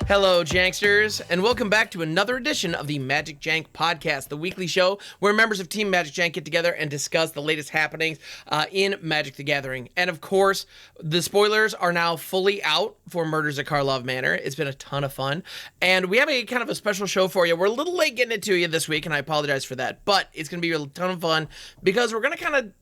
Hello, Janksters, and welcome back to another edition of the MagicJank podcast, the weekly show where members of Team MagicJank get together and discuss the latest happenings in Magic the Gathering. And of course, the spoilers are now fully out for Murders at Karlov Manor. It's been a ton of fun, and we have a kind of a special show for you. We're a little late getting it to you this week, and I apologize for that, but it's going to be a ton of fun because we're going to kind of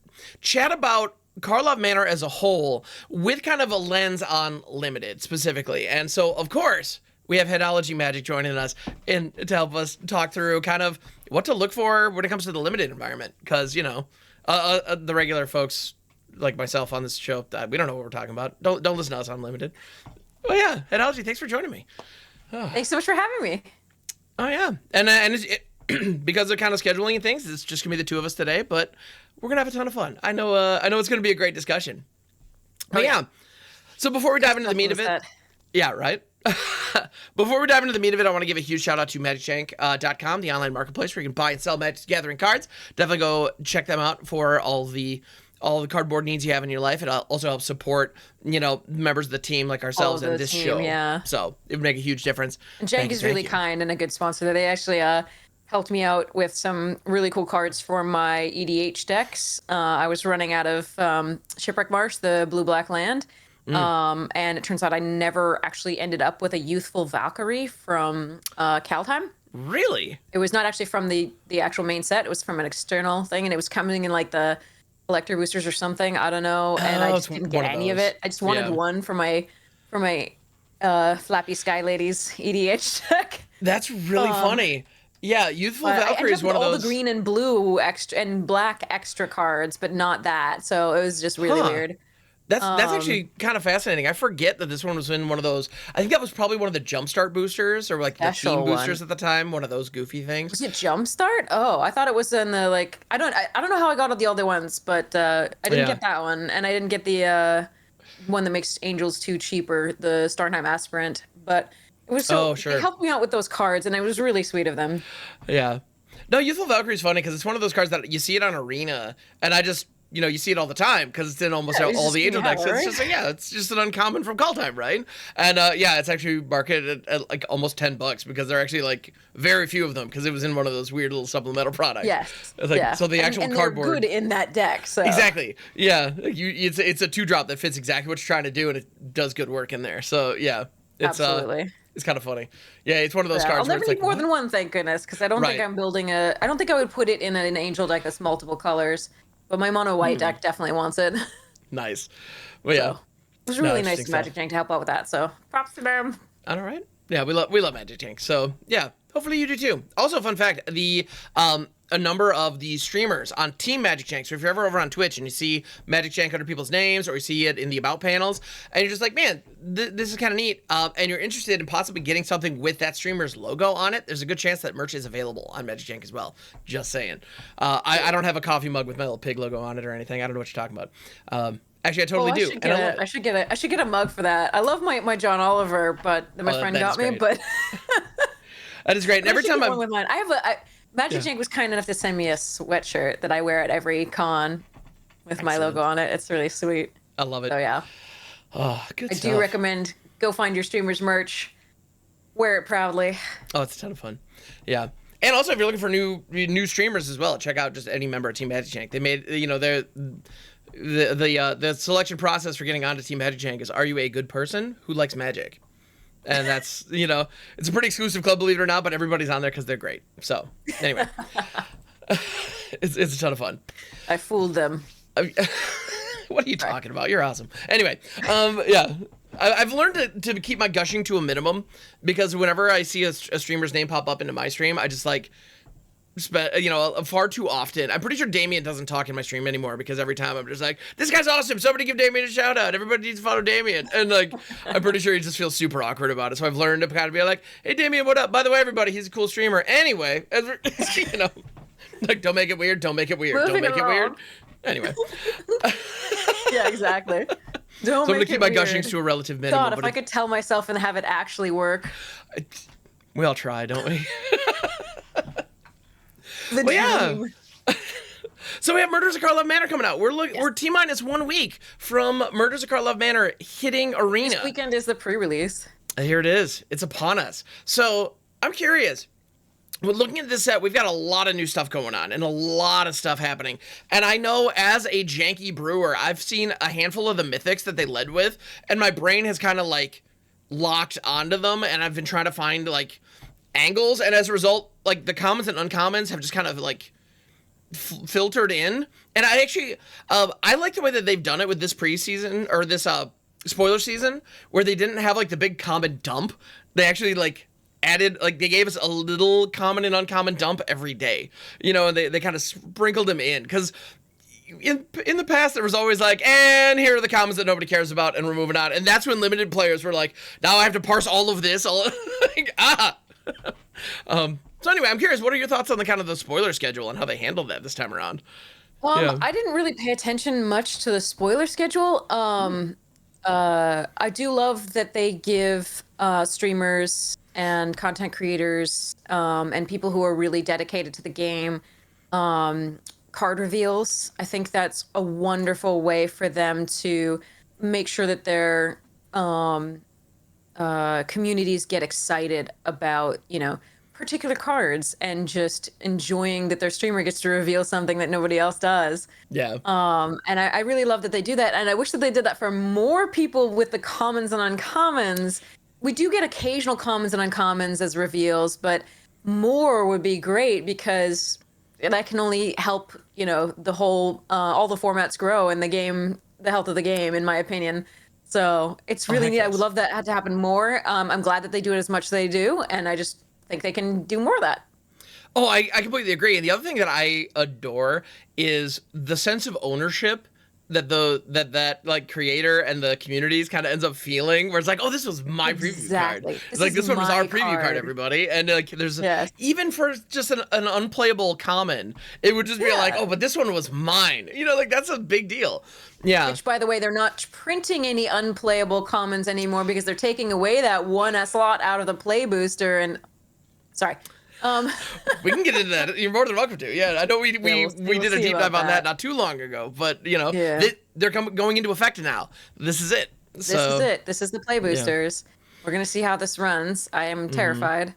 chat about Karlov Manor as a whole with kind of a lens on Limited specifically. And so, of course, we have HeadologyMagic joining us to help us talk through kind of what to look for when it comes to the Limited environment. Because, you know, the regular folks like myself on this show, we don't know what we're talking about. Don't listen to us on Limited. Oh, yeah. Headology, thanks for joining me. Oh. Thanks so much for having me. Oh, yeah. And because of kind of scheduling and things, it's just going to be the two of us today, but we're going to have a ton of fun. I know it's going to be a great discussion. But yeah. So before we dive into the meat of it. Yeah, right? Before we dive into the meat of it, I want to give a huge shout out to MagicJank.com, the online marketplace where you can buy and sell Magic the Gathering cards. Definitely go check them out for all the cardboard needs you have in your life. It also helps support, you know, members of the team like ourselves and this show. Yeah. So it would make a huge difference. And Jank is really kind and a good sponsor. They actually helped me out with some really cool cards for my EDH decks. I was running out of Shipwreck Marsh, the blue-black land. And it turns out I never actually ended up with a Youthful Valkyrie from Kaldheim. Really? It was not actually from the actual main set. It was from an external thing, and it was coming in like the collector boosters or something. I don't know, and I just didn't get any of it. I just wanted one for my Flappy Sky Ladies EDH deck. That's really funny. Yeah, Youthful Valkyrie is one of those. All the green and blue extra and black extra cards, but not that. So it was just really weird. That's actually kind of fascinating. I forget that this one was in one of those. I think that was probably one of the Jumpstart boosters or like the team boosters at the time. One of those goofy things. Was it Jumpstart? Oh, I thought it was in the like. I don't know how I got all the other ones, but I didn't get that one, and I didn't get the one that makes Angels 2 cheaper, the Starnheim Aspirant. But it was It helped me out with those cards, and it was really sweet of them. Yeah. No, Youthful Valkyrie is funny because it's one of those cards that you see it on Arena, and I just. You know, you see it all the time because it's in almost all the Angel decks. Right? It's just like, it's just an uncommon from Kaldheim, right? And it's actually marketed at like almost $10 because there are actually like very few of them because it was in one of those weird little supplemental products. Yes. It's like, So the actual cardboard. They're good in that deck. So. Exactly. Yeah. It's a 2-drop that fits exactly what you're trying to do and it does good work in there. So yeah, absolutely. It's kind of funny. Yeah, it's one of those cards. I'll never need more than one, thank goodness, because I don't think I'm building I don't think I would put it in an Angel deck that's multiple colors. But my mono white deck definitely wants it. Nice. Well, yeah. So, it was really nice of MagicJank to help out with that. So props to them. All right. Yeah, we love MagicJank. So yeah, hopefully you do too. Also, fun fact: a number of the streamers on Team MagicJank. So if you're ever over on Twitch and you see MagicJank under people's names, or you see it in the about panels, and you're just like, man, this is kind of neat, and you're interested in possibly getting something with that streamer's logo on it, there's a good chance that merch is available on MagicJank as well. Just saying. I don't have a coffee mug with my little pig logo on it or anything. I don't know what you're talking about. Actually, I totally do. I should get a mug for that. I love my John Oliver, but my friend got me. But that is great. And every time with mine, MagicJank was kind enough to send me a sweatshirt that I wear at every con with my logo on it. It's really sweet. I love it. So yeah. Oh, good stuff. I do recommend go find your streamer's merch. Wear it proudly. Oh, it's a ton of fun. Yeah. And also, if you're looking for new streamers as well, check out just any member of Team MagicJank. They made, you know, the selection process for getting onto Team MagicJank is: are you a good person who likes magic? And that's, you know, it's a pretty exclusive club, believe it or not, but everybody's on there because they're great. So anyway, it's a ton of fun. I fooled them. What are you talking about? You're awesome. Anyway, yeah. I've learned to keep my gushing to a minimum because whenever I see a streamer's name pop up into my stream, I just like, far too often. I'm pretty sure Damien doesn't talk in my stream anymore because every time I'm just like, this guy's awesome. Somebody give Damien a shout out. Everybody needs to follow Damien. And like, I'm pretty sure he just feels super awkward about it. So I've learned to kind of be like, hey, Damien, what up? By the way, everybody, he's a cool streamer. Anyway, you know, like, don't make it weird. Don't make it weird. Don't make it weird. Anyway. Yeah, exactly. So I'm going to keep my gushings to a relative minimum. God, if I could tell myself and have it actually work. We all try, don't we? The dream. Yeah. So we have Murders at Karlov Manor coming out. We're T-minus 1 week from Murders at Karlov Manor hitting Arena. This weekend is the pre-release. Here it is. It's upon us. So I'm curious. When looking at this set, we've got a lot of new stuff going on and a lot of stuff happening. And I know as a janky brewer, I've seen a handful of the mythics that they led with, and my brain has kind of like locked onto them, and I've been trying to find like angles, and as a result, like the commons and uncommons have just kind of like filtered in. And I actually, I like the way that they've done it with this preseason or this spoiler season, where they didn't have like the big common dump. They actually like added, like they gave us a little common and uncommon dump every day, you know, and they kind of sprinkled them in, because in the past there was always like, and here are the commons that nobody cares about and we're moving on, and that's when limited players were like, now I have to parse all of this, like, so anyway, I'm curious, what are your thoughts on the kind of the spoiler schedule and how they handled that this time around? I didn't really pay attention much to the spoiler schedule. I do love that they give streamers and content creators and people who are really dedicated to the game card reveals. I think that's a wonderful way for them to make sure that their communities get excited about, you know, particular cards and just enjoying that their streamer gets to reveal something that nobody else does. Yeah. And I really love that they do that. And I wish that they did that for more people with the commons and uncommons. We do get occasional commons and uncommons as reveals, but more would be great, because that can only help, you know, the whole, all the formats grow and the game, the health of the game, in my opinion. So it's really neat. I would love that to happen more. I'm glad that they do it as much as they do, and I just think they can do more of that. Oh, I completely agree. And the other thing that I adore is the sense of ownership that that like creator and the communities kind of ends up feeling, where it's like, oh, this was my preview card. It's like, this one was our preview card, everybody. And like, there's even for just an unplayable common, it would just be like, oh, but this one was mine. You know, like that's a big deal. Yeah. Which, by the way, they're not printing any unplayable commons anymore, because they're taking away that one slot out of the play booster. And sorry. We can get into that. You're more than welcome to. Yeah, I know we did a deep dive on that not too long ago, but you know, they're going into effect now. This is it. This is it. This is the play boosters. We're gonna see how this runs. I am terrified,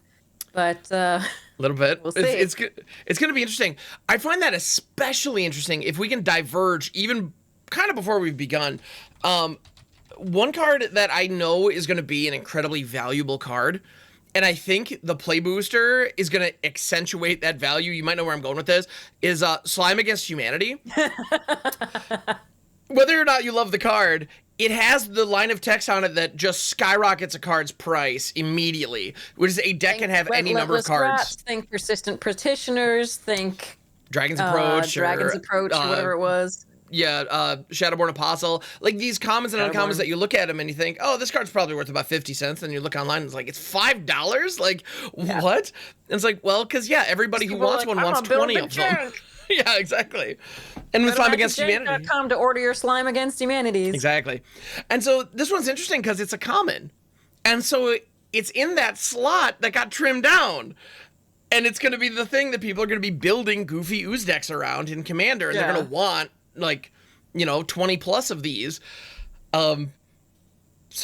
but a little bit. We'll see. It's going to be interesting. I find that especially interesting if we can diverge even kind of before we've begun. One card that I know is going to be an incredibly valuable card, and I think the play booster is going to accentuate that value. You might know where I'm going with this, is Slime Against Humanity. Whether or not you love the card, it has the line of text on it that just skyrockets a card's price immediately, which is a deck can have any number of cards. Rats, think Persistent Petitioners, think Dragon's Approach, or whatever it was. Yeah, Shadowborn Apostle. Like these commons and uncommons that you look at them and you think, oh, this card's probably worth about 50 cents. And you look online and it's like, it's $5? Like, what? And it's like, well, because, everybody who wants one wants 20 of them. Yeah, exactly. And with Slime Against Humanity. .com to order your Slime Against Humanities. Exactly. And so this one's interesting because it's a common. And so it's in that slot that got trimmed down. And it's going to be the thing that people are going to be building goofy ooze decks around in Commander. And they're going to want, like, 20 plus of these. So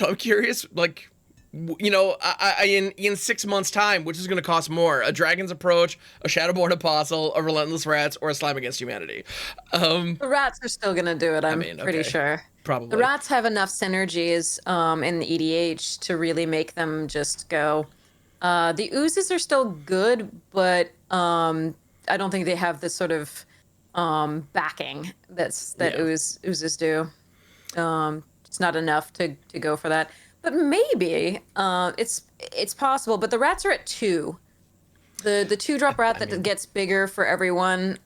I'm curious, like, in 6 months' time, which is going to cost more? A Dragon's Approach, a Shadowborn Apostle, a Relentless Rats, or a Slime Against Humanity? The Rats are still going to do it, I'm pretty sure. Probably. The Rats have enough synergies in the EDH to really make them just go. The Oozes are still good, but I don't think they have this sort of backing that Oozes do. It's not enough to go for that. But maybe it's possible. But the rats are at 2. The 2-drop rat that gets bigger for everyone.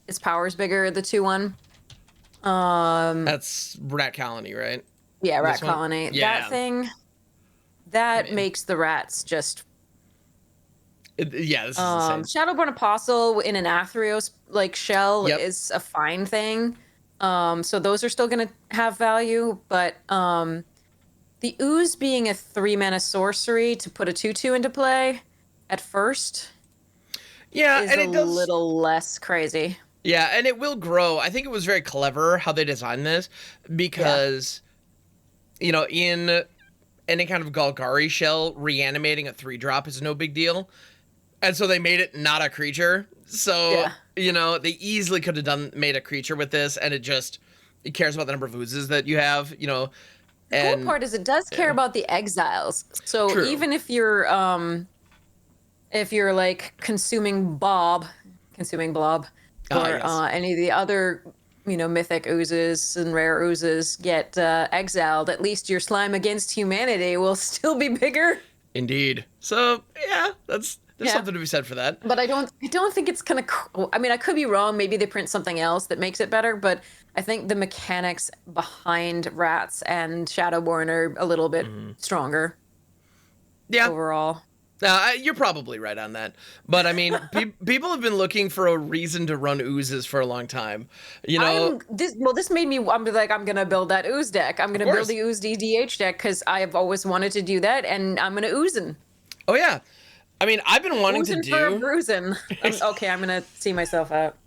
Its power's bigger. The 2-1. That's Rat Colony, right? Yeah, Rat Colony. Yeah. That thing. Makes the rats just. This is insane. Shadowborn Apostle in an Athreos shell is a fine thing. So those are still going to have value, but the Ooze being a 3-mana sorcery to put a 2/2 into play at first is a little less crazy. Yeah, and it will grow. I think it was very clever how they designed this because, any kind of Golgari shell reanimating a 3-drop is no big deal. And so they made it not a creature. So, you know, they easily could have made a creature with this, and it cares about the number of oozes that you have, you know. The cool part is it does care about the exiles. So True. even if you're like consuming blob, or any of the other, you know, mythic oozes and rare oozes get exiled, at least your slime against humanity will still be bigger. Indeed. So yeah, there's something to be said for that. But I don't think it's kind of cool. I mean, I could be wrong. Maybe they print something else that makes it better, but I think the mechanics behind Rats and Shadowborn are a little bit stronger. Yeah. Overall. You're probably right on that. But I mean, people have been looking for a reason to run oozes for a long time. You know, this made me. I'm like, I'm gonna build that ooze deck. I'm gonna build the ooze DDH deck because I have always wanted to do that, and I'm gonna oozin'. Oh yeah, I mean, I've been wanting to do. For a bruising. Okay, I'm gonna see myself out.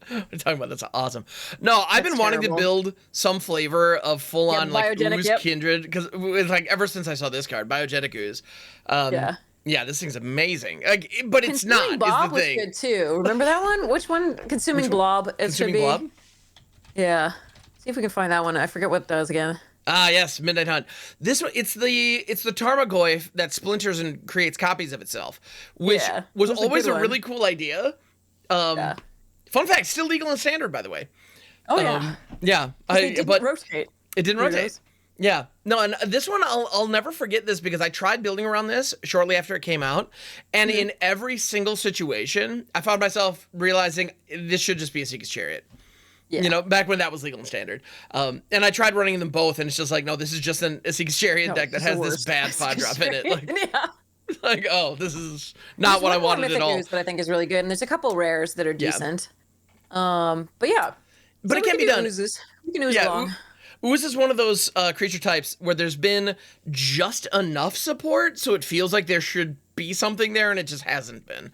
What are you talking about? That's awesome. No, I've been wanting to build some flavor of full-on like ooze kindred, because it's like ever since I saw this card, biogenic ooze. Yeah, this thing's amazing. Like, but it's Consuming not. Blob is the thing. was good too. Remember that one? Which one? Consuming Blob. Consuming Blob. Yeah. See if we can find that one. I forget what it does again. Ah, yes, Midnight Hunt. This one, it's the Tarmogoyf that splinters and creates copies of itself, which was always a really cool idea. Fun fact, still legal and standard, by the way. Oh yeah. Yeah. It didn't rotate. It didn't rotate. Yeah. No, and this one, I'll never forget this because I tried building around this shortly after it came out, and in every single situation, I found myself realizing this should just be a Seeker's Chariot. Yeah. You know, back when that was legal and standard. And I tried running them both, and it's just like, no, this is just a Seeker's Chariot deck that has this bad 5-drop in it. Like, like, oh, this is not what I wanted at all. That I think is really good, and there's a couple rares that are decent. But yeah. But it can be done. We can ooze along. Ooze is one of those creature types where there's been just enough support, so it feels like there should be something there, and it just hasn't been.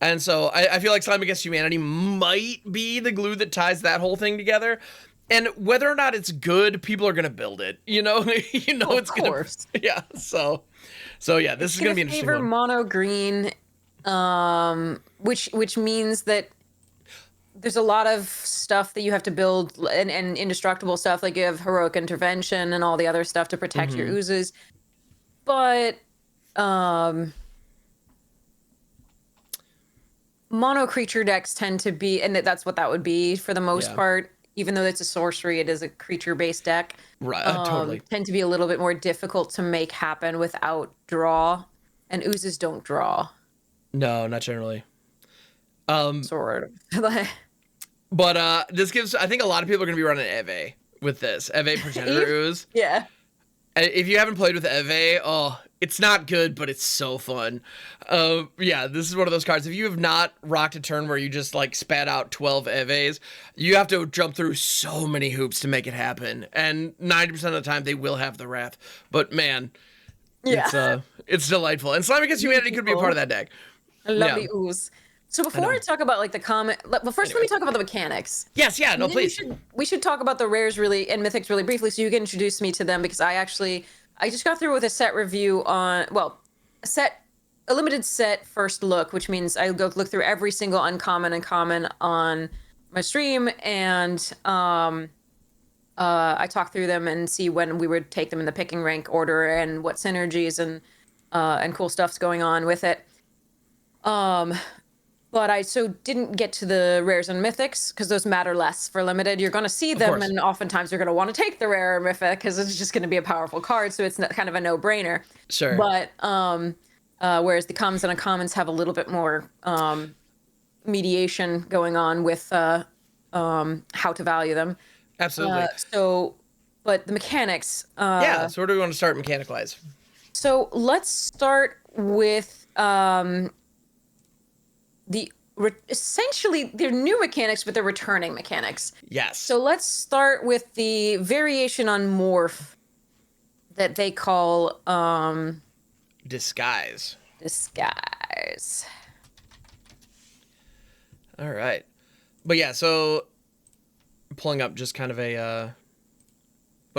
And so I feel like Slime Against Humanity might be the glue that ties that whole thing together. And whether or not it's good, people are gonna build it. You know, it's gonna. Yeah. So yeah, this is gonna be interesting. Favor mono green, which means that there's a lot of stuff that you have to build and indestructible stuff, like you have heroic intervention and all the other stuff to protect your oozes. But mono creature decks tend to be, and that's what that would be for the most part. Even though it's a sorcery, it is a creature-based deck. Right, totally. Tend to be a little bit more difficult to make happen without draw, and oozes don't draw. No, not generally. Sort of. But this gives, I think a lot of people are going to be running Eve with this. Eve Progenitor Ooze. Yeah. If you haven't played with Eve, it's not good, but it's so fun. Yeah, this is one of those cards. If you have not rocked a turn where you just like spat out 12 Eves, you have to jump through so many hoops to make it happen. And 90% of the time they will have the Wrath. But man, it's delightful. And Slime Against Humanity could be a part of that deck. I love the ooze. So before I talk about like the comment, but first let me talk about the mechanics. Yes, yeah, no, please. We should talk about the rares and mythics really briefly, so you can introduce me to them, because I just got through with a set review on, a limited set first look, which means I go look through every single uncommon and common on my stream, and I talk through them and see when we would take them in the picking rank order and what synergies and cool stuff's going on with it. But I didn't get to the rares and mythics because those matter less for limited. You're going to see them, and oftentimes you're going to want to take the rare or mythic because it's just going to be a powerful card, so it's kind of a no-brainer. Sure. But whereas the commons and uncommons have a little bit more mediation going on with how to value them. Absolutely. But the mechanics. So where do we want to start mechanic-wise? So let's start with essentially they're new mechanics, but they're returning mechanics. Yes. So let's start with the variation on morph that they call disguise. All right. But yeah, so pulling up just kind of a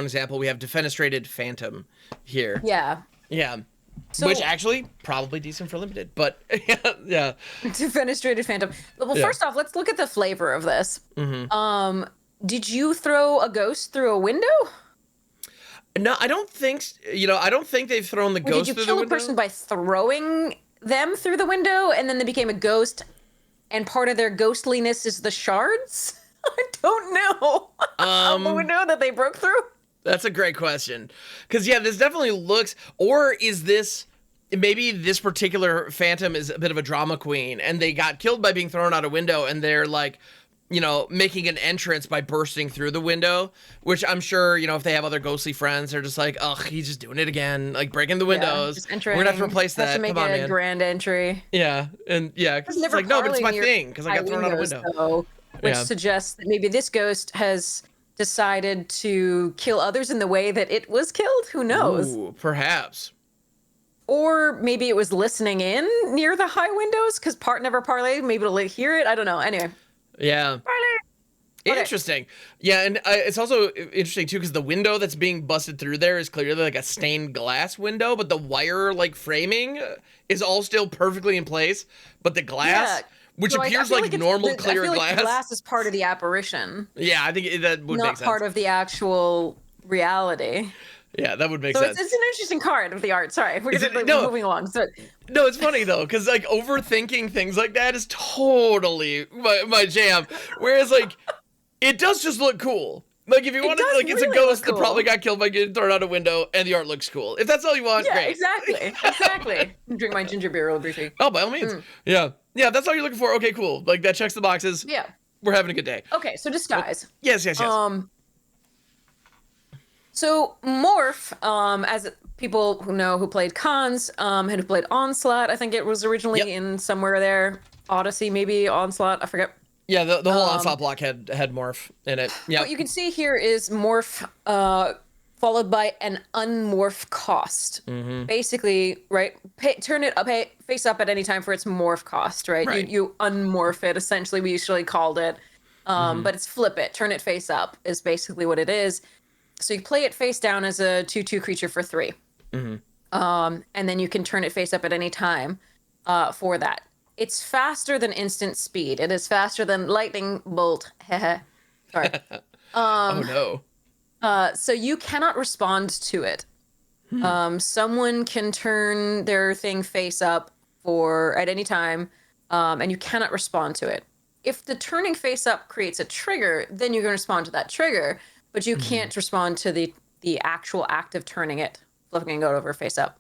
one example. We have Defenestrated Phantom here. Yeah. Yeah. So, Which actually probably decent for limited, but yeah. Defenestrated Phantom. Well, Yeah. first off, let's look at the flavor of this. Did you throw a ghost through a window? No, I don't think, I don't think they've thrown the Or ghost did through you kill the a window. person by throwing them through the window and then they became a ghost and part of their ghostliness is the shards? I don't know. Of the window that they broke through? That's a great question. Because, yeah, this definitely looks, or is this, maybe this particular Phantom is a bit of a drama queen and they got killed by being thrown out a window and they're like, making an entrance by bursting through the window, which I'm sure, if they have other ghostly friends, they're just like, ugh, he's just doing it again, like breaking the windows. Just entering. We're gonna have to replace that. To make Come on, man. Grand entry. Yeah, and yeah, because it's like, no, but it's my thing, because I got thrown out a window. Though, which suggests that maybe this ghost has decided to kill others in the way that it was killed. Who knows? Ooh, perhaps. Or maybe it was listening in near the high windows, because never parlayed. Maybe it'll hear it. I don't know. Anyway. Yeah. Okay. Interesting. Yeah, and it's also interesting too because the window that's being busted through there is clearly like a stained glass window, but the wire like framing is all still perfectly in place, but the glass, which appears like normal clear glass. Like the glass is part of the apparition. Yeah, I think that would make sense. Not part of the actual reality. Yeah, that would make sense. So it's an interesting card of the art. Sorry, we're moving along. So, no, it's funny though, because like overthinking things like that is totally my jam. Whereas like, it does just look cool. Like if you want to, like it's really a ghost that probably got killed by getting thrown out a window, and the art looks cool. If that's all you want, great. Exactly. Drink my ginger beer real briefly. Oh, by all means. Yeah, that's all you're looking for. Okay, cool. Like that checks the boxes. Yeah, we're having a good day. Okay, so disguise. Yes. So Morph, as people who played Cons, who played Onslaught, I think it was originally in somewhere there. Odyssey, maybe Onslaught, I forget. Yeah, the whole Onslaught block had Morph in it. Yeah. What you can see here is Morph followed by an unmorph cost. Basically, right? Turn it up, face up at any time for its morph cost, right? You unmorph it. Essentially, we usually called it, but it's flip it, turn it face up is basically what it is. So you play it face down as a 2/2 creature for 3. And then you can turn it face up at any time for that. It's faster than instant speed. It is faster than lightning bolt. Sorry. Oh no. So you cannot respond to it. Someone can turn their thing face up at any time, and you cannot respond to it. If the turning face up creates a trigger, then you're going to respond to that trigger. But you can't respond to the actual act of turning it, flipping it over face up.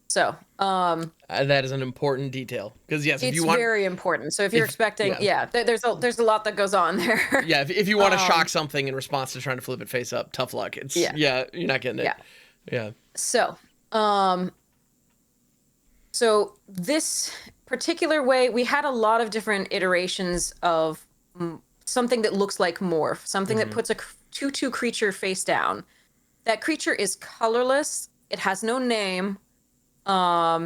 So that is an important detail because yes, it's very important. So if you're expecting, there's a lot that goes on there. Yeah, if you want to shock something in response to trying to flip it face up, tough luck. It's you're not getting it. Yeah. So so this particular way, we had a lot of different iterations of something that looks like Morph, something that puts a 2/2 creature face down. That creature is colorless. It has no name. That's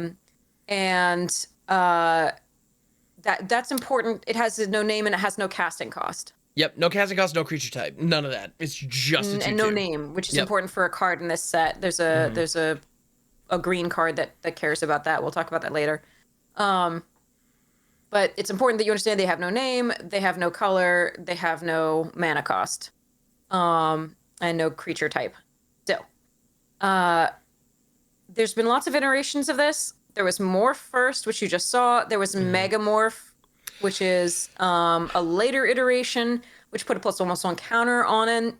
important. It has no name and it has no casting cost. Yep, no casting cost, no creature type, none of that. It's just a 2/2. And no name, which is important for a card in this set. There's a green card that cares about that. We'll talk about that later. But it's important that you understand they have no name, they have no color, they have no mana cost, and no creature type. So, there's been lots of iterations of this. There was Morph first, which you just saw. There was Megamorph, which is a later iteration, which put a +1/+1 counter on it,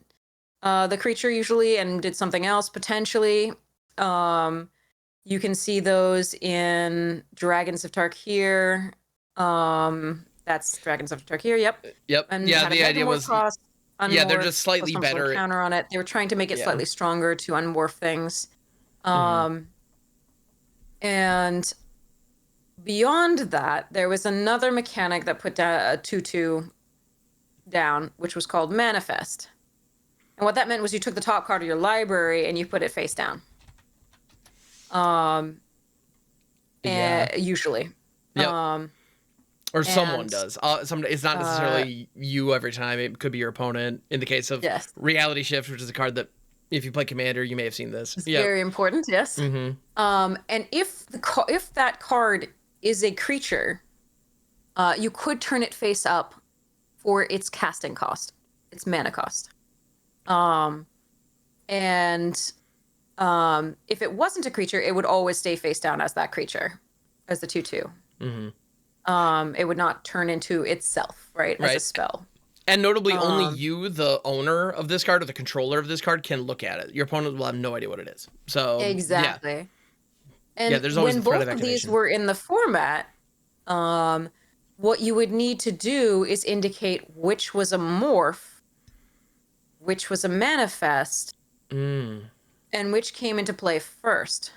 the creature usually, and did something else potentially. You can see those in Dragons of Tarkir. That's Dragons of Tarkir. Yep. And yeah, the idea was they're just slightly plus better. Counter on it. They were trying to make it slightly stronger to unmorph things. And beyond that, there was another mechanic that put down a 2/2 down, which was called Manifest. And what that meant was you took the top card of your library and you put it face down. Usually. Yep. Or someone does. It's not necessarily you every time. It could be your opponent. In the case of Reality Shift, which is a card that If you play Commander, you may have seen this. It's Yeah. very important, yes. Mm-hmm. And if that card is a creature, you could turn it face up for its casting cost, its mana cost. And if it wasn't a creature, it would always stay face down as that creature, as the 2/2. Mm-hmm. It would not turn into itself, right, as a spell. And notably, only you, the owner of this card or the controller of this card, can look at it. Your opponent will have no idea what it is. So exactly. Yeah. And yeah, there's always when the threat both of of these activation. were in the format, what you would need to do is indicate which was a morph, which was a manifest, and which came into play first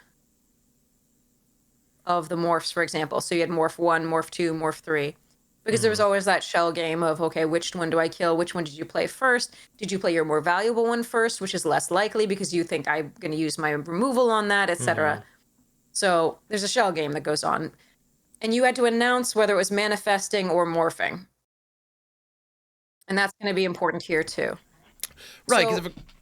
of the morphs, for example. So you had morph 1, morph 2, morph 3. Because there was always that shell game of, okay, which one do I kill? Which one did you play first? Did you play your more valuable one first, which is less likely because you think I'm going to use my removal on that, etc. So there's a shell game that goes on. And you had to announce whether it was manifesting or morphing. And that's going to be important here too. Right,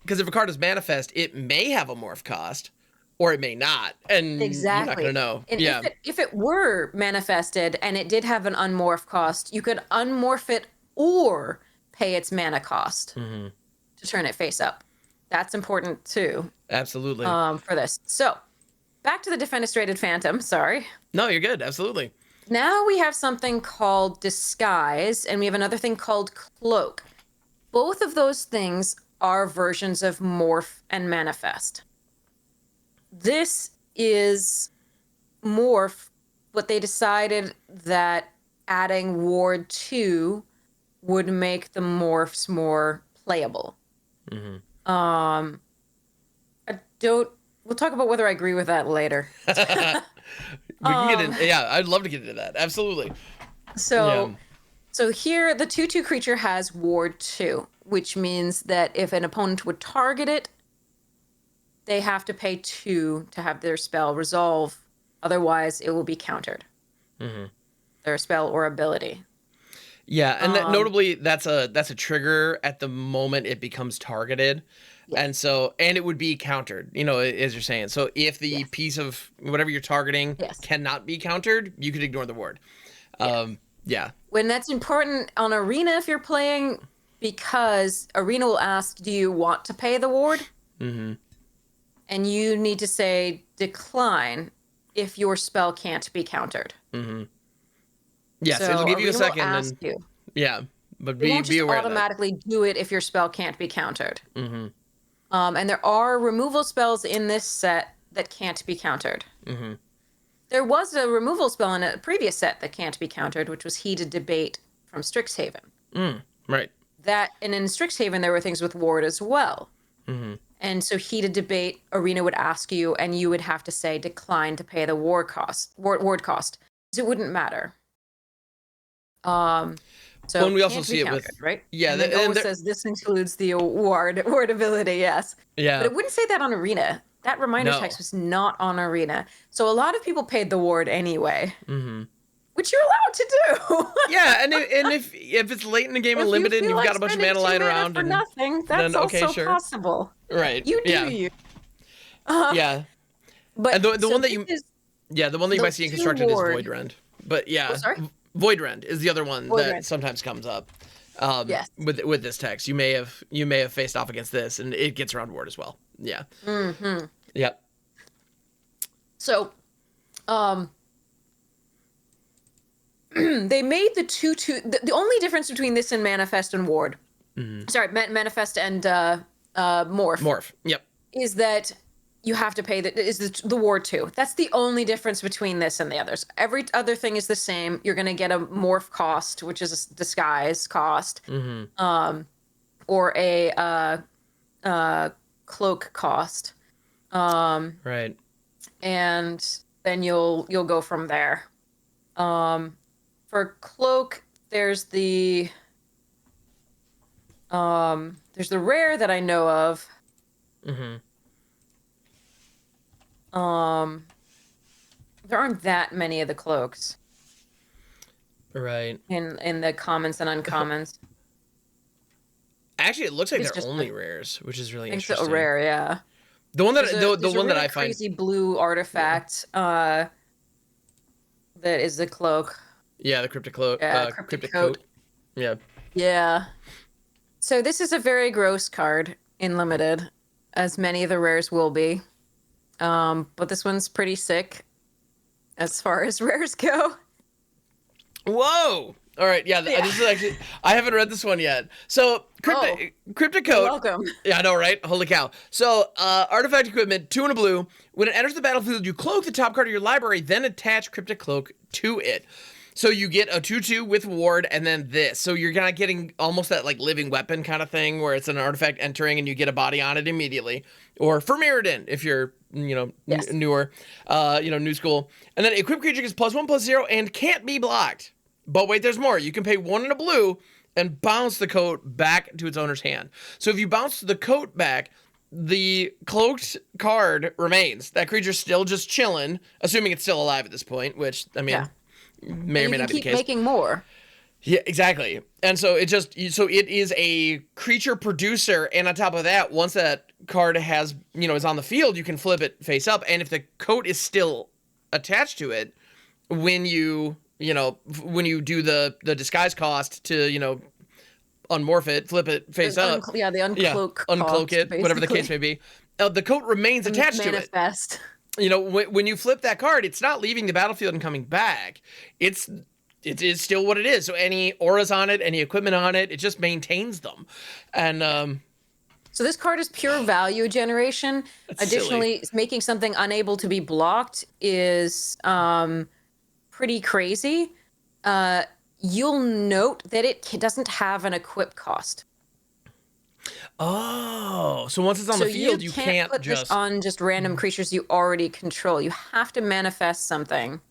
because if a card is manifest, it may have a morph cost, or it may not, and exactly. you're not going to know. And yeah. if it were manifested and it did have an unmorph cost, you could unmorph it or pay its mana cost to turn it face up. That's important too. Absolutely. For this. So back to the Defenestrated Phantom. Sorry. No, you're good. Absolutely. Now we have something called Disguise, and we have another thing called Cloak. Both of those things are versions of Morph and Manifest. This is Morph, but they decided that adding Ward 2 would make the morphs more playable. We'll talk about whether I agree with that later. We can get in. Yeah, I'd love to get into that. Absolutely. So here the 2/2 creature has Ward 2, which means that if an opponent would target it, they have to pay 2 to have their spell resolve. Otherwise, it will be countered. Their spell or ability. Yeah, and notably, that's a trigger at the moment it becomes targeted. Yes. And it would be countered, as you're saying. So if the piece of whatever you're targeting cannot be countered, you could ignore the ward. Yeah. When that's important on Arena if you're playing, because Arena will ask, do you want to pay the ward? And you need to say decline if your spell can't be countered. Yes, so it'll give you a Arena will second. ask you. Yeah, but They won't be just aware automatically do it if your spell can't be countered. And there are removal spells in this set that can't be countered. There was a removal spell in a previous set that can't be countered, which was Heated Debate from Strixhaven. Right. That, and in Strixhaven, there were things with Ward as well. And so Heated Debate, Arena would ask you, and you would have to say decline to pay the ward cost. Because it wouldn't matter. So and we also see it with right. Yeah, and it always says this includes the ward ability. Yes. Yeah. But it wouldn't say that on Arena. That reminder text was not on Arena. So a lot of people paid the ward anyway. Which you're allowed to do. Yeah, and if it's late in the game and limited, and you've got a bunch of mana lying around, for nothing, that's also sure. possible. Right. You do you. Yeah. But the one that you might see in Constructed is Voidrend. But yeah, Voidrend is the other one that sometimes comes up. With this text, you may have faced off against this, and it gets around ward as well. Yeah. Yep. So, they made the 2/2. The only difference between this and Manifest and Ward, Manifest and Morph. Morph. Yep. Is that you have to pay the Ward 2. That's the only difference between this and the others. Every other thing is the same. You're going to get a Morph cost, which is a disguise cost, or a cloak cost. Right. And then you'll go from there. For cloak, there's the rare that I know of. There aren't that many of the cloaks. Right. In the commons and uncommons. Actually, it looks like It's they're just only rares, which is really makes it interesting. a rare, yeah. The one that There's the a one that really I find crazy blue artifact that is the cloak. yeah, the cryptic cloak, Yeah, cryptic cryptic coat. coat. Yeah. Yeah. So this is a very gross card in limited, as many of the rares will be. But this one's pretty sick as far as rares go. Whoa! All right, yeah, Yeah. this is actually I haven't read this one yet. So cryptic You're coat. welcome. Yeah, I know, right? Holy cow! So artifact equipment, 2 and a blue. When it enters the battlefield, you cloak the top card of your library, then attach cryptic cloak to it. So you get a 2/2 with ward, and then this. So you're kind of getting almost that like living weapon kind of thing, where it's an artifact entering and you get a body on it immediately, or for Mirrodin if you're Yes. newer, new school. And then equipped creature gets +1/+0 and can't be blocked. But wait, there's more. You can pay 1 and a blue and bounce the coat back to its owner's hand. So if you bounce the coat back, the cloaked card remains. That creature's still just chilling, assuming it's still alive at this point, which, I mean, Yeah. may or And may you not can be the keep case. making more. Yeah, exactly. And so it is a creature producer, and on top of that, once that card has, is on the field, you can flip it face up, and if the coat is still attached to it, when you do the disguise cost to, unmorph it, flip it face up. The uncloak Uncloak cost, it, whatever the basically. is may be. The coat remains attached to it. Manifest. When you flip that card, it's not leaving the battlefield and coming back. It is still what it is. So any auras on it, any equipment on it, it just maintains them. And So this card is pure value generation. Additionally, making something unable to be blocked is pretty crazy. You'll note that it doesn't have an equip cost. Oh, so once it's on the field, you can't put just this on just random creatures you already control. You have to manifest something.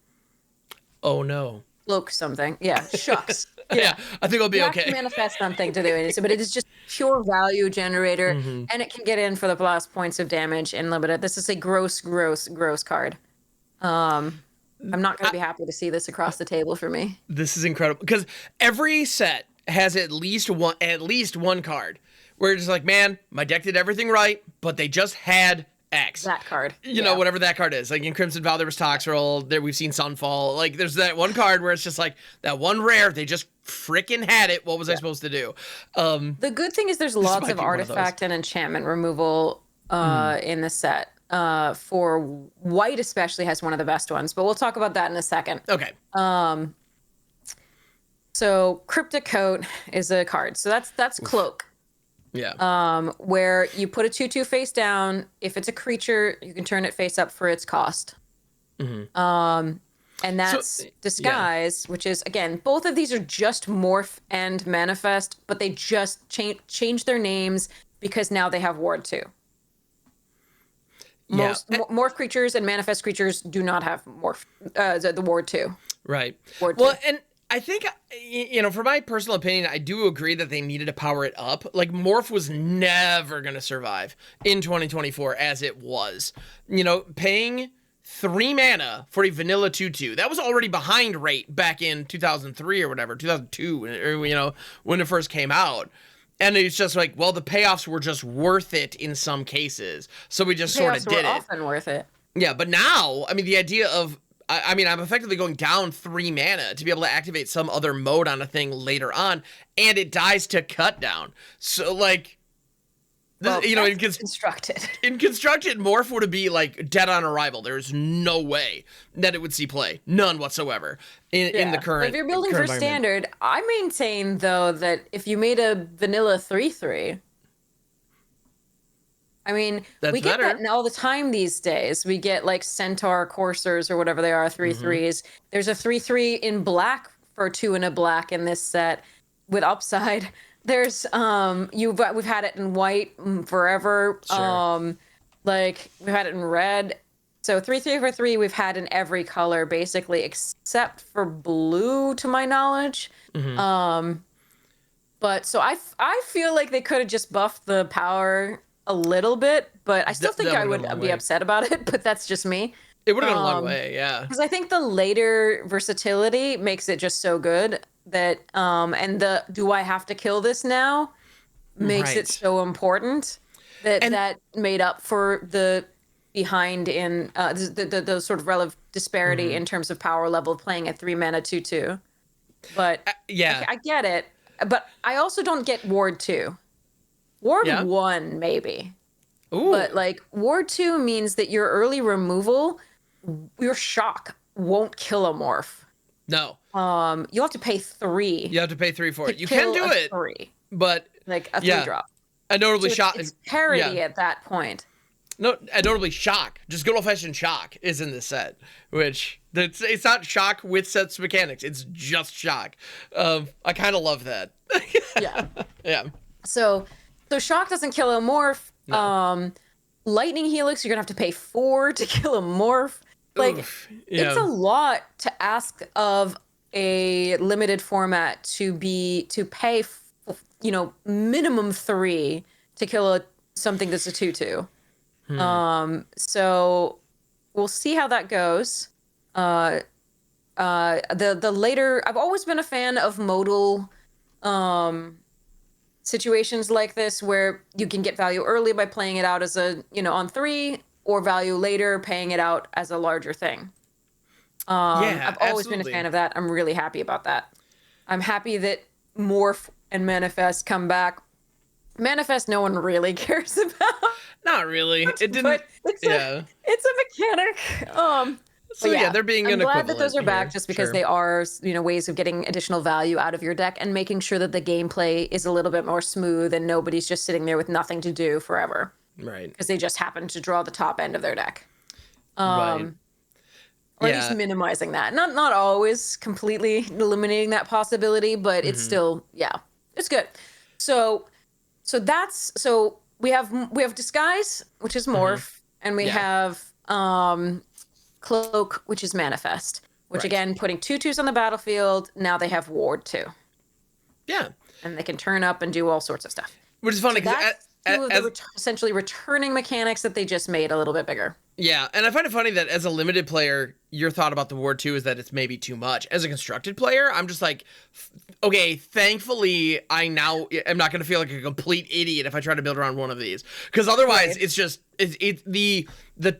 Oh no. Cloak something. Yeah, shucks. Yeah, I think I'll be you okay. have to manifest something to do it. But it is just pure value generator, and it can get in for the plus points of damage in limited. This is a gross card. I'm not going to be happy to see this across the table for me. This is incredible because every set has at least one card where it's like, man, my deck did everything right, but they just had X. That card. You know, whatever that card is. Like in Crimson Vow, there was Toxrill. There we've seen Sunfall. Like there's that one card where it's just like that one rare. They just freaking had it. What was I supposed to do? The good thing is there's lots of artifact and enchantment removal in the set. For white especially has one of the best ones, but we'll talk about that in a second. Okay. So Cryptic Coat is a card. So that's Cloak. Yeah. Where you put a 2/2 face down. If it's a creature, you can turn it face up for its cost. And that's Disguise, which is, again, both of these are just Morph and Manifest, but they just change their names because now they have Ward 2. Most Morph creatures and Manifest creatures do not have Morph, the Ward 2. Right. Ward 2. Well, and I think, for my personal opinion, I do agree that they needed to power it up. Like, Morph was never going to survive in 2024 as it was. Paying 3 mana for a vanilla 2/2, that was already behind rate back in 2003 or whatever, 2002, or, when it first came out. And it's just like, well, the payoffs were just worth it in some cases. So we just sort of did it. Often worth it. Yeah, but now, I mean, the idea of, I'm effectively going down 3 mana to be able to activate some other mode on a thing later on, and it dies to cut down. So, like, in constructed. In constructed, Morph would be like dead on arrival. There's no way that it would see play, none whatsoever in the current. If you're building for standard, I maintain though that if you made a vanilla 3/3, I mean, we get that all the time these days. We get like Centaur Coursers or whatever they are, 3/3s. There's a 3/3 in black for 2 and a black in this set with upside. There's we've had it in white forever. Sure. We've had it in red. So 3/3 for 3 we've had in every color basically except for blue to my knowledge. But so I feel like they could have just buffed the power a little bit, but I still think I would be upset about it, but that's just me. It would have gone a long way, yeah. Because I think the later versatility makes it just so good that, and the do I have to kill this now makes it Right. so important that And that made up for the behind in the sort of relative disparity in terms of power level of playing a 3-mana 2/2. But yeah. I get it. But I also don't get Ward 2. Ward Yeah. 1, maybe. Ooh. But like Ward 2 means that your early removal, your shock won't kill a morph. No. You'll have to pay 3 You have to pay 3 for to it. You can kill do a it, 3. but Like a 3 yeah. drop. A notably So shock. it's Yeah. parity at that point. No, a notably shock. Just good old fashioned shock is in this set, which it's not shock with sets mechanics. It's just shock. I kind of love that. Yeah. Yeah. So shock doesn't kill a morph. No. Lightning Helix, you're gonna have to pay 4 to kill a morph. Like Oof. Yeah. it's a lot to ask of a limited format to pay minimum 3 to kill something that's a 2/2. So we'll see how that goes. The later, I've always been a fan of modal situations like this where you can get value early by playing it out as on 3, or value later paying it out as a larger thing. Yeah, I've always been a absolutely. fan of that. I'm really happy about that. I'm happy that Morph and Manifest come back. Manifest, no one really cares about. Not really. It didn't. But it's a mechanic. So But yeah, they're being I'm an glad that those are equivalent back here. just because Sure. they are, ways of getting additional value out of your deck and making sure that the gameplay is a little bit more smooth and nobody's just sitting there with nothing to do forever Right. because they just happen to draw the top end of their deck. Right. Or at least minimizing that. Not always completely eliminating that possibility, but it's still, it's good. So we have Disguise, which is Morph, and we have Cloak, which is Manifest, which again, putting 2/2s on the battlefield, now they have Ward 2. Yeah. And they can turn up and do all sorts of stuff. Which is funny So because that's two of the essentially returning mechanics that they just made a little bit bigger. yeah, and I find it funny that as a limited player, your thought about the Ward 2 is that it's maybe too much. As a constructed player, I'm just like, okay, thankfully, I now am not going to feel like a complete idiot if I try to build around one of these. Because otherwise, it's just, the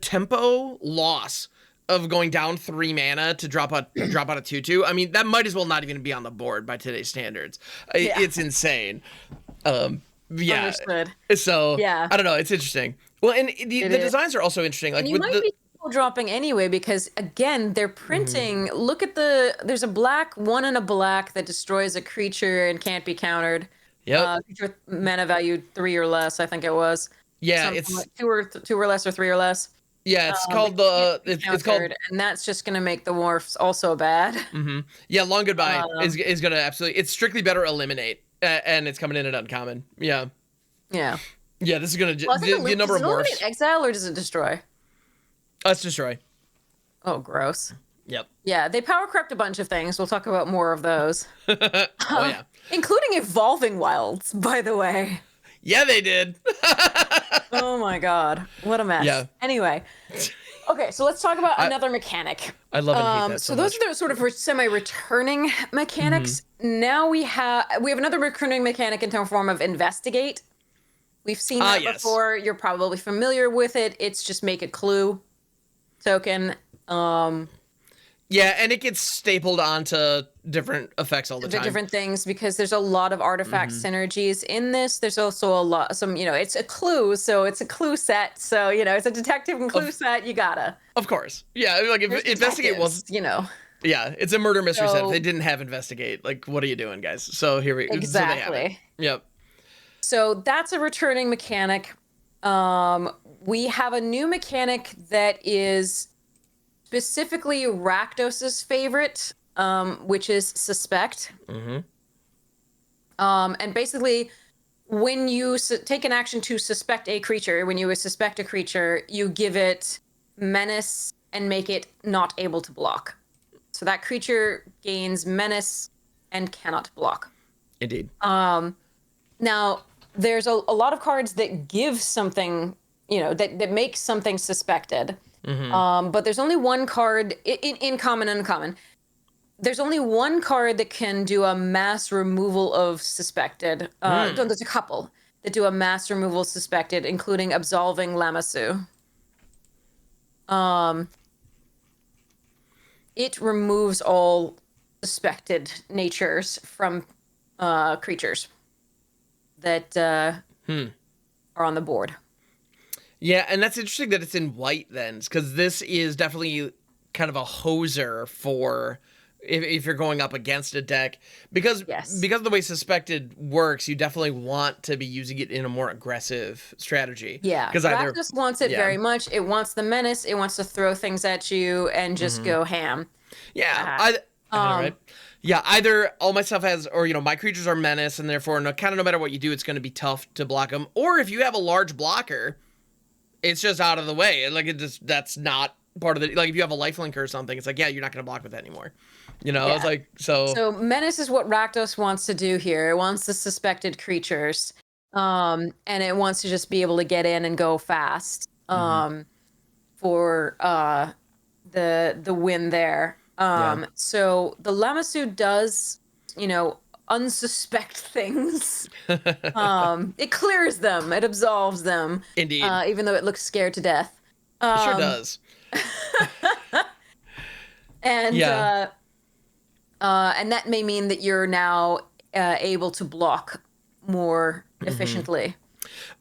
tempo loss of going down 3 mana to drop out a 2/2. I mean, that might as well not even be on the board by today's standards. It's insane. Yeah. Understood. So, I don't know. It's interesting. Well, and the designs are also interesting. Like, and you might be dropping anyway because, again, they're printing. Look at there's a black, 1 and a black that destroys a creature and can't be countered. Yep. Creature with mana value 3 or less, I think it was. Yeah, Something it's like 2 or less or 3 or less. Yeah, it's called it's called, and that's just gonna make the morphs also bad. Yeah, Long Goodbye is gonna absolutely. It's strictly better eliminate, and it's coming in at uncommon. Yeah, Yeah. this is gonna the number of does it eliminate morphs. exile or does it destroy? Let's destroy. Oh, gross. Yep. Yeah, they power crept a bunch of things. We'll talk about more of those. Oh yeah. Including evolving wilds, by the way. Yeah, they did. Oh my god, what a mess. Yeah. Anyway, okay, so let's talk about another mechanic. I love and hate that so those are the sort of semi-returning mechanics. Now we have another returning mechanic in the form of Investigate. We've seen that before. You're probably familiar with it. It's just make a clue token. Yeah, and it gets stapled onto different effects all the time. Different things because there's a lot of artifact synergies in this. There's also it's a clue, so it's a clue set. So, it's a detective and clue set. You gotta. Of course. Yeah, like if Investigate was, Yeah, it's a murder mystery set. If they didn't have Investigate, like, what are you doing, guys? So here we go. Exactly. So they have it. Yep. So that's a returning mechanic. We have a new mechanic that is specifically Rakdos's favorite, which is Suspect. And basically, when you take an action to suspect a creature, when you suspect a creature, you give it Menace and make it not able to block. So that creature gains Menace and cannot block. Indeed. Now, there's a lot of cards that give something, that make something suspected. But there's only one card in common and uncommon. There's only one card that can do a mass removal of suspected. No, there's a couple. that do a mass removal suspected, including absolving Lamassu. It removes all suspected natures from creatures that are on the board. Yeah, and that's interesting that it's in white then, because this is definitely kind of a hoser for if you're going up against a deck, because of the way suspected works, you definitely want to be using it in a more aggressive strategy. Yeah, because Rakdos wants it very much. It wants the menace. It wants to throw things at you and just go ham. Yeah, I know, right? Yeah, either all my stuff has, or my creatures are menace, and therefore, kind of no matter what you do, it's going to be tough to block them. Or if you have a large blocker, it's just out of the way. Like that's not part of the, like if you have a lifelink or something, it's like, yeah, you're not going to block with that anymore. It's like, so menace is what Rakdos wants to do here. It wants the suspected creatures. And it wants to just be able to get in and go fast. For the win there. So the Lamassu does, unsuspect things. It clears them. It absolves them. Indeed. Even though it looks scared to death. It sure does. And and that may mean that you're now able to block more efficiently.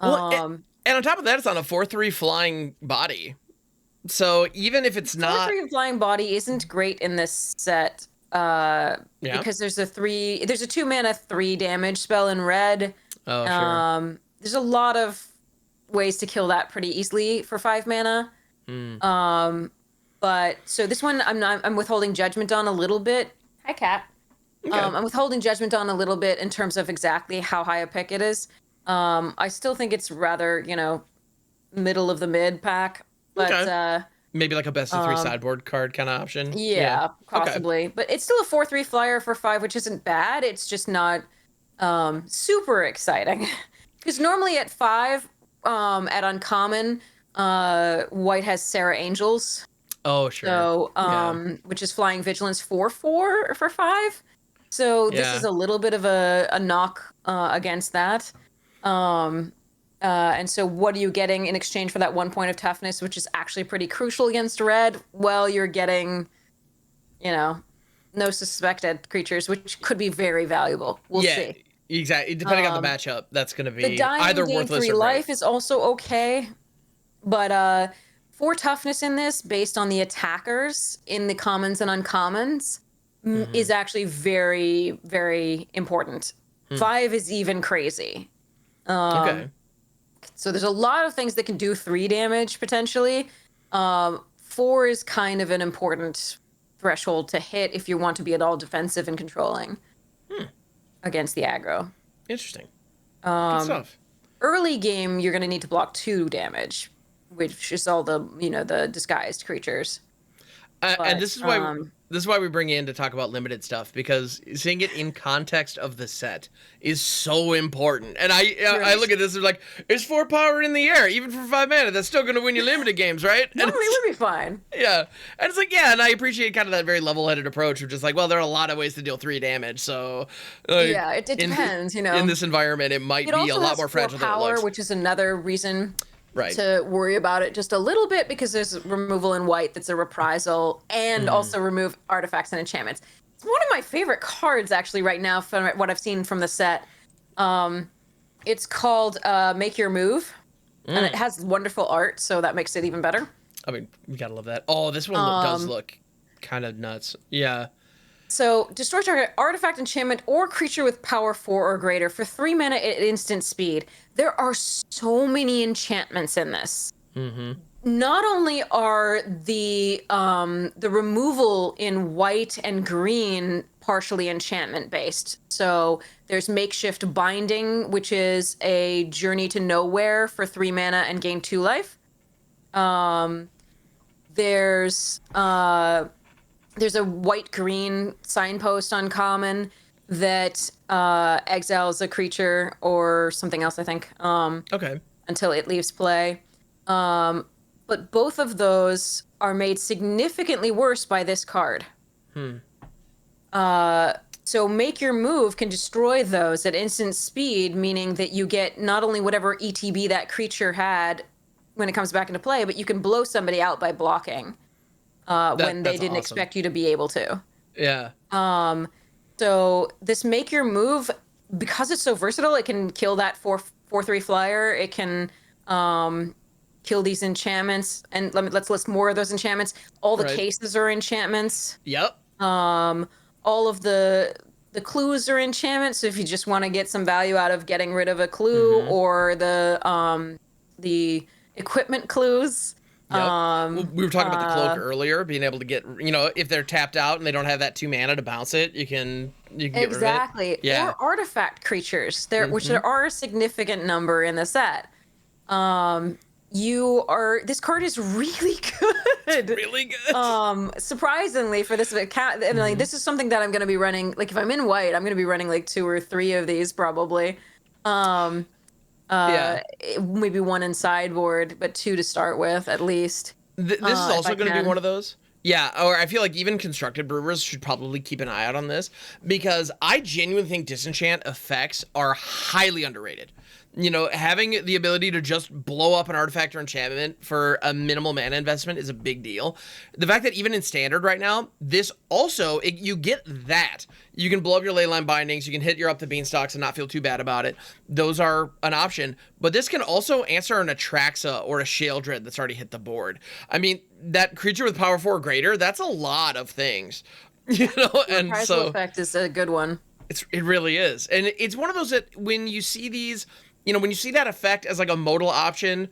Well, and on top of that, it's on a 4/3 flying body. So even if it's not 4/3 flying body isn't great in this set. Because there's a 2 mana 3 damage spell in red. Oh, sure. There's a lot of ways to kill that pretty easily for 5 mana. But so this one I'm withholding judgment on a little bit. Hi, Cat. Okay. I'm withholding judgment on a little bit in terms of exactly how high a pick it is. I still think it's rather, middle of the mid pack, but maybe like a best of 3 sideboard card kind of option. Yeah, possibly. Okay. But it's still a 4/3 flyer for 5, which isn't bad. It's just not super exciting. Because normally at 5, at uncommon, white has Sarah Angels. Oh, sure. So, which is flying vigilance 4/4 for 5. So this is a little bit of a knock against that. And so what are you getting in exchange for that 1 point of toughness, which is actually pretty crucial against red? Well, you're getting, no suspected creatures, which could be very valuable. We'll see. Exactly. Depending on the matchup, that's going to be the either worthless 3 or life great. is also okay. But 4 toughness in this, based on the attackers in the commons and uncommons, is actually very, very important. 5 is even crazy. Okay. So there's a lot of things that can do 3 damage potentially. 4 is kind of an important threshold to hit if you want to be at all defensive and controlling against the aggro. Interesting. Good stuff. Early game, you're going to need to block 2 damage, which is all the the disguised creatures. And this is why we bring you in to talk about limited stuff, because seeing it in context of the set is so important. And I look at this and like, it's 4 power in the air, even for 5 mana. That's still going to win you limited games, right? No, it would be fine. Yeah. And it's like, and I appreciate kind of that very level-headed approach of just like, well, there are a lot of ways to deal 3 damage. So it depends, In this environment, it might be a lot more fragile than it looks. Which is another reason right. to worry about it just a little bit, because there's removal in white that's a reprisal, and also remove artifacts and enchantments. It's one of my favorite cards actually right now from what I've seen from the set. It's called Make Your Move, and it has wonderful art, so that makes it even better. I mean, we gotta love that. Oh, this one does look kind of nuts. Yeah. So, destroy target artifact, enchantment, or creature with power 4 or greater for 3 mana at instant speed. There are so many enchantments in this. Not only are the removal in white and green partially enchantment based. So there's Makeshift Binding, which is a Journey to Nowhere for 3 mana and gain 2 life. There's a white-green signpost uncommon that exiles a creature or something else, I think. Okay. Until it leaves play. But both of those are made significantly worse by this card. So make your move can destroy those at instant speed, meaning that you get not only whatever ETB that creature had when it comes back into play, but you can blow somebody out by blocking when they That's didn't awesome. expect you to be able to. Yeah. So this make your move, because it's so versatile, it can kill that 4/3 flyer. It can kill these enchantments, and let's list more of those enchantments. All the cases are enchantments. Yep. All of the clues are enchantments. So if you just want to get some value out of getting rid of a clue, or the equipment clues. Yep. We were talking about the cloak earlier, being able to get, if they're tapped out and they don't have that 2 mana to bounce it, you can get rid of it. Exactly. Yeah. Or artifact creatures, which there are a significant number in the set. This card is really good. It's really good. Surprisingly for this account, and like this is something that I'm going to be running. Like if I'm in white, I'm going to be running like 2 or 3 of these probably. Maybe 1 in sideboard, but 2 to start with at least. This is also going to be one of those. Yeah, or I feel like even constructed brewers should probably keep an eye out on this, because I genuinely think disenchant effects are highly underrated. Having the ability to just blow up an artifact or enchantment for a minimal mana investment is a big deal. The fact that even in standard right now, this also, you get that. You can blow up your leyline bindings, you can hit your up the beanstalks and not feel too bad about it. Those are an option. But this can also answer an Atraxa or a Sheoldred that's already hit the board. I mean, that creature with power 4 or greater, that's a lot of things. And so effect is a good one. It really is. And it's one of those that when you see these, when you see that effect as like a modal option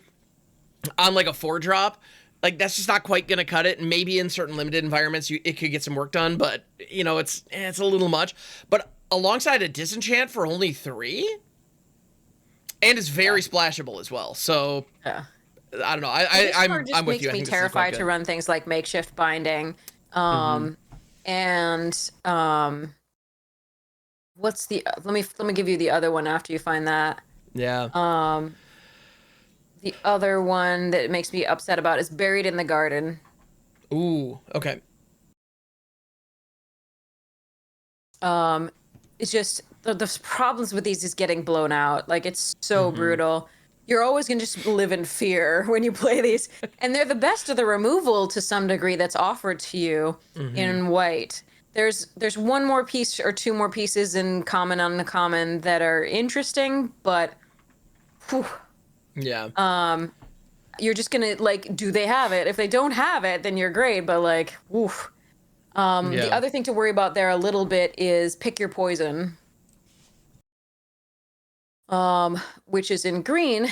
on like a 4-drop, like that's just not quite going to cut it. And maybe in certain limited environments, it could get some work done, but it's a little much. But alongside a disenchant for only 3, and it's very splashable as well. So I don't know. I'm with you. Makes me terrified to run things like makeshift binding, and what's the? Let me give you the other one after you find that. Yeah. The other one that makes me upset about is Buried in the Garden. Ooh, okay. It's just the problems with these is getting blown out. Like it's so brutal. You're always gonna just live in fear when you play these, and they're the best of the removal to some degree that's offered to you in white. There's 1 more piece or 2 more pieces in common, uncommon that are interesting, but yeah. You're just gonna do they have it? If they don't have it, then you're great, but the other thing to worry about there a little bit is pick your poison, which is in green.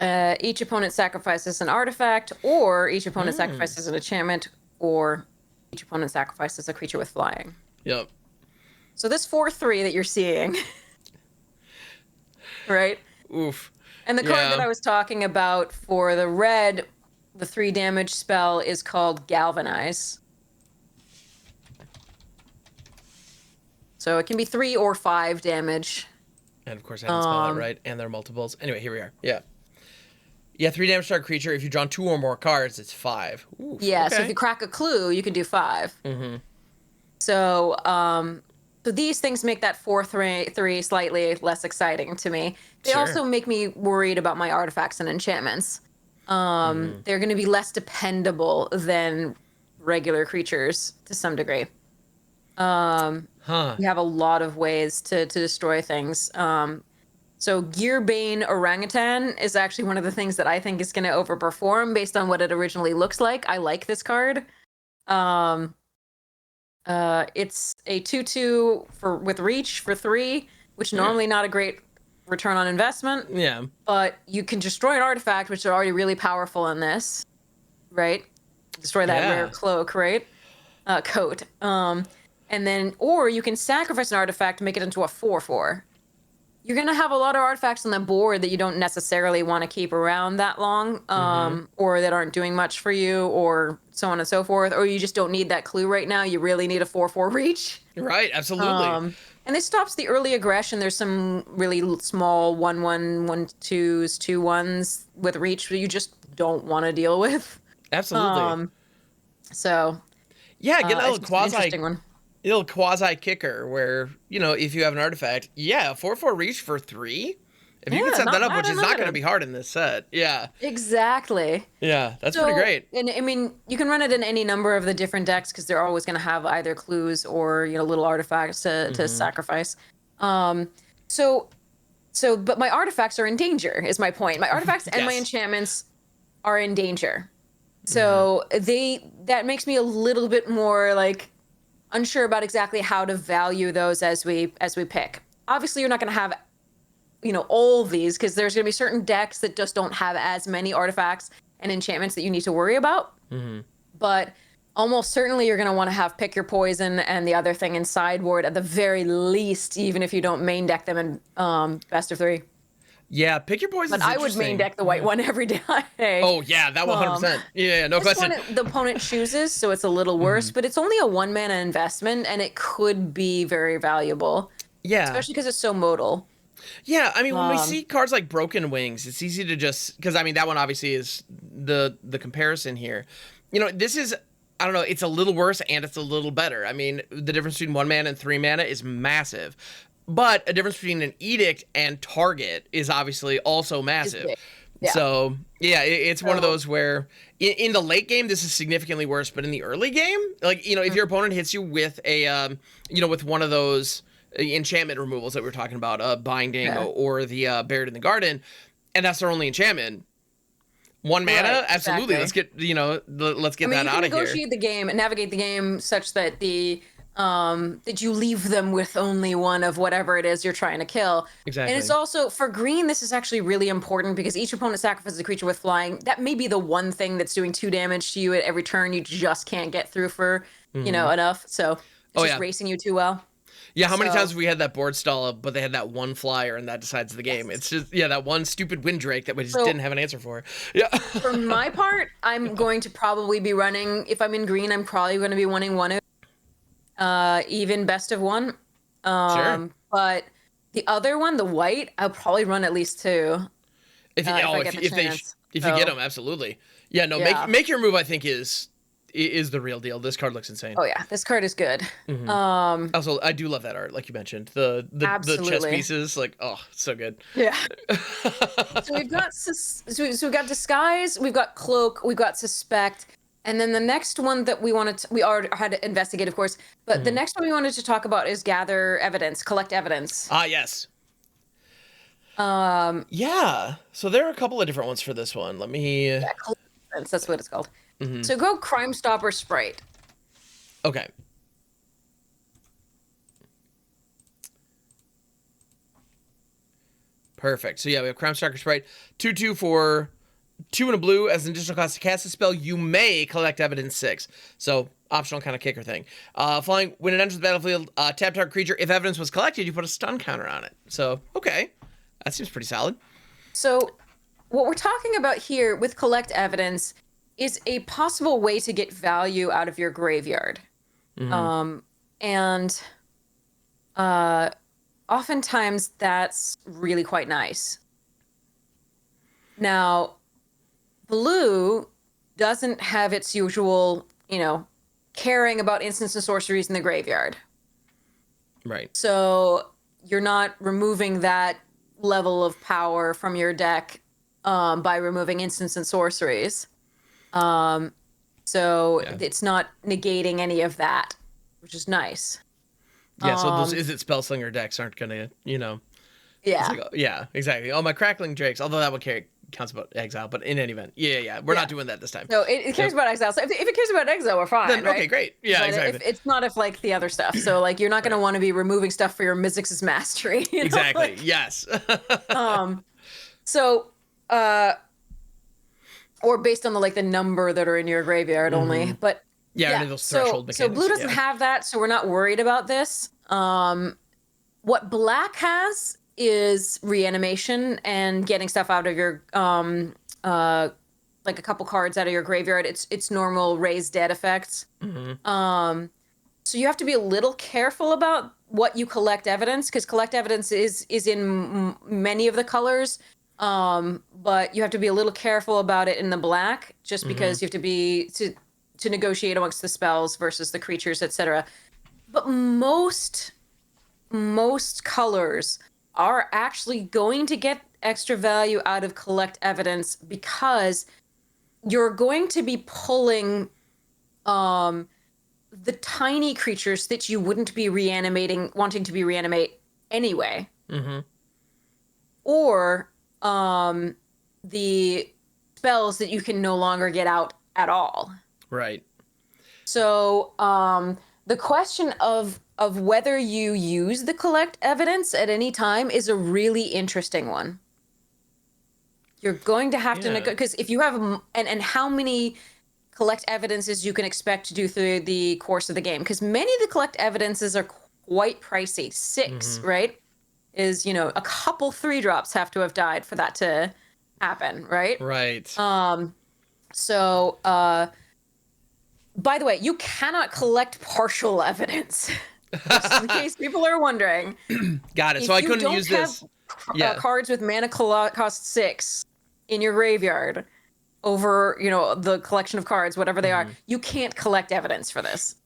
Each opponent sacrifices an artifact, or each opponent sacrifices an enchantment, or each opponent sacrifices a creature with flying. Yep. So this 4/3 that you're seeing, right? Oof. And the card that I was talking about for the red, the 3 damage spell is called Galvanize. So it can be 3 or 5 damage. And of course I didn't spell that right, and there are multiples. Anyway, here we are. Yeah. Yeah, 3 damage to our creature. If you've drawn 2 or more cards, it's 5. Oof, yeah, okay. So if you crack a clue, you can do 5. So, so these things make that 4/3 slightly less exciting to me. They also make me worried about my artifacts and enchantments. They're going to be less dependable than regular creatures to some degree. We have a lot of ways to destroy things. So Gearbane Orangutan is actually one of the things that I think is going to overperform based on what it originally looks like. I like this card. It's a 2/2 with reach for 3, which normally not a great return on investment. Yeah. But you can destroy an artifact, which are already really powerful in this, right? Destroy that rare cloak, right? Coat. And then, or you can sacrifice an artifact to make it into a 4/4. You're going to have a lot of artifacts on the board that you don't necessarily want to keep around that long, or that aren't doing much for you, or so on and so forth, or you just don't need that clue right now. You really need a 4/4 reach. Right, absolutely. And this stops the early aggression. There's some really small 1/1, 1/2s, 2/1s with reach that you just don't want to deal with. Absolutely. So yeah, get a it's just an interesting one. little quasi kicker where, you know, if you have an artifact, yeah, 4/4 reach for 3. If you can set that up, which is not going to be hard in this set. Yeah. Exactly. Yeah, that's pretty great. And I mean, you can run it in any number of the different decks because they're always going to have either clues or, you know, little artifacts to sacrifice. So, but my artifacts are in danger, is my point. My artifacts and my enchantments are in danger. So that makes me a little bit more like unsure about exactly how to value those as we pick. Obviously, you're not going to have, you know, all of these because there's going to be certain decks that just don't have as many artifacts and enchantments that you need to worry about. But almost certainly you're going to want to have Pick Your Poison and the other thing in sideboard at the very least, even if you don't main deck them in best of 3. Yeah, Pick Your Poison. But I would main deck the white one every day. Oh yeah, that 100%. Yeah, no question. The opponent chooses, so it's a little worse, but it's only a 1 mana investment, and it could be very valuable. Yeah, especially because it's so modal. Yeah, I mean, when we see cards like Broken Wings, it's easy to just, because I mean, that one obviously is the comparison here. You know, this is, I don't know, it's a little worse and it's a little better. I mean, the difference between 1 mana and 3 mana is massive. But a difference between an Edict and Target is obviously also massive. Yeah. So, yeah, it's one of those where in the late game, this is significantly worse. But in the early game, like, you know, if your opponent hits you with a, you know, with one of those enchantment removals that we were talking about, Binding or the Buried in the Garden, and that's their only enchantment, 1 mana, absolutely. Let's get, you know, let's get that out of here. Negotiate the game and navigate the game such that that you leave them with only one of whatever it is you're trying to kill. Exactly. And it's also, for green, this is actually really important because each opponent sacrifices a creature with flying. That may be the one thing that's doing 2 damage to you at every turn you just can't get through for, you know, enough. So it's just racing you too well. Yeah, how many times have we had that board stall up, but they had that one flyer and that decides the game? It's just, that one stupid Windrake that we just didn't have an answer for. Yeah. For my part, I'm going to probably be running, if I'm in green, I'm probably going to be running one of even best of 1. Sure. But the other one, the white, I'll probably run at least 2. If you get them, absolutely. Yeah, no, make your move, I think, is the real deal. This card looks insane. Oh yeah, this card is good. Also, I do love that art, like you mentioned. The chess pieces, like, oh, so good. Yeah. So we've got Disguise, we've got Cloak, we've got Suspect, and then the next one that we already had to investigate, of course, but the next one we wanted to talk about is Gather Evidence, Collect Evidence. Ah, yes. Yeah. So there are a couple of different ones for this one. Let me. Yeah, Collect Evidence. That's what it's called. So go Crime Stopper Sprite. Okay. Perfect. So yeah, we have Crime Stopper Sprite. 2/2 for 2 and a blue. As an additional cost to cast a spell, you may collect evidence 6. So optional kind of kicker thing. Flying, when it enters the battlefield, tap target creature. If evidence was collected, you put a stun counter on it. So, okay. That seems pretty solid. So what we're talking about here with Collect Evidence is a possible way to get value out of your graveyard. And oftentimes that's really quite nice. Now, blue doesn't have its usual, you know, caring about instants and sorceries in the graveyard. Right. So you're not removing that level of power from your deck by removing instants and sorceries. It's not negating any of that, which is nice. Yeah, so those Spellslinger decks aren't gonna, you know. Yeah. Like, yeah, exactly. Oh, my Crackling Drakes, although that would counts about exile, but in any event. Yeah. We're not doing that this time. No, it cares about exile. So if it cares about exile, we're fine. Then, right? Okay, great. Yeah, but exactly. It's not if like the other stuff. So like you're not gonna want to be removing stuff for your Mizzix's Mastery. You know? Exactly. Yes. Or based on the number that are in your graveyard only. But any of those threshold mechanics. So blue doesn't have that, so we're not worried about this. What black has is reanimation and getting stuff out of your like a couple cards out of your graveyard. It's normal raise dead effects. So you have to be a little careful about what you collect evidence, because collect evidence is in many of the colors. But you have to be a little careful about it in the black, just because you have to be to negotiate amongst the spells versus the creatures, etc. But most colors are actually going to get extra value out of collect evidence because you're going to be pulling the tiny creatures that you wouldn't be wanting to be reanimate anyway. Mm-hmm. Or the spells that you can no longer get out at all. Right. So the question of whether you use the collect evidence at any time is a really interesting one. You're going to have to, because if you have, and how many collect evidences you can expect to do through the course of the game, because many of the collect evidences are quite pricey. 6, right, is, a couple 3-drops have to have died for that to happen, right? Right. So, by the way, you cannot collect partial evidence. Just in case people are wondering. Got it. So I couldn't use this. Cards with mana cost 6 in your graveyard over, the collection of cards, whatever they are. You can't collect evidence for this.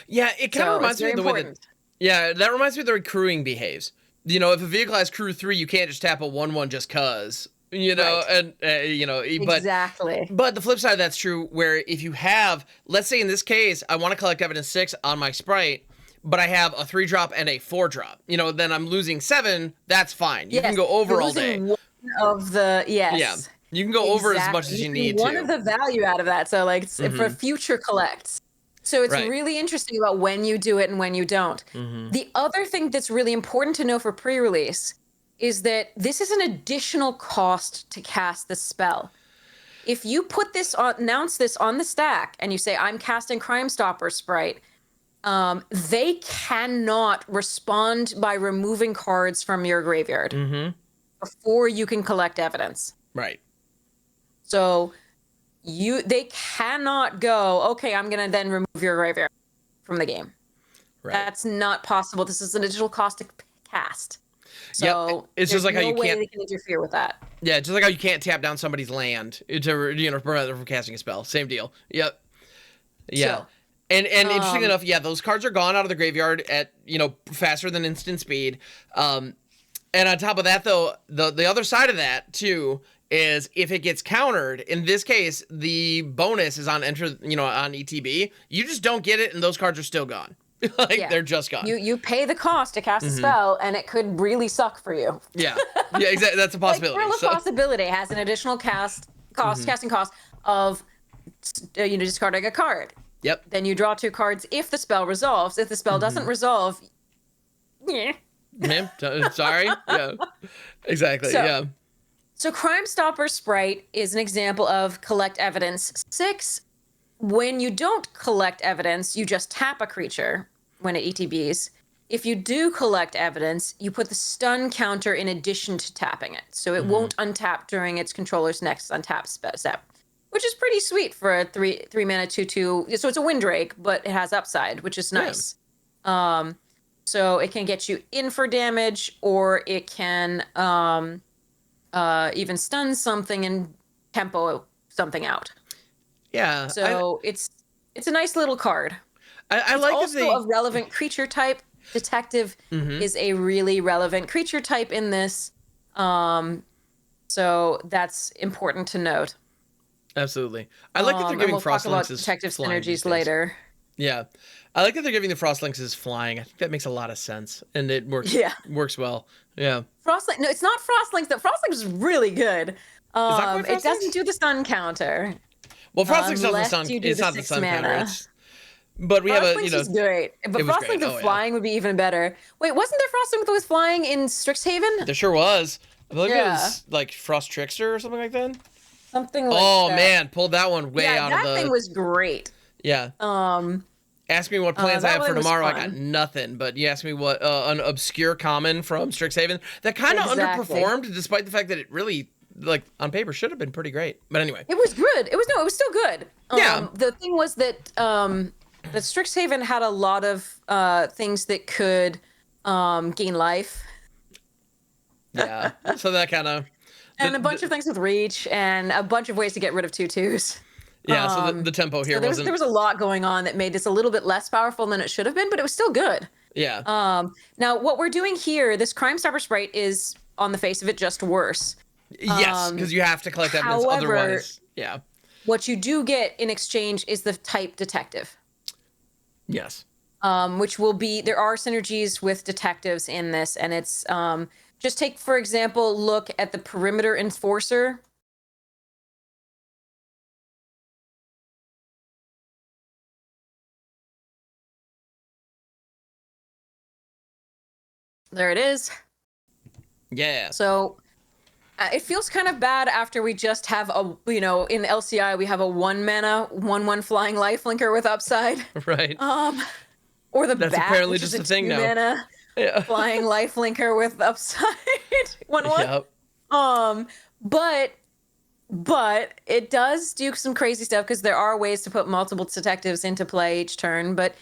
Yeah, it kind of reminds me of the way that. Yeah, that reminds me of the way crewing behaves. If a vehicle has crew 3, you can't just tap a 1/1 just cause. Right. And Exactly. But the flip side of that's true, where if you have, let's say in this case, I want to collect evidence 6 on my sprite, but I have a 3-drop and a 4-drop. Then I'm losing 7. That's fine. You can go over all day. One of the Yeah. You can go over as much as you need one of the value out of that. So for future collects. So it's really interesting about when you do it and when you don't. The other thing that's really important to know for pre-release is that this is an additional cost to cast the spell. If you announce this on the stack and you say, I'm casting Crime Stopper sprite, they cannot respond by removing cards from your graveyard before you can collect evidence. Right. So they cannot go, okay, I'm going to then remove your graveyard from the game. Right. That's not possible. This is an additional cost to cast. So it's just like how you can't. They can interfere with that. Yeah, just like how you can't tap down somebody's land to prevent them from casting a spell. Same deal. Yep. Yeah. So, and interesting enough, those cards are gone out of the graveyard at faster than instant speed. And on top of that, though, the other side of that too is if it gets countered. In this case, the bonus is on on ETB. You just don't get it, and those cards are still gone. They're just gone. You pay the cost to cast a spell, and it could really suck for you. Yeah, exactly. That's a possibility. Real possibility has an additional casting cost of discarding a card. Yep. Then you draw 2 cards if the spell resolves. If the spell doesn't resolve, sorry. Yeah, exactly. So Crime Stopper sprite is an example of collect evidence 6. When you don't collect evidence, you just tap a creature when it ETBs. If you do collect evidence, you put the stun counter in addition to tapping it. So it won't untap during its controller's next untap step, which is pretty sweet for a 3 mana 2/2. So it's a Windrake, but it has upside, which is nice. Yeah. So it can get you in for damage, or it can even stun something and tempo something out. Yeah. So it's a nice little card. I like also a relevant creature type. Detective is a really relevant creature type in this. So that's important to note. Absolutely. I like that they're giving Frostlinks as detective synergies later. Yeah. I like that they're giving the Frostlinks as flying. I think that makes a lot of sense, and it works well. Yeah. Frostlink. No, it's not Frostlinks. The Frostlinks is really good. It doesn't do the stun counter. Well, Frostlinks doesn't stun. It's not the stun counter. But we have Frostlinks is great. But Frostlinks with flying would be even better. Wait, wasn't there Frostlinks with flying in Strixhaven? There sure was. I believe it was like Frost Trickster or something like that. Something like that. Oh man, pulled that one way out of the. That thing was great. Yeah. Ask me what plans I have for tomorrow. I got nothing. But you ask me what an obscure common from Strixhaven that kind of underperformed, despite the fact that it really, on paper, should have been pretty great. But anyway, it was good. It was still good. Yeah. The thing was that that Strixhaven had a lot of things that could gain life. Yeah. So that kind of. And a bunch of things with reach, and a bunch of ways to get rid of 2/2s. Yeah, so the tempo here wasn't... There was a lot going on that made this a little bit less powerful than it should have been, but it was still good. Yeah. Now, what we're doing here, this Crime Stopper sprite is, on the face of it, just worse. Yes, because you have to collect evidence, however, otherwise... Yeah. What you do get in exchange is the type detective. Yes. Which will be... There are synergies with detectives in this, and it's... just take, for example, look at the Perimeter Enforcer. There it is. Yeah. So it feels kind of bad after we just have a, in the LCI, we have a 1-mana, 1/1 flying lifelinker with upside. Right. Or the That's bat, apparently which just is a thing now. 2-mana flying lifelinker with upside. 1/1. Yep. But it does do some crazy stuff because there are ways to put multiple detectives into play each turn. But,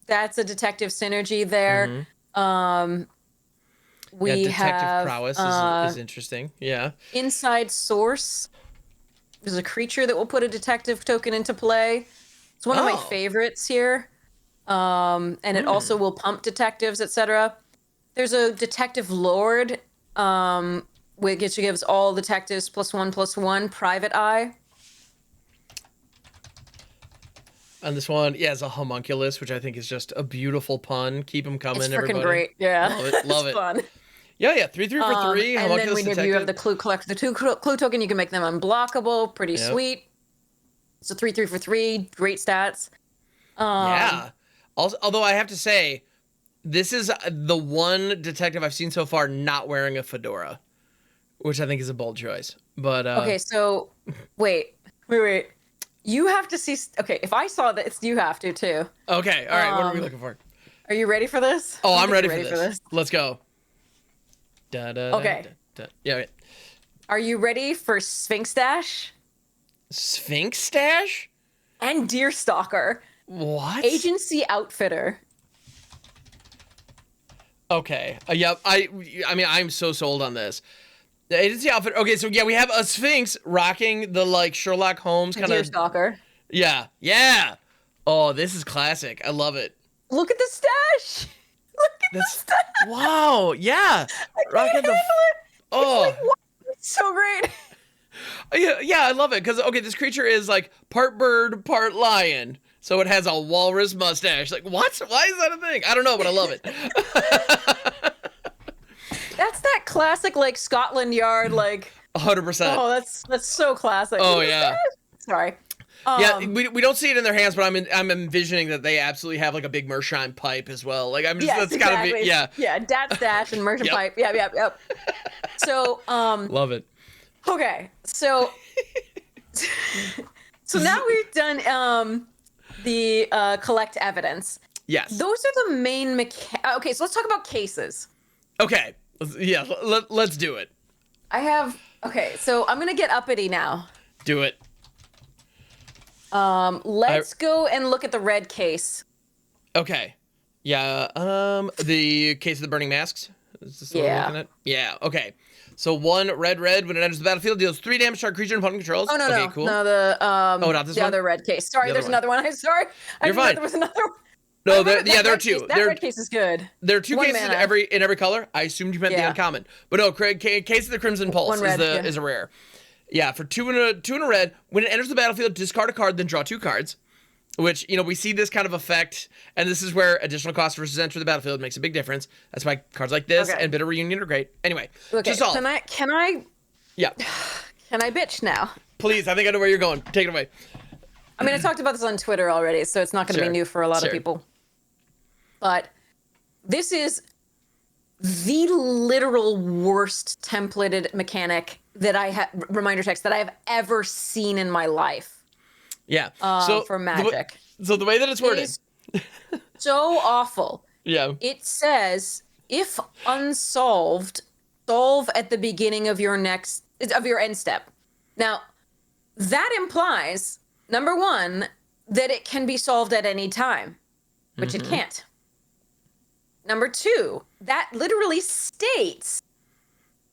that's a detective synergy there. We detective have prowess is interesting. Yeah. Inside Source. There's a creature that will put a detective token into play. It's one of my favorites here. And it also will pump detectives, etc. There's a Detective Lord, which gives all detectives +1/+1 Private Eye. And this one, it's a homunculus, which I think is just a beautiful pun. Keep them coming, it's everybody. Freaking great, yeah. Love it. Fun. Yeah, 3/3 for 3. And then you have the clue collector, the 2 clue token. You can make them unblockable. Pretty sweet. So 3/3 for 3, great stats. Yeah. Also, although I have to say, this is the one detective I've seen so far not wearing a fedora, which I think is a bold choice. But okay, so wait. You have to see. Okay, if I saw this, you have to too. Okay, all right. What are we looking for? Are you ready for this? Oh, I'm ready for this. Let's go. Okay. Yeah. Are you ready for Sphinx Dash? Sphinx Stash? And Deerstalker. What? Agency Outfitter. Okay. Yep. I mean, I'm so sold on this. The agency outfit. Okay, so yeah, we have a Sphinx rocking the Sherlock Holmes kind of... Deerstalker. Yeah. Oh, this is classic. I love it. Look at the stash. The stash. Wow. Yeah. Rocking the... Oh. It's what? It's so great. Yeah, I love it because this creature is part bird, part lion. So it has a walrus mustache. What? Why is that a thing? I don't know, but I love it. That's that classic Scotland Yard 100%. Oh, that's so classic. Oh yeah. Sorry. Yeah, we don't see it in their hands, but I'm envisioning that they absolutely have a big Mersheim pipe as well. That's gotta be Yeah, Dat Stash and Mersheim pipe. Yep. So love it. Okay, so now we've done the collect evidence. Yes. Those are the main okay, so let's talk about cases. Okay. Yeah, let's do it. Okay, so I'm gonna get uppity now. Do it. Let's go and look at the red case. Okay. Yeah, the case of the burning masks? Is this what we're looking at? Yeah, okay. So 1 red, when it enters the battlefield, deals 3 damage to our creature and opponent controls. Oh, no. Cool. No, not this the one? other red case. Sorry, there's another one. I'm sorry. You're fine. There was another one. No, there are 2. That red case is good. There are 2 cases in every color. I assumed you meant the uncommon. But no, case of the Crimson Pulse is a rare. Yeah, for 2 and a red, when it enters the battlefield, discard a card, then draw 2 cards. Which, we see this kind of effect, and this is where additional cost versus enter the battlefield makes a big difference. That's why cards like this and Bitter Reunion are great. Anyway, just all. Can I? Yeah. Can I bitch now? Please, I think I know where you're going. Take it away. I mean, I talked about this on Twitter already, so it's not going to be new for a lot of people. But this is the literal worst templated mechanic that reminder text that I have ever seen in my life. Yeah. For Magic. So the way that it's worded. So awful. Yeah. It says, if unsolved, solve at the beginning of your end step. Now, that implies, number 1, that it can be solved at any time, which it can't. Number 2, that literally states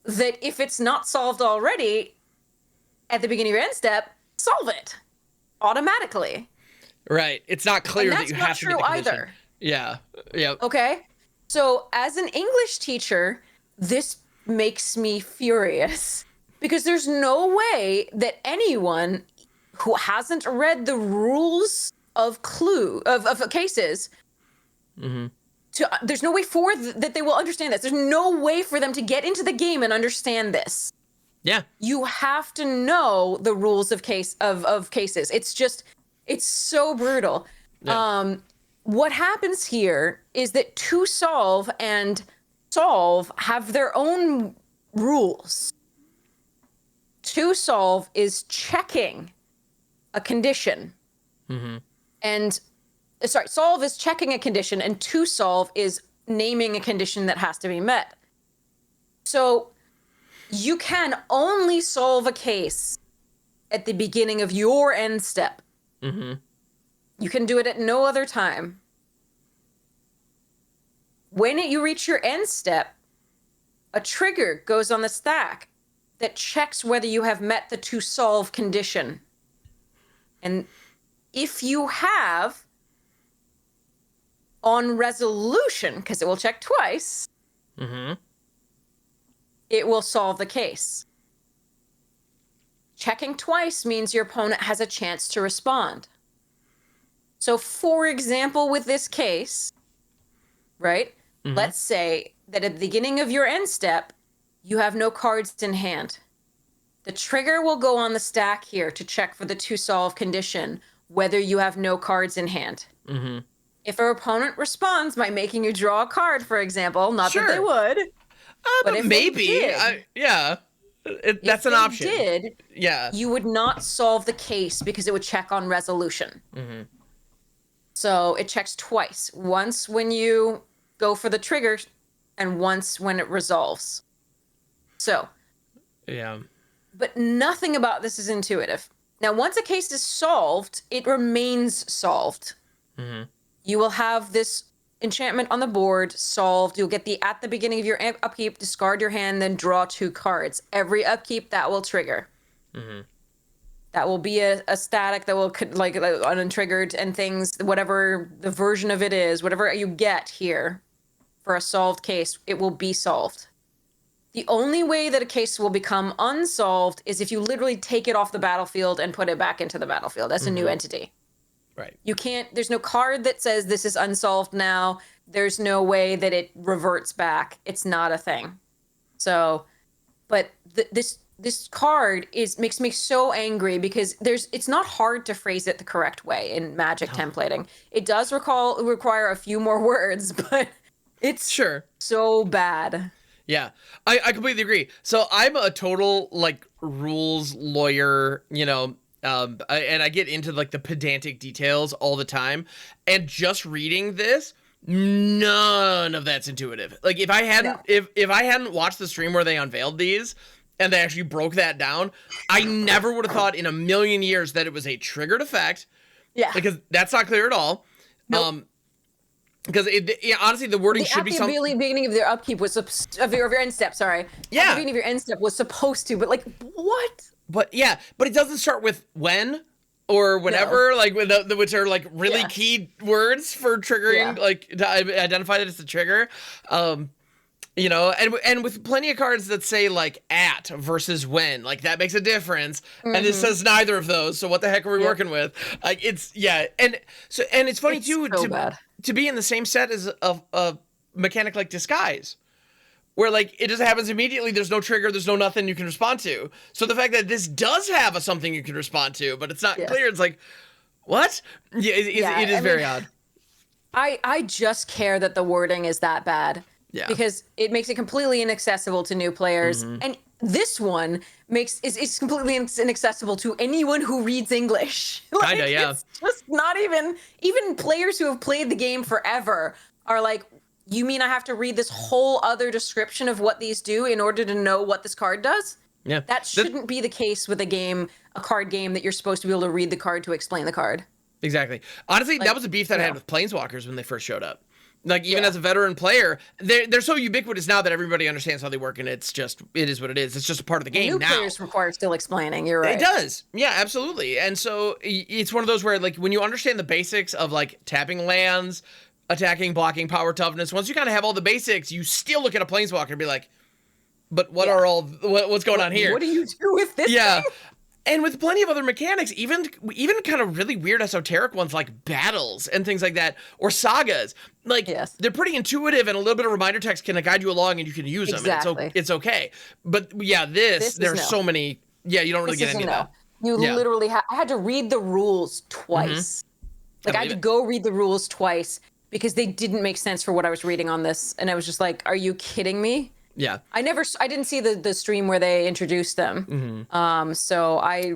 that if it's not solved already, at the beginning of your end step, solve it automatically. Right. It's not clear that you have to meet the condition. Either. Yeah. Yeah. Okay. So as an English teacher, this makes me furious because there's no way that anyone who hasn't read the rules of cases, there's no way that they will understand this. There's no way for them to get into the game and understand this. Yeah. You have to know the rules of cases. It's so brutal. Yeah. What happens here is that to solve and solve have their own rules. To solve is checking a condition. And solve is checking a condition, and to solve is naming a condition that has to be met. So you can only solve a case at the beginning of your end step. You can do it at no other time. When you reach your end step, a trigger goes on the stack that checks whether you have met the to solve condition. And if you have, on resolution, because it will check twice, it will solve the case. Checking twice means your opponent has a chance to respond. So, for example, with this case, right? Let's say that at the beginning of your end step, you have no cards in hand. The trigger will go on the stack here to check for the to solve condition, whether you have no cards in hand. If our opponent responds by making you draw a card, for example, not that they would, but if maybe, that's an option. You would not solve the case because it would check on resolution. So it checks twice. Once when you go for the trigger, and once when it resolves. So. Yeah. But nothing about this is intuitive. Now, once a case is solved, it remains solved. You will have this enchantment on the board solved. You'll get at the beginning of your upkeep, discard your hand, then draw 2 cards. Every upkeep, that will trigger. That will be a static that will, like untriggered and things, whatever the version of it is, whatever you get here for a solved case, it will be solved. The only way that a case will become unsolved is if you literally take it off the battlefield and put it back into the battlefield. That's a new entity. Right. You can't, there's no card that says this is unsolved now. There's no way that it reverts back. It's not a thing. So, but this card makes me so angry because it's not hard to phrase it the correct way in Magic templating. It does require a few more words, but it's so bad. Yeah, I completely agree. So I'm a total rules lawyer, and I get into the pedantic details all the time. And just reading this, none of that's intuitive. If I hadn't watched the stream where they unveiled these and they actually broke that down, I never would have thought in a million years that it was a triggered effect. Yeah, because that's not clear at all. Nope. Because honestly, the wording should be something. At the beginning of their upkeep was of your end step. Sorry. Yeah. At the beginning of your end step was supposed to, but what? But it doesn't start with when or whenever, which are really key words for triggering, to identify that it's a trigger. And with plenty of cards that say at versus when, that makes a difference. And this says neither of those. So what the heck are we working with? And it's funny too. To be in the same set as a mechanic like Disguise, where it just happens immediately. There's no trigger. There's no nothing you can respond to. So the fact that this does have something you can respond to, but it's not clear. It's what? Yeah, it is very odd. I just care that the wording is that bad. Yeah. Because it makes it completely inaccessible to new players. And this one is completely inaccessible to anyone who reads English. Kinda, yeah. It's just not even players who have played the game forever are you mean I have to read this whole other description of what these do in order to know what this card does? Yeah. That shouldn't be the case with a card game that you're supposed to be able to read the card to explain the card. Exactly. Honestly, that was a beef that I had with Planeswalkers when they first showed up. Like, even as a veteran player, they're so ubiquitous now that everybody understands how they work, and it is what it is. It's just a part of the game New now. players require still explaining. You're right. It does. Yeah, absolutely. And so it's one of those where, like, when you understand the basics of, like, tapping lands, attacking, blocking, power, toughness, once you kind of have all the basics, you still look at a planeswalker and be like, but what's going on here? What do you do with this Yeah. thing? And with plenty of other mechanics, even kind of really weird esoteric ones like battles and things like that, or sagas, like they're pretty intuitive, and a little bit of reminder text can guide you along, and you can use them. And it's okay. But yeah, there's so many. Yeah, you don't really get any of that. You literally I had to read the rules twice. Like I had to go read the rules twice because they didn't make sense for what I was reading on this, and I was just like, "Are you kidding me?" Yeah. I didn't see the stream where they introduced them. So I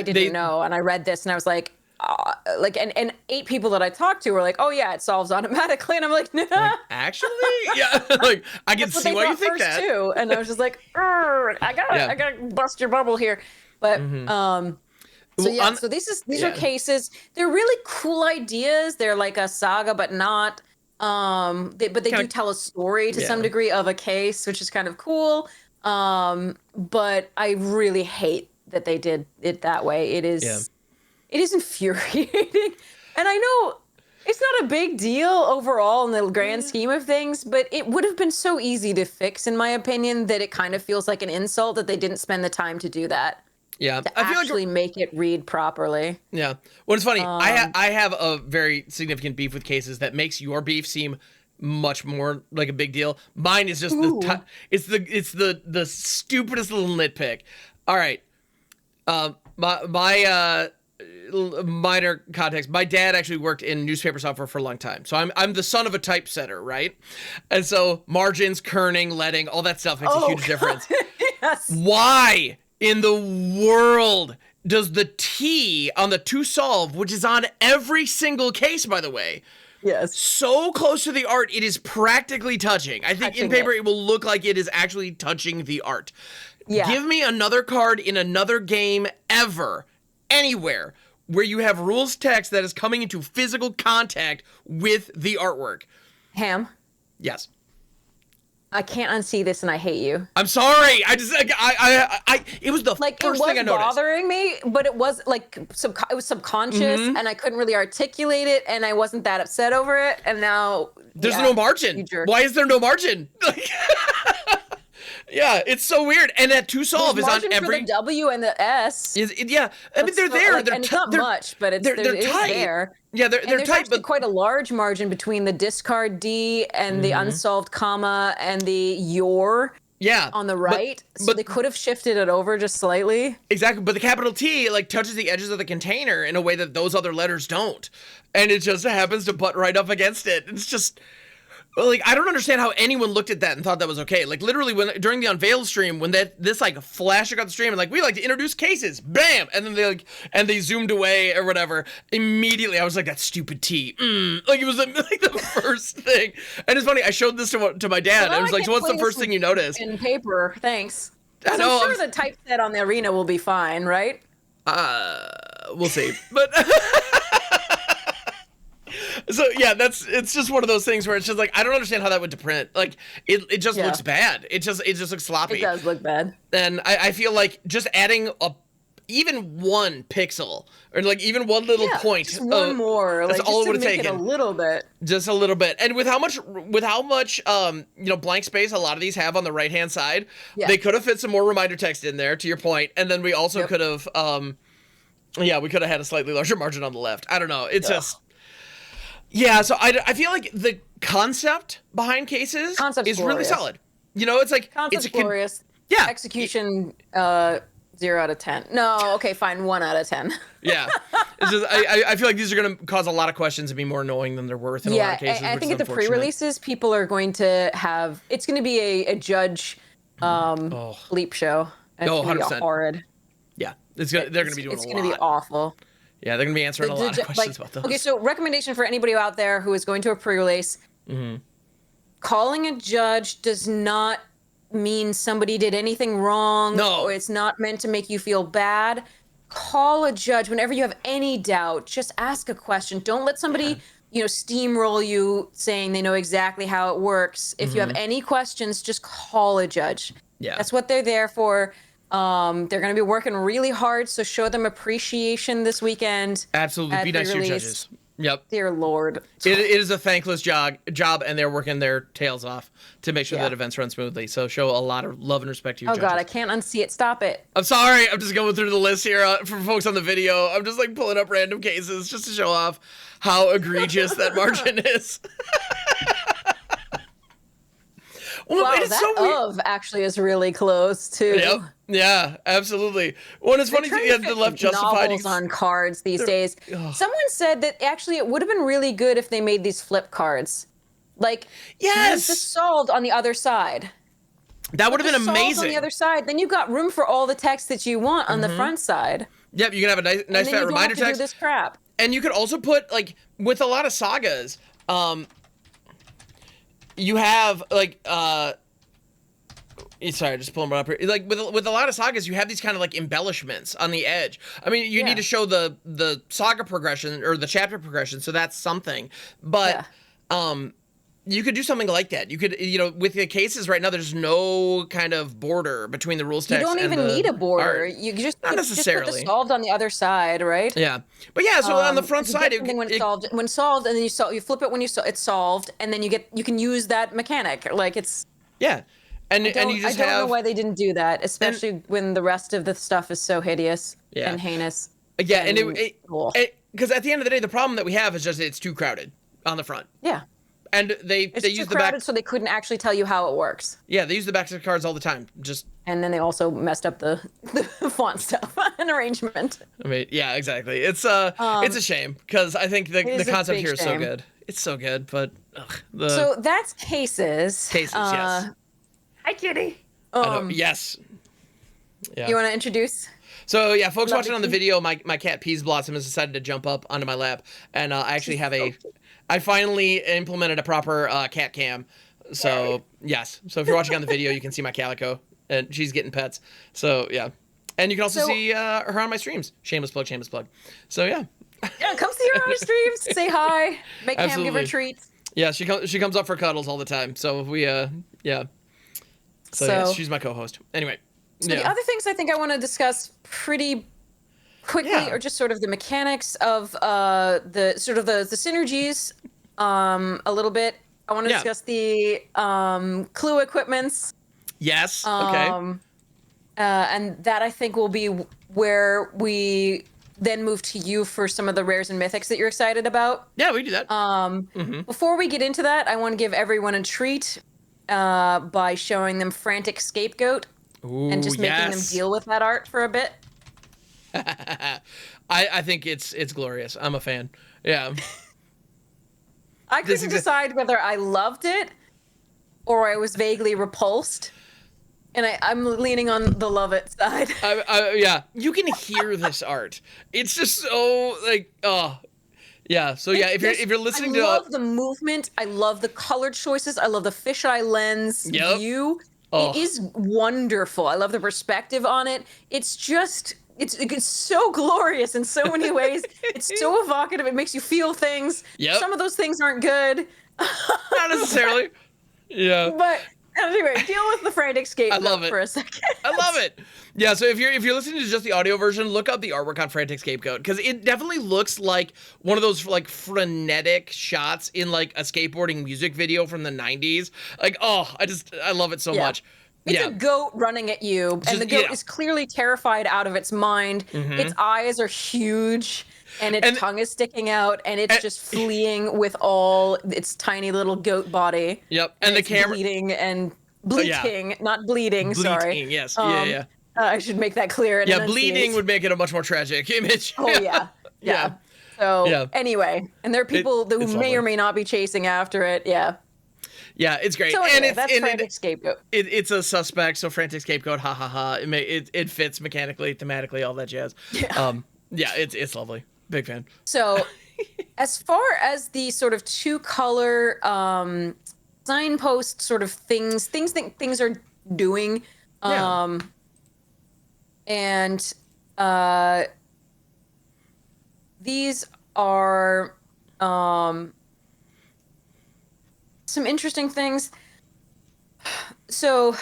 didn't know. And I read this and I was like, and 8 people that I talked to were like, oh yeah, it solves automatically. And I'm like, nah. Like, actually? Yeah. Like, I can see why you think that. Too. And I was just like, I gotta bust your bubble here. But, so these are cases. They're really cool ideas. They're like a saga, but not. They do tell a story to some degree of a case, which is kind of cool. But I really hate that they did it that way. It is infuriating. And I know it's not a big deal overall in the grand scheme of things, but it would have been so easy to fix, in my opinion, that it kind of feels like an insult that they didn't spend the time to do that. Yeah, I feel actually make it read properly. Yeah. Well, it's funny. I have a very significant beef with cases that makes your beef seem much more like a big deal. Mine is just it's the stupidest little nitpick. All right. My minor context. My dad actually worked in newspaper software for a long time. So I'm the son of a typesetter, right? And so margins, kerning, leading, all that stuff makes a huge difference. Yes. Why in the world does the T on the to solve, which is on every single case, by the way, so close to the art, it is practically touching. I think in paper it will look like it is actually touching the art. Yeah. Give me another card in another game ever, anywhere, where you have rules text that is coming into physical contact with the artwork. Ham? Yes. I can't unsee this, and I hate you. I'm sorry. I it was the first thing I noticed. It was bothering me, but it was like it was subconscious, and I couldn't really articulate it, and I wasn't that upset over it. And now there's no margin. Why is there no margin? Yeah, it's so weird. And that to solve is on every for the W and the S. I mean, they're there. And it's not much, but they're tight. There. Yeah, they're there's tight, actually but quite a large margin between the discard D and the unsolved comma and the your. Yeah. On the right. So they could have shifted it over just slightly. Exactly. But the capital T like touches the edges of the container in a way that those other letters don't. And it just happens to butt right up against it. It's just like, I don't understand how anyone looked at that and thought that was okay. Like, literally, during the unveiled stream, when this like flashed across the stream and like, we like to introduce cases, bam, and then they zoomed away or whatever. Immediately, I was like, that stupid T. Like, it was like the first thing. And it's funny, I showed this to my dad. I was like, so what's the first thing you noticed? In paper, thanks. I'm sure the typeset on the arena will be fine, right? We'll see, but. So yeah, it's just one of those things where it's just like, I don't understand how that went to print. Like it just looks bad. It just looks sloppy. It does look bad. And I feel like just adding even 1 pixel or like even one little point. Just one more. That's like, all just it would have make taken. It a little bit. Just a little bit. And with how much blank space a lot of these have on the right hand side, they could have fit some more reminder text in there, to your point. And then we also could have we could have had a slightly larger margin on the left. I don't know. It's just. Yeah, so I feel like the concept behind cases is really solid. You know, it's like concept's glorious. Yeah. Execution 0 out of 10. No, okay, fine, 1 out of 10. Yeah. It's just I feel like these are going to cause a lot of questions and be more annoying than they're worth in a lot of cases. I think at the pre-releases, people are going to have it's going to be a judge bleep show. And it's going to be horrid. Yeah, they're going to be doing a lot. It's going to be awful. Yeah, they're going to be answering a lot of questions about those. Okay, so recommendation for anybody out there who is going to a pre-release, calling a judge does not mean somebody did anything wrong. No. Or it's not meant to make you feel bad. Call a judge whenever you have any doubt. Just ask a question. Don't let somebody steamroll you saying they know exactly how it works. If you have any questions, just call a judge. Yeah. That's what they're there for. They're going to be working really hard, so show them appreciation this weekend. Absolutely. Be nice to your judges. Yep. Dear Lord. It is a thankless job, and they're working their tails off to make sure that events run smoothly. So show a lot of love and respect to your judges. Oh, God, I can't unsee it. Stop it. I'm sorry. I'm just going through the list here for folks on the video. I'm just like pulling up random cases just to show off how egregious that margin is. Well, wow, that so of actually is really close too. Yep. Yeah, absolutely. Well, it's funny you have the left justified novels on cards these days. Someone said that actually it would have been really good if they made these flip cards. Like, yes, this solved on the other side. That would have been amazing. On the other side, then you've got room for all the text that you want on the front side. Yep, you can have a nice fat reminder text. Do this crap. And you could also put, like, with a lot of sagas, you have like sorry, just pulling one up here. Like with a lot of sagas, you have these kind of like embellishments on the edge. I mean, you need to show the saga progression or the chapter progression, so that's something. But you could do something like that. You could, with the cases right now, there's no kind of border between the rules text. You don't even need a border. You just not necessarily. Just put the solved on the other side, right? Yeah, but yeah. So on the front side, when it's solved, and then you flip it when it's solved, and then you can use that mechanic. Like it's and you just I don't know why they didn't do that, especially when the rest of the stuff is so hideous and heinous. Yeah, and because at the end of the day, the problem that we have is just it's too crowded on the front. Yeah. And they use the back, so they couldn't actually tell you how it works. Yeah, they use the backs of the cards all the time. And then they also messed up the font stuff and arrangement. I mean, yeah, exactly. It's a shame because I think the concept here is so good. It's so good, but so that's cases. Cases, yes. Hi, kitty. Yes. Yeah. You want to introduce? So yeah, folks watching on the video, my cat Peas Blossom has decided to jump up onto my lap, and I actually have I finally implemented a proper cat cam. So yes, so if you're watching on the video, you can see my calico, and she's getting pets. So yeah, and you can also see her on my streams. Shameless plug, shameless plug. So yeah. Yeah, come see her on our streams. Say hi. Make Cam give her treats. Yeah, she comes up for cuddles all the time. So we yeah. So yes, she's my co-host. Anyway. So the other things I think I want to discuss pretty quickly are just sort of the mechanics of the synergies a little bit. I want to discuss the clue equipments. Yes. Okay. And that I think will be where we then move to you for some of the rares and mythics that you're excited about. Yeah, we do that. Before we get into that, I want to give everyone a treat by showing them Frantic Scapegoat. Ooh, and just making them deal with that art for a bit. I think it's glorious. I'm a fan. Yeah. I couldn't decide whether I loved it or I was vaguely repulsed. And I'm leaning on the love it side. Yeah, you can hear this art. It's just so like, yeah. So yeah, if you're listening to, I love the movement. I love the color choices. I love the fisheye lens view. It is wonderful. I love the perspective on it. It's just, it's so glorious in so many ways. It's so evocative. It makes you feel things. Yep. Some of those things aren't good. Not necessarily. Yeah. But anyway, deal with the Frantic Scapegoat for a second. I love it. Yeah, so if you're listening to just the audio version, look up the artwork on Frantic Scapegoat because it definitely looks like one of those like frenetic shots in like a skateboarding music video from the 90s. Like, I love it so much. It's a goat running at you, and the goat is clearly terrified out of its mind. Its eyes are huge, and its tongue is sticking out, and it's just fleeing with all its tiny little goat body. Yep, and the camera bleeding and bleating, not bleeding. Sorry. Yes. I should make that clear. Yeah, bleeding would make it a much more tragic image. Oh yeah. So anyway, and there are people who may or may not be chasing after it. Yeah. Yeah, it's great. So anyway, that's Frantic Scapegoat. It's a suspect, so Frantic Scapegoat, ha ha ha. It fits mechanically, thematically, all that jazz. Yeah. It's lovely. Big fan. So, as far as the sort of two-color signpost sort of things that things are doing, and these are Some interesting things. So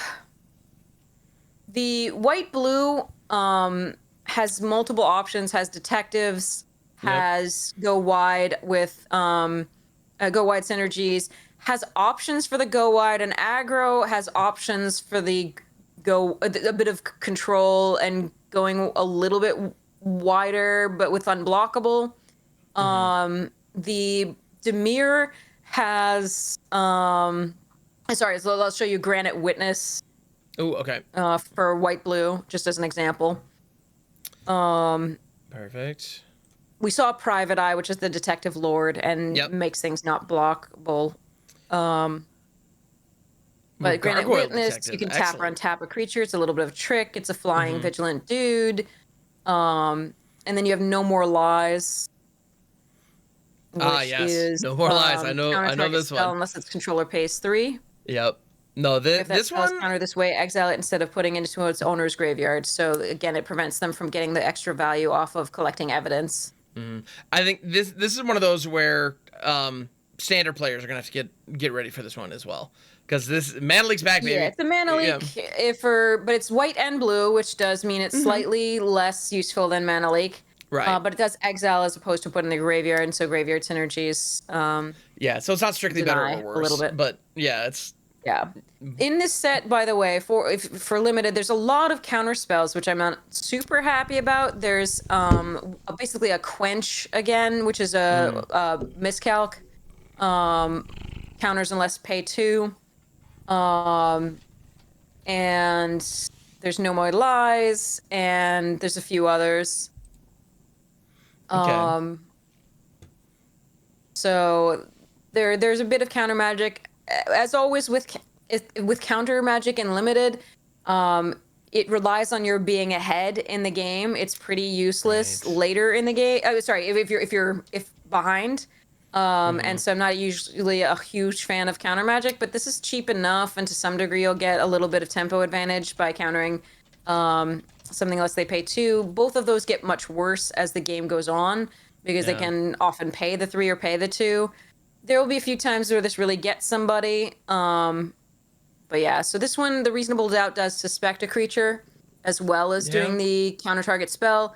the white-blue has multiple options, has detectives, Yep. has go wide with go wide synergies, has options for the go wide, and aggro has options for the go a bit of control and going a little bit wider, but with unblockable. The Demir has sorry, so I'll show you Granite Witness Oh, okay. for white blue, just as an example. Perfect. We saw Private Eye, which is the Detective Lord, and Yep. makes things not blockable. But Granite Gargoyle Witness, detective. you can tap or Excellent. untap a creature. It's a little bit of a trick. It's a flying vigilant dude. And then you have No More Lies, which Yes. is No more lies. I know. counter I know target this spell one. unless its controller pays 3. Yep. No, If that this spell is one. countered this way, exile it instead of putting it into its owner's graveyard. So again, it prevents them from getting the extra value off of collecting evidence. I think this is one of those where standard players are gonna have to get ready for this one as well, because this Mana Leak's back, baby. Yeah, it's a mana Yeah. leak but it's white and blue, which does mean it's slightly less useful than mana leak. Right. But it does exile as opposed to put in the graveyard, and so graveyard synergies Yeah. So it's not strictly better deny or a little worse, bit. but yeah, it's Yeah. In this set, by the way, for limited, there's a lot of counter spells, which I'm not super happy about. There's basically a quench again, which is a miscalc. Counters unless pay 2. And there's No More Lies, and there's a few others. okay. So there's a bit of counter magic, as always with counter magic and limited. It relies on your being ahead in the game. It's pretty useless Right. later in the game. Oh, sorry, if you're behind. And so I'm not usually a huge fan of counter magic, but this is cheap enough, and to some degree you'll get a little bit of tempo advantage by countering something else they pay 2. Both of those get much worse as the game goes on, because they Yeah. can often pay the 3 or pay the 2. There will be a few times where this really gets somebody. But yeah, so this one, the Reasonable Doubt does suspect a creature, as well as doing the counter target spell.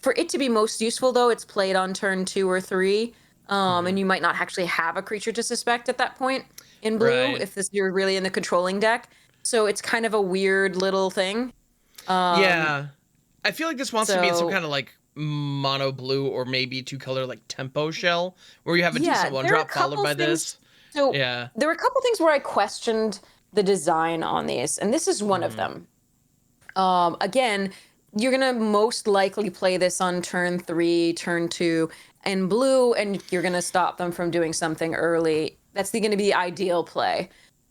For it to be most useful, though, it's played on turn 2 or 3. And you might not actually have a creature to suspect at that point in blue, Right. if you're really in the controlling deck. So it's kind of a weird little thing. Yeah. I feel like this wants to be in some So kind of like mono blue or maybe 2-color like tempo shell, where you have a yeah, decent one there are a drop followed couple by things. this. So Yeah. there were a couple things where I questioned the design on these, and this is one of them. Again, you're gonna most likely play this on turn 3, turn 2, in blue, and you're gonna stop them from doing something early. That's gonna be the ideal play.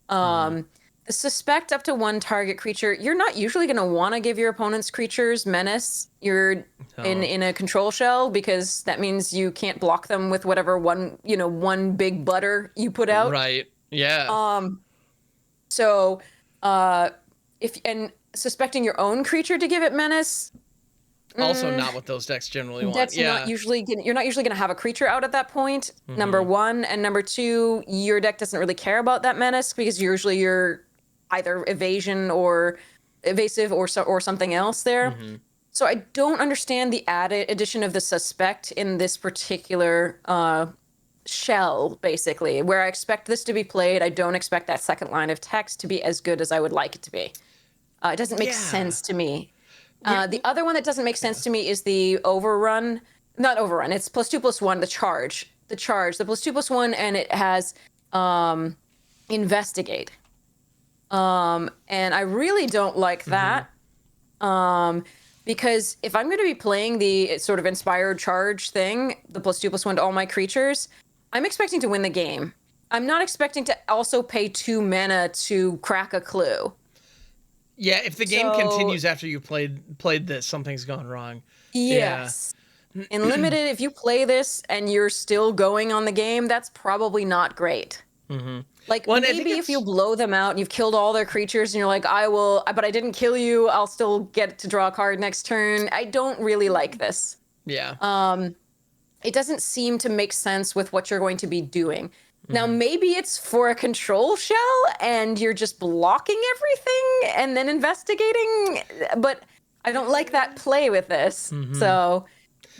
The suspect up to 1 target creature. You're not usually gonna want to give your opponent's creatures menace. You're in a control shell, because that means you can't block them with whatever one big butter you put out. Right. Yeah. So, if and suspecting your own creature to give it menace, Also not what those decks generally want. that's Yeah. not usually you're not usually going to have a creature out at that point. Number 1, and number 2, your deck doesn't really care about that menace, because usually you're either evasion or evasive or something else there. So I don't understand the addition of the suspect in this particular shell, basically, where I expect this to be played. I don't expect that second line of text to be as good as I would like it to be. It doesn't make sense to me. The other one that doesn't make sense to me is the overrun. Not overrun. It's +2/+1. The charge. The +2/+1, and it has investigate. And I really don't like that. Because if I'm going to be playing the sort of inspired charge thing, the +2/+1 to all my creatures, I'm expecting to win the game. I'm not expecting to also pay 2 mana to crack a clue. Yeah, if the game continues after you played this, something's gone wrong. Yes. In limited, if you play this and you're still going on the game, that's probably not great. Like, Well, maybe if you blow them out and you've killed all their creatures and you're like, but I didn't kill you, I'll still get to draw a card next turn. I don't really like this. Yeah. it doesn't seem to make sense with what you're going to be doing. Now, maybe it's for a control shell and you're just blocking everything and then investigating, but I don't like that play with this. So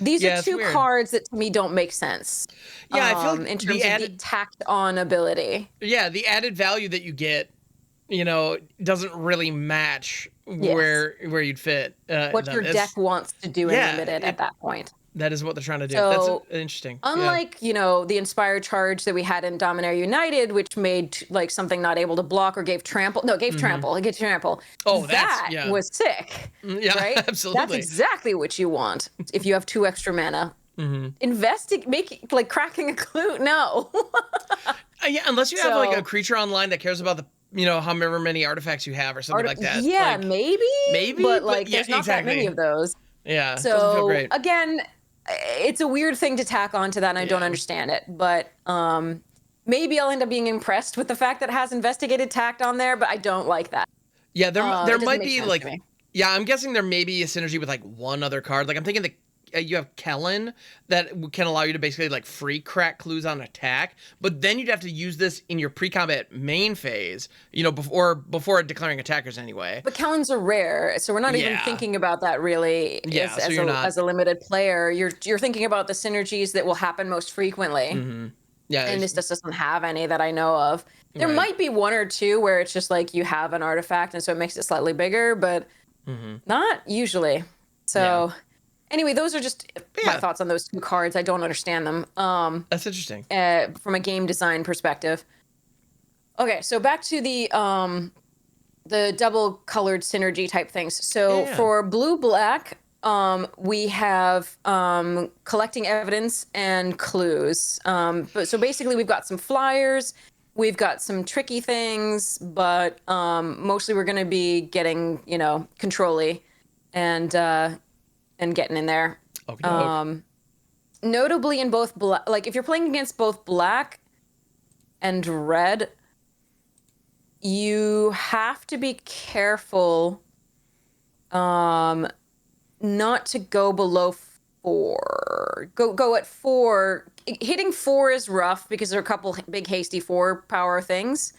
these are two cards that to me don't make sense. Yeah, I feel like in terms of the tacked on ability. Yeah, the added value that you get, doesn't really match where you'd fit. What your deck wants to do in limited at that point. That is what they're trying to do. So, that's interesting. Unlike, the Inspired Charge that we had in Dominaria United, which made like something not able to block or gave trample. No, it gave trample. It gave trample. Oh, that was sick. Yeah, right? absolutely. That's exactly what you want if you have 2 extra mana. Cracking a clue. No. Yeah, unless you have like a creature online that cares about the however many artifacts you have or something like that. Yeah, like, maybe, but there's not that many of those. Yeah, so feel great. Again, it's a weird thing to tack onto that, and I don't understand it. But maybe I'll end up being impressed with the fact that it has investigated tacked on there, but I don't like that. Yeah, there might be like, I'm guessing there may be a synergy with like one other card. Like I'm thinking you have Kellen that can allow you to basically like free crack clues on attack, but then you'd have to use this in your pre-combat main phase, before declaring attackers anyway. But Kellens are rare, so we're not even thinking about that really. As a limited player, you're thinking about the synergies that will happen most frequently. Yeah, and this just doesn't have any that I know of. There might be 1 or 2 where it's just like you have an artifact and so it makes it slightly bigger, but not usually. So. Anyway, those are just my thoughts on those 2 cards. I don't understand them. That's interesting. From a game design perspective. Okay, so back to the double colored synergy type things. So for blue-black, we have collecting evidence and clues. So basically, we've got some flyers. We've got some tricky things, but mostly we're going to be getting, control-y and getting in there. Notably in both black, like if you're playing against both black and red, you have to be careful not to go below 4. Go at 4. Hitting 4 is rough because there are a couple big hasty 4 power things.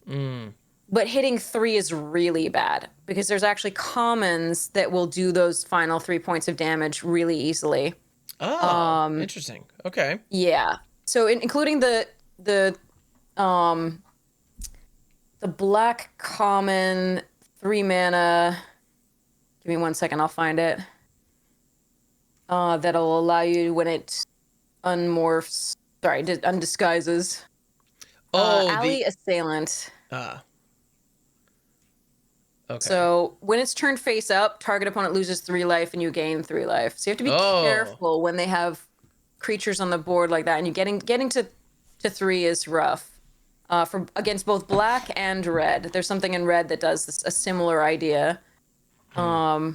But hitting 3 is really bad because there's actually commons that will do those final 3 points of damage really easily. Oh, interesting. Okay. Yeah. So including the black common 3 mana. Give me 1 second, I'll find it. That'll allow you when it undisguises. Alley Assailant. Okay. So when it's turned face up, target opponent loses 3 life and you gain 3 life. So you have to be careful when they have creatures on the board like that. And you getting to 3 is rough. Against both black and red. There's something in red that does a similar idea. Well,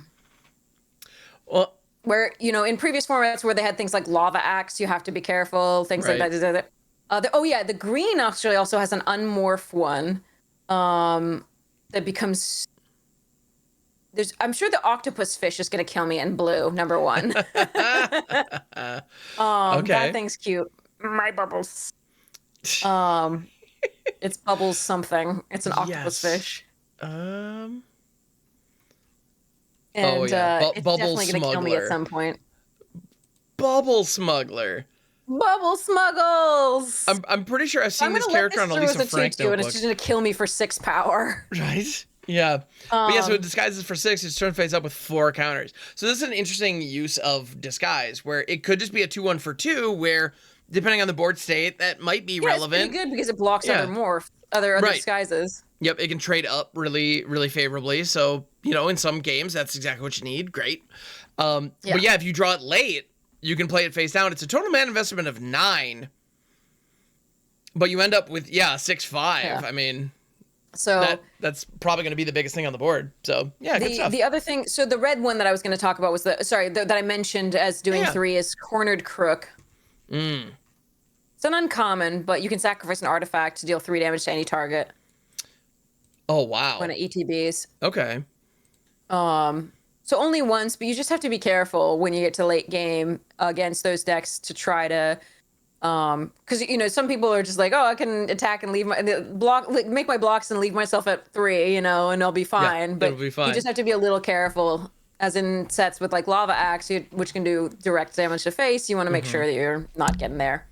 where in previous formats where they had things like lava axe, you have to be careful. Things like that. The green actually also has an unmorph one that becomes. I'm sure the octopus fish is going to kill me in blue, number 1. Okay. That thing's cute. My bubbles. It's bubbles something. It's an octopus fish. And it's definitely going to kill me at some point. Bubble Smuggler. Bubble Smuggles! I'm pretty sure I've seen this character on at least a Frank notebook. And it's just going to kill me for 6 power. Right? Yeah. But so it disguises for 6, it's turned face up with 4 counters. So this is an interesting use of disguise, where it could just be a 2-1 for 2, where, depending on the board state, that might be relevant. It's pretty good because it blocks other disguises. Yep, it can trade up really, really favorably. So, in some games, that's exactly what you need. Great. But if you draw it late, you can play it face down. It's a total mana investment of 9. But you end up with, 6-5. Yeah. I mean... So that's probably going to be the biggest thing on the board. So good stuff. The other thing, so the red one that I was going to talk about was that I mentioned as doing 3 is Cornered Crook. It's an uncommon, but you can sacrifice an artifact to deal 3 damage to any target. Oh wow! When it ETBs. Okay. So only once, but you just have to be careful when you get to late game against those decks to try to, because you know some people are just like, oh, I can attack and leave my block, like, make my blocks and leave myself at 3, you know, and I'll be fine. Yeah, but it'll be fine. you just have to be a little careful, as in sets with like Lava Axe, which can do direct damage to face. You want to make sure that you're not getting there.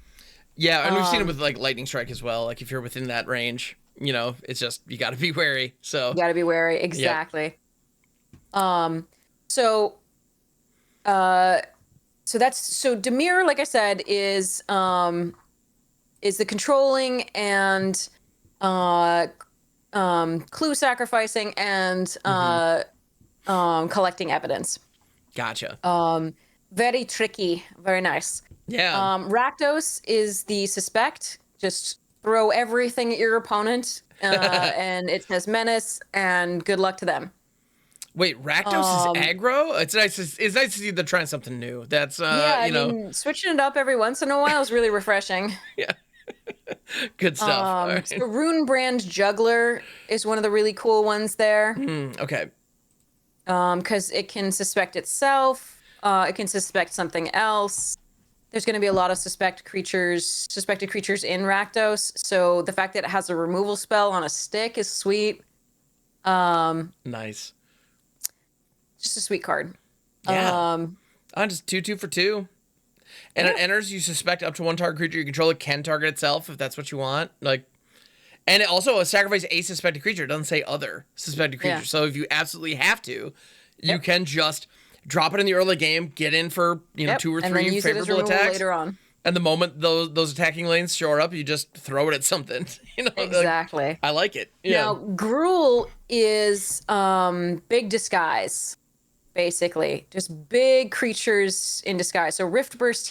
Yeah, and we've seen it with like Lightning Strike as well. Like if you're within that range, you know, it's just you got to be wary. So You got to be wary, exactly. Yep. So Dimir, like I said, is the controlling and clue sacrificing and collecting evidence. Gotcha. Very tricky, very nice. Yeah. Rakdos is the suspect. Just throw everything at your opponent, and it says menace, and good luck to them. Wait, Rakdos is aggro? It's nice. It's nice to see they're trying something new. That's I mean, switching it up every once in a while is really refreshing. Yeah. Good stuff. So Runebrand Juggler is one of the really cool ones there. Okay. Because it can suspect itself. It can suspect something else. There's going to be a lot of suspected creatures in Rakdos. So the fact that it has a removal spell on a stick is sweet. Nice. Just a sweet card. Yeah. Just 2/2 for 2. And it enters, you suspect up to 1 target creature you control. It can target itself if that's what you want. Like, and it also sacrifice a suspected creature. It doesn't say other suspected creature. Yeah. So if you absolutely have to, you can just drop it in the early game, get in for 2 or 3 favorable attacks. Later on. And the moment those attacking lanes shore up, you just throw it at something. Exactly. Like, I like it. Yeah. Now, Gruul is big disguise, basically. Just big creatures in disguise. So Riftburst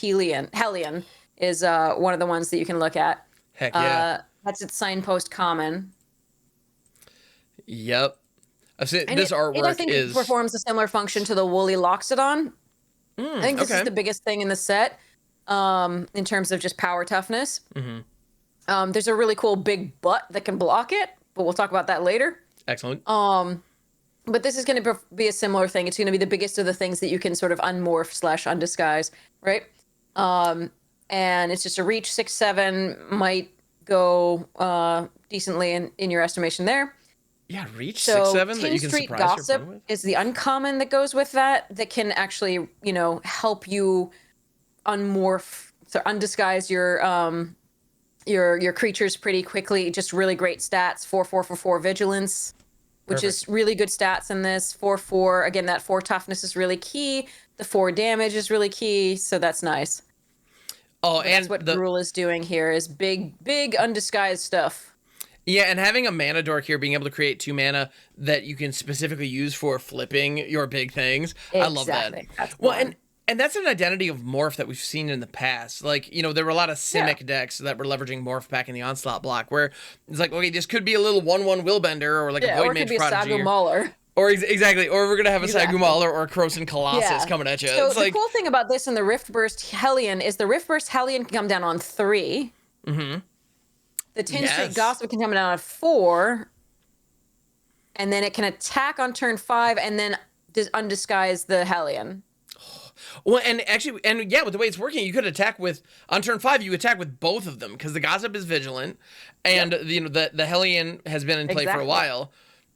Hellion is one of the ones that you can look at. Heck yeah. That's its signpost common. Yep. I've seen And this artwork. I think it performs a similar function to the Woolly Loxodon. I think this is the biggest thing in the set in terms of just power toughness. There's a really cool big butt that can block it, but we'll talk about that later. Excellent. But this is going to be a similar thing. It's going to be the biggest of the things that you can sort of unmorph / undisguise, right? And it's just a reach 6/7, might go decently in your estimation there. Yeah, reach 6/7 that you can Street surprise Gossip your opponent with? is the uncommon that goes with that can actually, help you unmorph, so undisguise your creatures pretty quickly. Just really great stats. 4/4 for 4 vigilance, which is really good stats in this. 4/4, again, that 4 toughness is really key. The 4 damage is really key, so that's nice. Oh, But and that's what Gruul is doing here, is big undisguised stuff. Yeah, and having a mana dork here, being able to create 2 mana that you can specifically use for flipping your big things. Exactly. I love that. That's well, and that's an identity of Morph that we've seen in the past. Like, there were a lot of Simic decks that were leveraging Morph back in the Onslaught block, where it's like, okay, this could be a little 1/1 Willbender or like a Void Mage Prodigy. Or it could be a Sagu Mauler. Or exactly, or we're gonna have a Sagu Mauler or a Krosan Colossus coming at you. So it's the cool thing about this and the Riftburst Hellion is the Riftburst Hellion can come down on 3. The Tin Street Gossip can come down on 4, and then it can attack on turn 5 and then undisguise the Hellion. Well, and actually, with the way it's working, you could attack on turn 5. You attack with both of them because the Gossip is vigilant, and the Hellion has been in play for a while.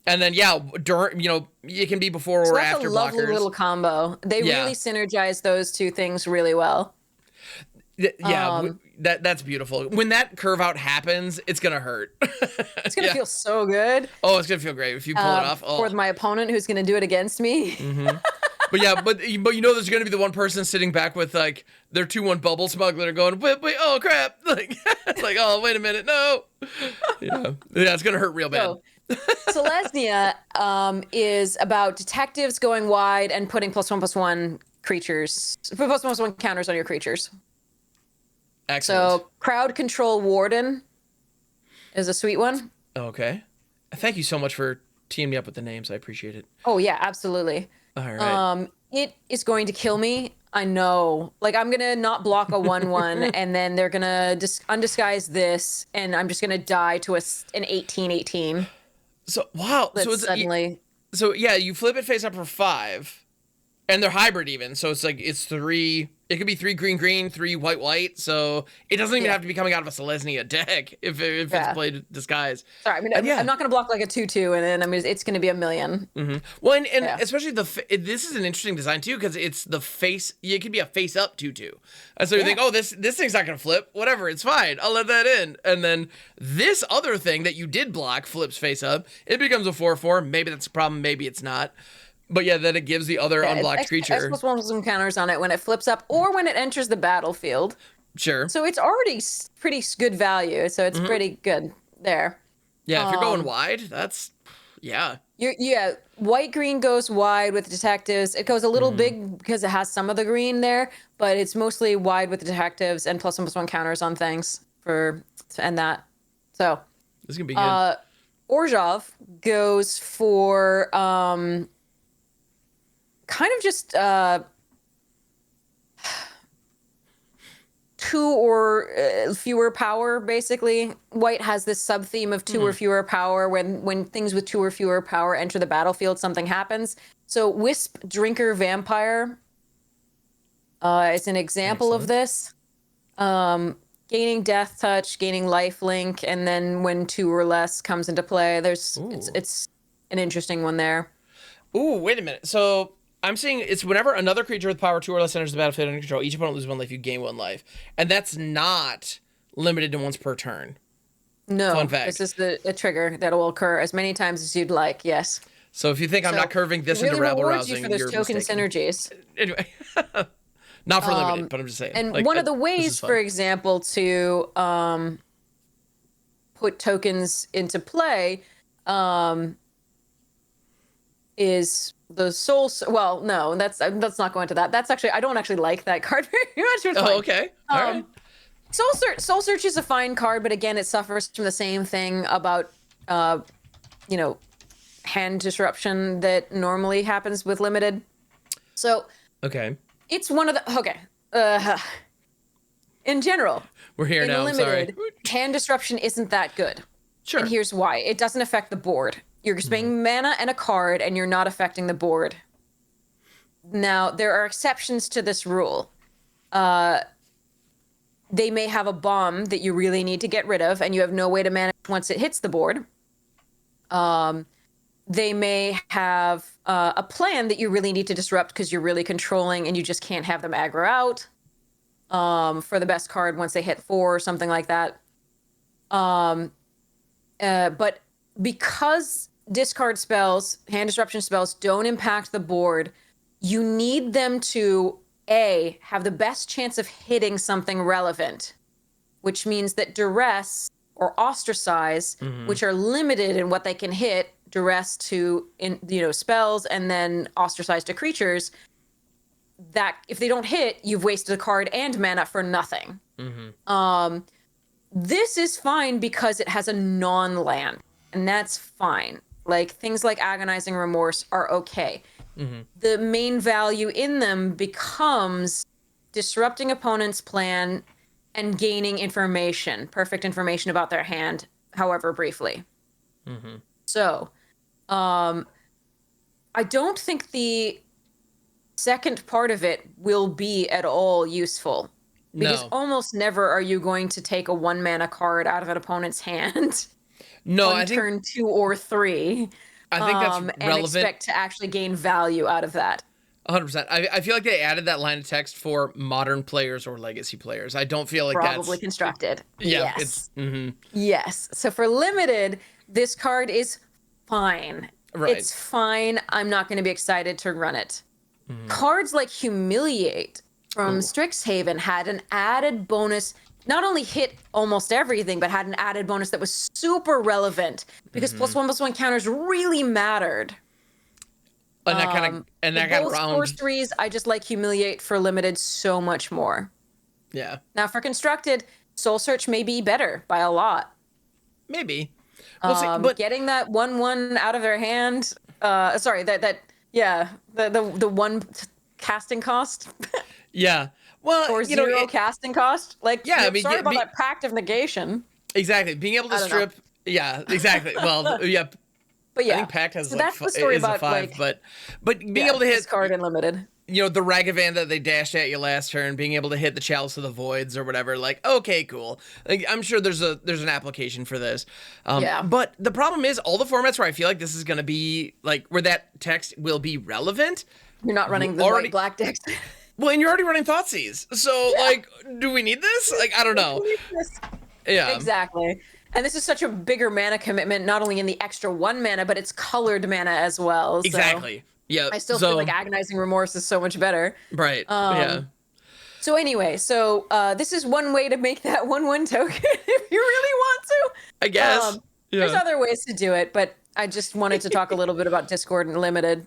And then it can be before or after blockers. That's a lovely little combo. They really synergize those two things really well. Yeah, that's beautiful. When that curve out happens, it's gonna hurt. It's gonna feel so good. Oh, it's gonna feel great if you pull it off. For my opponent who's gonna do it against me. But there's gonna be the one person sitting back with like their 2/1 Bubble Smuggler going, wait, oh crap! Like, it's like, oh wait a minute, no. Yeah, it's gonna hurt real bad. Selesnya is about detectives going wide and putting +1/+1 creatures, +1/+1 counters on your creatures. Excellent. So Crowd Control Warden is a sweet one. Okay. Thank you so much for teaming me up with the names. I appreciate it. Oh yeah, absolutely. All right. It is going to kill me. I know. Like, I'm gonna not block a 1/1, and then they're gonna undisguise this, and I'm just gonna die to an 18/18. So wow. So it's suddenly. So yeah, you flip it face up for 5. And they're hybrid even, so it's like it's 3. It could be 3 green green, 3 white white. So it doesn't even have to be coming out of a Selesnya deck if it's played disguise. Sorry, I mean, I'm not going to block like a 2/2, and then I mean it's going to be a million. Well, and especially this is an interesting design too because it's the face. It could be a face up 2/2. So you think, oh, this thing's not going to flip. Whatever, it's fine. I'll let that in. And then this other thing that you did block flips face up. It becomes a 4/4. Maybe that's a problem. Maybe it's not. But yeah, then it gives the other unblocked creature. X+1 some counters on it when it flips up or when it enters the battlefield. Sure. So it's already pretty good value. So it's pretty good there. Yeah, if you're going wide, that's white green goes wide with detectives. It goes a little big because it has some of the green there, but it's mostly wide with the detectives and +1/+1 counters on things to end that. So this is gonna be good. Orzhov goes for kind of just 2 or fewer power, basically. White has this sub-theme of 2 or fewer power. When things with 2 or fewer power enter the battlefield, something happens. So Wisp Drinker Vampire is an example of this. Gaining Death Touch, gaining Lifelink, and then when 2 or less comes into play, it's an interesting one there. Ooh, wait a minute. So I'm seeing it's whenever another creature with power 2 or less enters the battlefield under control, each opponent loses 1 life, you gain 1 life. And that's not limited to once per turn. No, fun fact. This is a trigger that will occur as many times as you'd like, yes. So if you think I'm not curving this into rabble-rousing, you for those token synergies. Anyway, not for limited, but I'm just saying. And like, one of the ways, for example, to put tokens into play is the soul. Well, no, let's not go into that. That's actually, I don't actually like that card very much. Oh, okay. All right. Soul Search is a fine card, but again, it suffers from the same thing about, hand disruption that normally happens with limited. So okay, it's one of the in general. We're here now. Limited, I'm sorry. Hand disruption isn't that good. Sure. And here's why: it doesn't affect the board. You're spending mana and a card, and you're not affecting the board. Now, there are exceptions to this rule. They may have a bomb that you really need to get rid of, and you have no way to manage once it hits the board. They may have a plan that you really need to disrupt because you're really controlling, and you just can't have them aggro out for the best card once they hit 4 or something like that. But because discard spells, hand disruption spells, don't impact the board, you need them to have the best chance of hitting something relevant, which means that duress or ostracize, which are limited in what they can hit, duress to spells and then ostracize to creatures, that if they don't hit, you've wasted a card and mana for nothing. This is fine because it has a non-land, and that's fine. Like, things like Agonizing Remorse are okay. The main value in them becomes disrupting opponent's plan and gaining perfect information about their hand, however briefly. So, I don't think the second part of it will be at all useful. Because almost never are you going to take a 1 mana card out of an opponent's hand. On turn 2 or 3. I think that's relevant. And expect to actually gain value out of that. 100%. I feel like they added that line of text for modern players or legacy players. I don't feel like that's probably constructed. Yeah, yes. Yes. So for limited, this card is fine. Right. It's fine. I'm not going to be excited to run it. Cards like Humiliate from Strixhaven had an added bonus. Not only hit almost everything, but had an added bonus that was super relevant because +1/+1 counters really mattered. And that kind of both force 3s, I just like Humiliate for limited so much more. Yeah. Now for constructed, Soul Search may be better by a lot. Maybe. We'll see, but getting that 1/1 out of their hand. The 1 casting cost. Yeah. Well, or 0 casting cost. Like, yeah, I mean, sorry about that Pact of Negation. Exactly. Being able to strip. Yeah, exactly. Well, But yeah, I think Pact has that's the story about, 5, but being able to hit discard and limited. the Ragavan that they dashed at you last turn, being able to hit the Chalice of the Voids or whatever, like, okay, cool. Like, I'm sure there's an application for this. Yeah. But the problem is, all the formats where I feel like this is going to be, like, where that text will be relevant. You're not running the white black decks. Well, and you're already running Thoughtseize. So, like, do we need this? Like, I don't know. Yeah. Exactly. And this is such a bigger mana commitment, not only in the extra 1 mana, but it's colored mana as well. So. Exactly. Yeah. I still feel like Agonizing Remorse is so much better. Right. Yeah. So anyway, this is one way to make that 1/1 token if you really want to. I guess. There's other ways to do it, but I just wanted to talk a little bit about Discard Unlimited,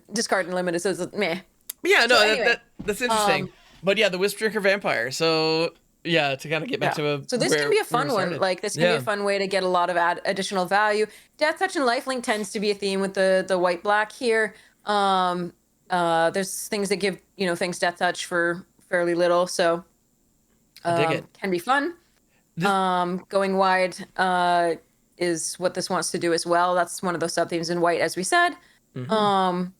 so it's meh. Yeah, no, anyway, that's interesting. But yeah, the Wisp-Drinker Vampire. So yeah, to kind of get back to a. So this can be a fun one. Like this can be a fun way to get a lot of additional value. Death Touch and Lifelink tends to be a theme with the white black here. There's things that give things Death Touch for fairly little, so I dig it. Can be fun. Going wide is what this wants to do as well. That's one of those sub themes in white, as we said. So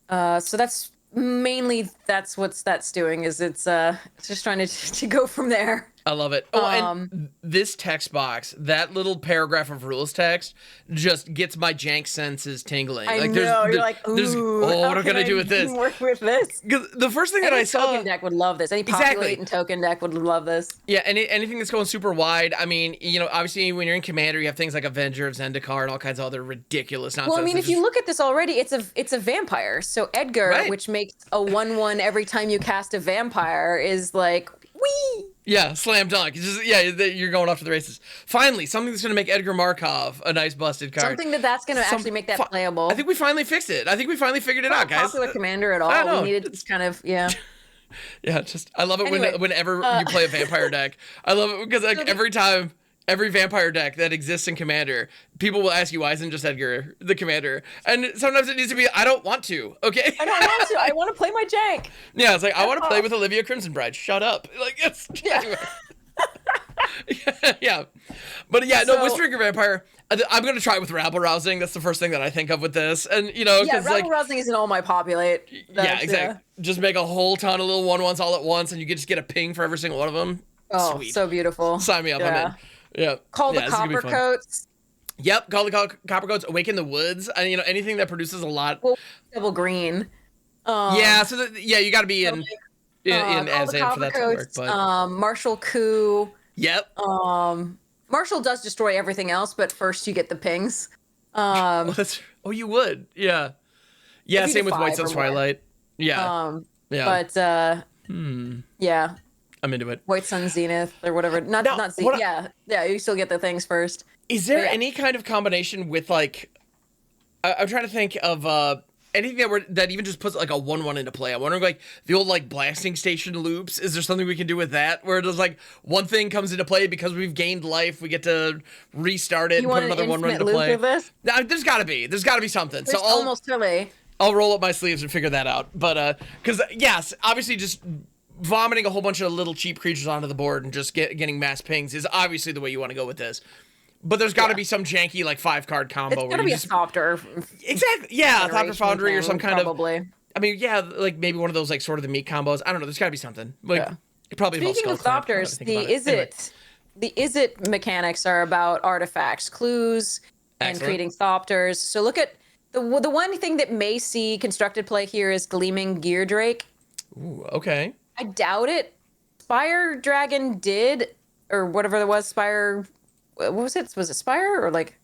that's mainly what that's doing. Is it's just trying to go from there. I love it. Oh, and this text box, that little paragraph of rules text, just gets my jank senses tingling. I know. You're like, ooh, what am I gonna do with this? Work with this. Because the first thing that I saw, token deck would love this. Any populate and token deck would love this. Yeah, anything that's going super wide. I mean, obviously when you're in Commander, you have things like Avenger of Zendikar and all kinds of other ridiculous nonsense. Well, I mean, if you look at this already, it's a vampire. So Edgar, which makes a 1/1 every time you cast a vampire, is like, wee. Yeah, slam dunk. It's just, you're going off to the races. Finally, something that's going to make Edgar Markov a nice busted card. Something that's going to actually make that playable. I think we finally fixed it. I think we finally figured it out, guys. Popular commander at all. We needed this kind of, yeah, I love it whenever you play a vampire deck. I love it because every vampire deck that exists in Commander, people will ask you, why isn't just Edgar the commander? And sometimes it needs to be, I don't want to, okay? I don't want to. I want to play my jank. Yeah, it's like, I want to play with Olivia Crimson Bride. Shut up. Like, it's... Yeah. Yeah. But yeah, no, Wisp-Drinker Vampire, I'm going to try it with Rabble Rousing. That's the first thing that I think of with this. And, Rabble Rousing isn't all my populate. Yeah, exactly. Yeah. Just make a whole ton of little 1/1s all at once, and you just get a ping for every single one of them. Oh, sweet. So beautiful. Sign me up, I'm in. Yeah. Call the Copper Coats. Yep, call the Copper Coats. Awaken the Woods. And, anything that produces a lot. Well, double green. You got to be in Azan for that to work. But Martial Coup. Yep. Martial does destroy everything else, but first you get the pings. You would. Yeah. Yeah, same with White Sun's Twilight. Yeah. But yeah. I'm into it. White Sun Zenith or whatever. Not Zenith. Yeah, you still get the things first. Is there any kind of combination with like I'm trying to think of anything that even just puts like a 1/1 into play? I'm wondering like the old like blasting station loops. Is there something we can do with that where there's like one thing comes into play because we've gained life, we get to restart it and put another 1/1 into play? There's got to be something. There's almost really. I'll roll up my sleeves and figure that out. But because yes, obviously just vomiting a whole bunch of little cheap creatures onto the board and just getting mass pings is obviously the way you want to go with this. But there's got to be some janky like 5-card combo. It's got to be a Thopter. Exactly. Yeah, a Thopter Foundry or some kind probably. of. I mean, yeah, like maybe one of those like sort of the meat combos. I don't know. There's got to be something. Like it probably. Speaking of Thopters, the Is It mechanics are about artifacts, clues, and creating Thopters. So look at the one thing that may see constructed play here is Gleaming Gear Drake. Ooh, okay. I doubt it. Spire Dragon did, or whatever it was. Spire, what was it? Was it Spire or like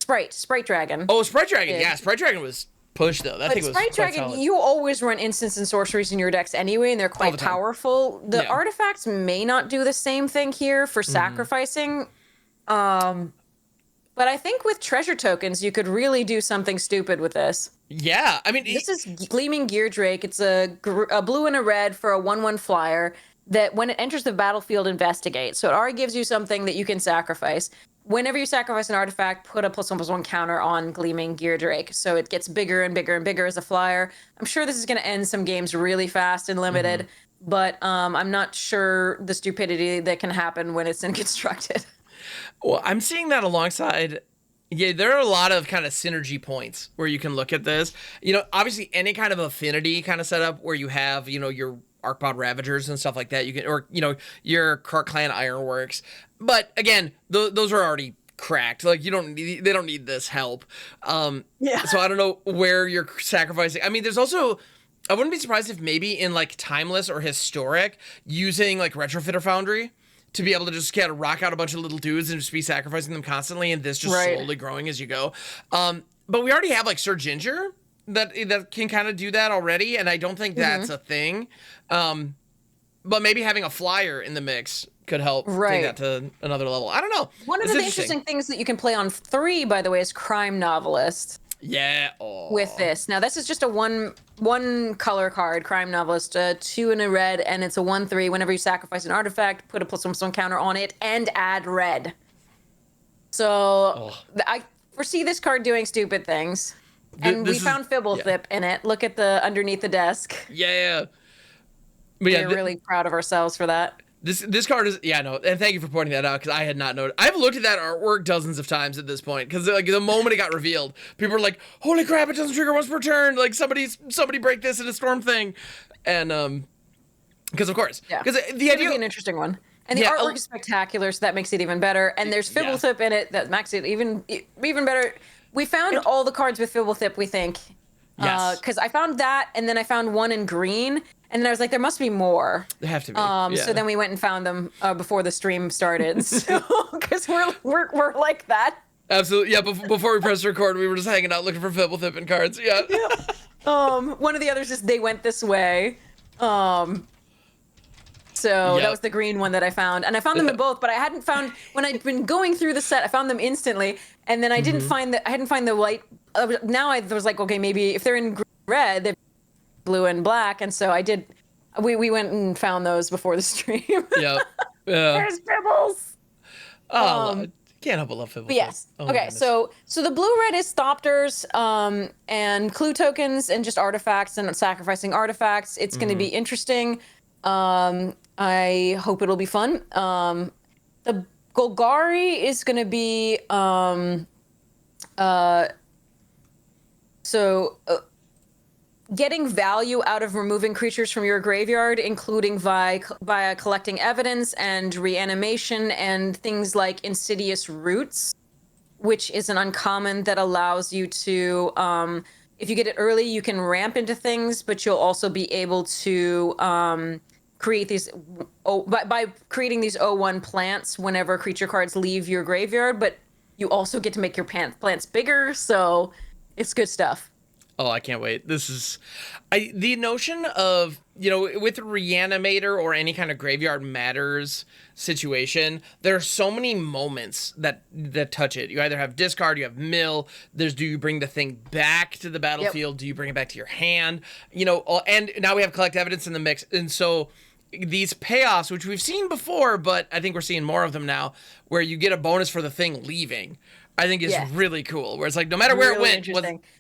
Sprite Dragon? Oh, Sprite Dragon. Yeah, Sprite Dragon was pushed though. That thing was Sprite Dragon. Solid. You always run instants and sorceries in your decks anyway, and they're quite powerful. The artifacts may not do the same thing here for sacrificing. But I think with treasure tokens, you could really do something stupid with this. Yeah, I mean... This is Gleaming Gear Drake. It's a blue and a red for a 1/1 flyer that when it enters the battlefield, investigates. So it already gives you something that you can sacrifice. Whenever you sacrifice an artifact, put a +1/+1 counter on Gleaming Gear Drake. So it gets bigger and bigger and bigger as a flyer. I'm sure this is going to end some games really fast and limited, but I'm not sure the stupidity that can happen when it's in constructed. Well, I'm seeing that alongside, Yeah, there are a lot of kind of synergy points where you can look at this. Obviously any kind of affinity kind of setup where you have, your Arcbod Ravagers and stuff like that. You can, or, your Krark Clan Ironworks. But again, those are already cracked. Like they don't need this help. Yeah. So I don't know where you're sacrificing. I mean, there's also, I wouldn't be surprised if maybe in like Timeless or Historic using like Retrofitter Foundry to be able to just kind of rock out a bunch of little dudes and just be sacrificing them constantly, and this just slowly growing as you go. But we already have like Sir Ginger that can kind of do that already, and I don't think that's a thing. But maybe having a flyer in the mix could help take that to another level. I don't know. One of the interesting things that you can play on 3, by the way, is Crime Novelist. Yeah. With this. Now, this is just a one color card, Crime Novelist, 2 and a red, and it's a 1/3. Whenever you sacrifice an artifact, put a +1/+1 counter on it, and add red. So I foresee this card doing stupid things. And we found Fibblethip in it. Look at the underneath the desk. Yeah. But we're really proud of ourselves for that. This card is, no, and thank you for pointing that out, because I had not noticed. I've looked at that artwork dozens of times at this point, because like the moment it got revealed, people were like, "Holy crap! It doesn't trigger once per turn! Like somebody break this in a storm thing," and because of course, because the idea be an interesting one, and the artwork is spectacular, so that makes it even better. And there's Fibblethip in it that makes it even better. We found all the cards with Fibblethip, we think. Yes. Because I found that, and then I found one in green, and then I was like, there must be more. There have to be. So then we went and found them before the stream started. So because we're like that. Absolutely, yeah. Before we pressed record, we were just hanging out looking for Fibblethip and cards. Yeah. One of the others is They Went This Way. So that was the green one that I found, and I found them in both. But I hadn't found, when I'd been going through the set, I found them instantly, and then I didn't find I hadn't find the white. Now I was like, okay, maybe if they're in red, they're blue and black, and so I did. We went and found those before the stream. Yeah. There's Fibbles. Can't help but love Fibbles. Yes. Okay. So the blue-red is Thopters, and clue tokens, and just artifacts and sacrificing artifacts. It's going to be interesting. I hope it'll be fun. The Golgari is going to be getting value out of removing creatures from your graveyard, including via collecting evidence and reanimation and things like Insidious Roots, which is an uncommon that allows you to, if you get it early, you can ramp into things, but you'll also be able to create these by creating these 0/1 plants whenever creature cards leave your graveyard, but you also get to make your plants bigger, so it's good stuff. Oh, I can't wait. This is the notion of, with Reanimator or any kind of Graveyard Matters situation, there are so many moments that touch it. You either have discard, you have mill, do you bring the thing back to the battlefield? Do you bring it back to your hand? And now we have collect evidence in the mix. And so these payoffs, which we've seen before, but I think we're seeing more of them now, where you get a bonus for the thing leaving, I think is really cool. Where it's like, no matter where it went,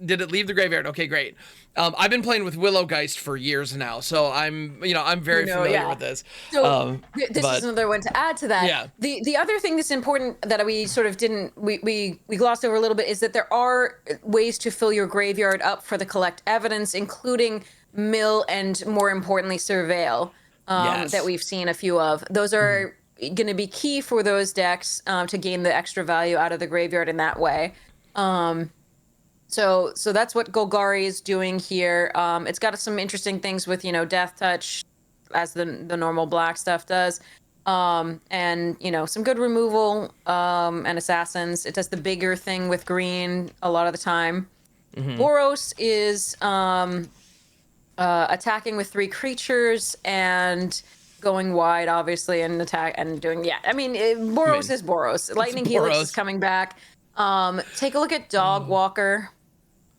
did it leave the graveyard? Okay, great. I've been playing with Willowgeist for years now, so I'm very familiar with this. So this is another one to add to that. Yeah. The other thing that's important that we sort of we glossed over a little bit is that there are ways to fill your graveyard up for the collect evidence, including mill and, more importantly, surveil. That we've seen a few of. Those are going to be key for those decks to gain the extra value out of the graveyard in that way. So that's what Golgari is doing here. It's got some interesting things with, Death Touch, as the normal black stuff does. And, some good removal and assassins. It does the bigger thing with green a lot of the time. Boros is attacking with 3 creatures and going wide, obviously, and attack and doing Boros is Boros. Lightning Helix is coming back. Take a look at Dog Walker.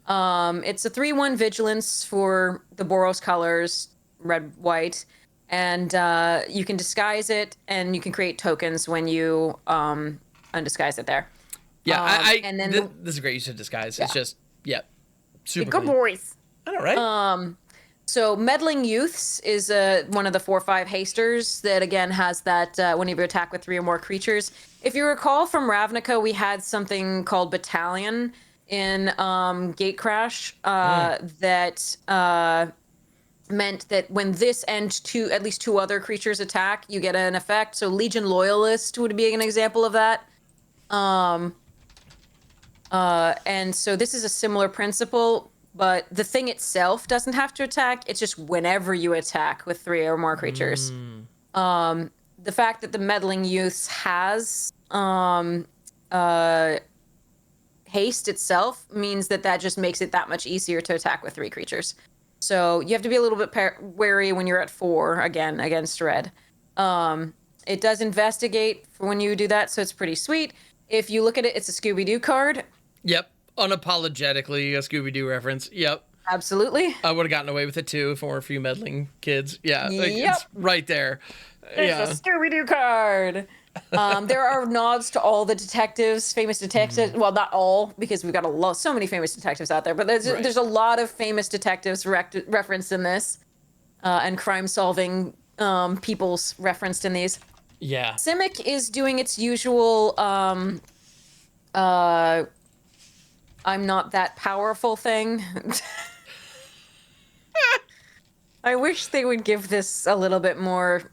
It's a 3/1 vigilance for the Boros colors, red, white, and you can disguise it, and you can create tokens when you undisguise it there. Yeah, and then this is great use of disguise. It's just super good clean. boys. I know, right? So Meddling Youths is one of the 4/5 hasters that again has that whenever you attack with 3 or more creatures. If you recall from Ravnica, we had something called Battalion in Gatecrash that meant that when this and at least 2 other creatures attack, you get an effect. So Legion Loyalist would be an example of that. And so this is a similar principle, but the thing itself doesn't have to attack. It's just whenever you attack with 3 or more creatures. The fact that the Meddling Youths has haste itself means that just makes it that much easier to attack with 3 creatures. So you have to be a little bit wary when you're at 4, again, against red. It does investigate for when you do that, so it's pretty sweet. If you look at it, it's a Scooby-Doo card. Yep. Unapologetically a Scooby-Doo reference. Yep. Absolutely. I would have gotten away with it too if it weren't for a few meddling kids. Yeah. Like, Yep. it's right there. It's a Scooby-Doo card. There are nods to all the detectives, famous detectives. Well, not all, because we've got so many famous detectives out there, but there's a lot of famous detectives referenced in this, and crime-solving peoples referenced in these. Yeah. Simic is doing its usual I'm not that powerful thing. I wish they would give this a little bit more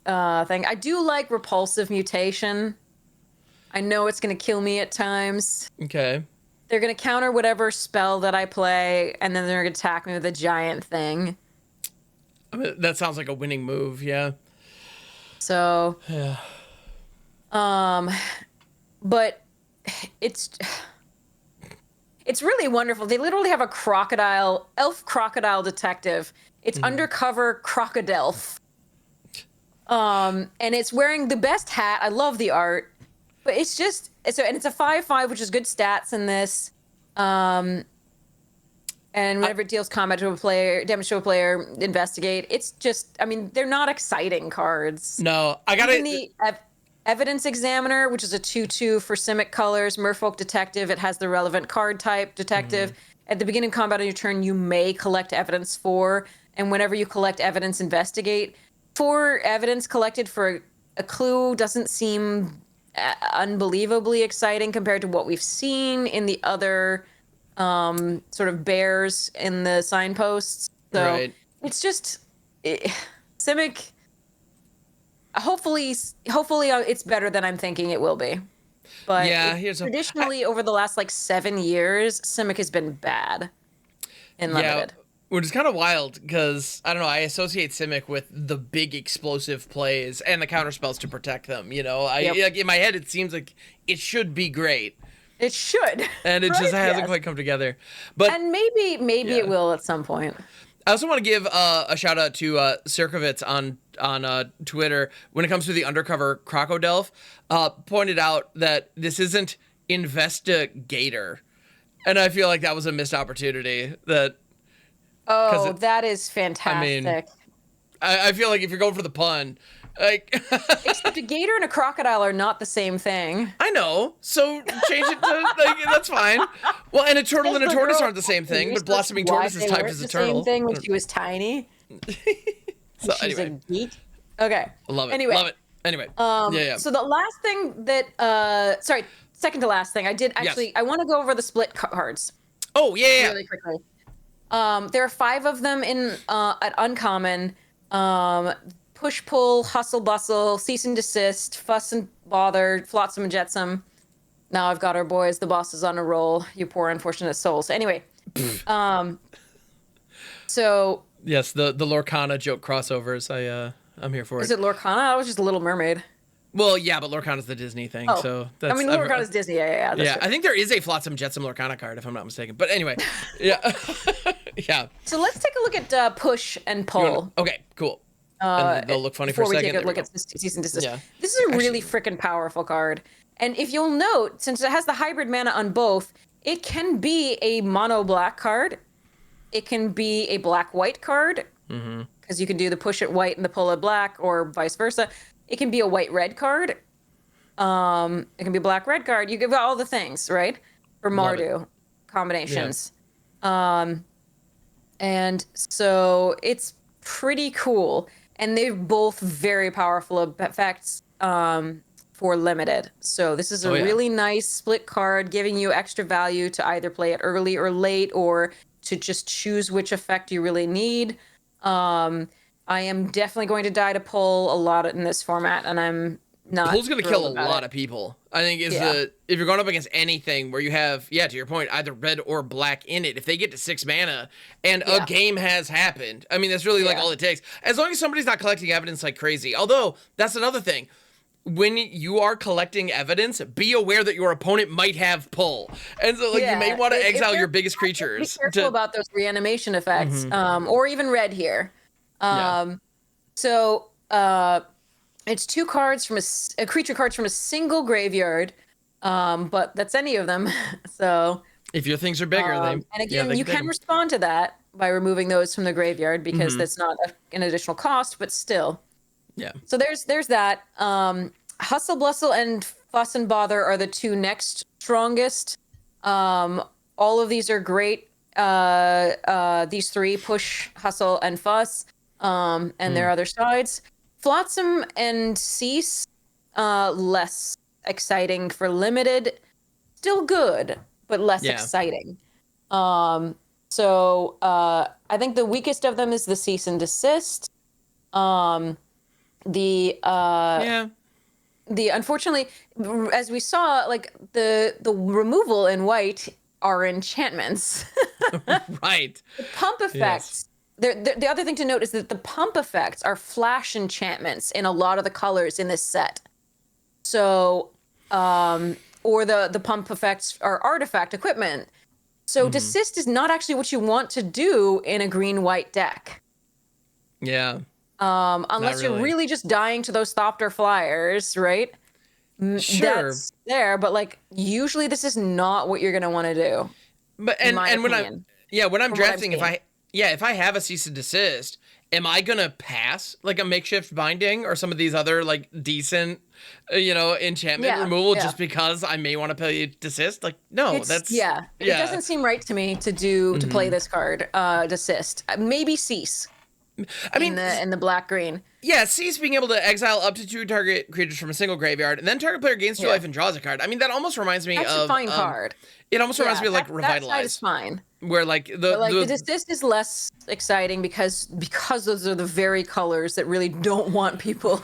thing. I do like Repulsive Mutation. I know it's going to kill me at times. Okay. They're going to counter whatever spell that I play, and then they're going to attack me with a giant thing. I mean, that sounds like a winning move, yeah. So, yeah. But it's really wonderful. They literally have a elf crocodile detective. It's undercover crocodelf. And it's wearing the best hat. I love the art, but it's just and it's a 5/5, which is good stats in this. And whenever it deals damage to a player, investigate. It's just, I mean, they're not exciting cards. No, I got it. The Evidence Examiner, which is a 2/2 for Simic colors, Merfolk Detective. It has the relevant card type, Detective. At the beginning of combat on your turn, you may collect evidence and whenever you collect evidence, investigate. 4 evidence collected for a clue doesn't seem unbelievably exciting compared to what we've seen in the other sort of bears in the signposts. So it's just Simic. Hopefully it's better than I'm thinking it will be. But yeah, traditionally over the last 7 years, Simic has been bad in limited. Yeah, which is kind of wild because I don't know. I associate Simic with the big explosive plays and the counter spells to protect them. You know, like in my head it seems like it should be great. It should, and it just hasn't quite come together. But maybe it will at some point. I also want to give a shout out to Sirkovitz on Twitter when it comes to the undercover Crocodelf. Pointed out that this isn't Investigator, and I feel like that was a missed opportunity. That is fantastic. I mean, I feel like if you're going for the pun, like except a gator and a crocodile are not the same thing. I know, so change it to that's fine. Well, and a turtle and a tortoise aren't the same thing, but blossoming tortoise is typed as a turtle. Same thing when she was tiny. So she's anyway, a geek. Okay. Love it. Anyway. Love it. Anyway. So the last thing that second to last thing I did actually, yes. I want to go over the split cards. Oh yeah. Really quickly. There are 5 of them in at uncommon. Push, pull, hustle, bustle, cease and desist, fuss and bother, flotsam and jetsam. Now I've got our boys. The boss is on a roll. You poor unfortunate souls. Anyway, so yes, the Lorcana joke crossovers. I'm here for it. Is it Lorcana? I was just a Little Mermaid. Well, yeah, but Lorcana's the Disney thing, so that's. I mean, Lorcana's Disney. Yeah. Yeah, I think there is a Flotsam Jetsam Lorcana card, if I'm not mistaken. But anyway, yeah, yeah. So let's take a look at push and pull. Okay, cool. And they'll look funny for a second. Before we take a look at cease and desist. Yeah. This is a really freaking powerful card. And if you'll note, since it has the hybrid mana on both, it can be a mono black card. It can be a black-white card. Because you can do the push it white and the pull it black, or vice versa. It can be a white-red card. It can be a black-red card. You give all the things, right? For Mardu combinations. And so it's pretty cool. And they're both very powerful effects for limited. So this is a really nice split card, giving you extra value to either play it early or late, or to just choose which effect you really need. I am definitely going to die to pull a lot in this format, and I'm not. Pull's going to kill a lot of people. I think if you're going up against anything where you have, to your point, either red or black in it, if they get to 6 mana and a game has happened, I mean, that's really like all it takes. As long as somebody's not collecting evidence like crazy. Although, that's another thing. When you are collecting evidence, be aware that your opponent might have pull. And so like you may want to exile your biggest creatures. Be careful about those reanimation effects, or even red here. So it's 2 cards from a creature cards from a single graveyard, but that's any of them. So if your things are bigger, and again, you can respond to that by removing those from the graveyard, because that's not an additional cost, but still. Yeah. So there's that. Hustle, Bustle, and Fuss and Bother are the 2 next strongest. All of these are great. These 3, Push, Hustle, and Fuss, and their other sides. Flotsam and Cease, less exciting for limited. Still good, but less exciting. So I think the weakest of them is the Cease and Desist. The unfortunately, as we saw, like the removal in white are enchantments. Right. The pump effects. The other thing to note is that the pump effects are flash enchantments in a lot of the colors in this set. So, or the pump effects are artifact equipment. So Desist is not actually what you want to do in a green-white deck. Yeah. Unless you're really just dying to those Thopter flyers, right? Sure. That's there, but like usually this is not what you're gonna want to do. But when I'm drafting, if I have a cease and desist, am I gonna pass like a makeshift binding or some of these other like decent, enchantment removal just because I may want to play desist? Like, no, it doesn't seem right to me to play this card, desist. Maybe cease. I mean, in the black green. Yeah, Cease being able to exile up to 2 target creatures from a single graveyard, and then target player gains 2 life and draws a card. I mean, that almost reminds me That's of a fine card. It almost reminds me of like Revitalize. That side is fine. Where like the desist is less exciting because those are the very colors that really don't want people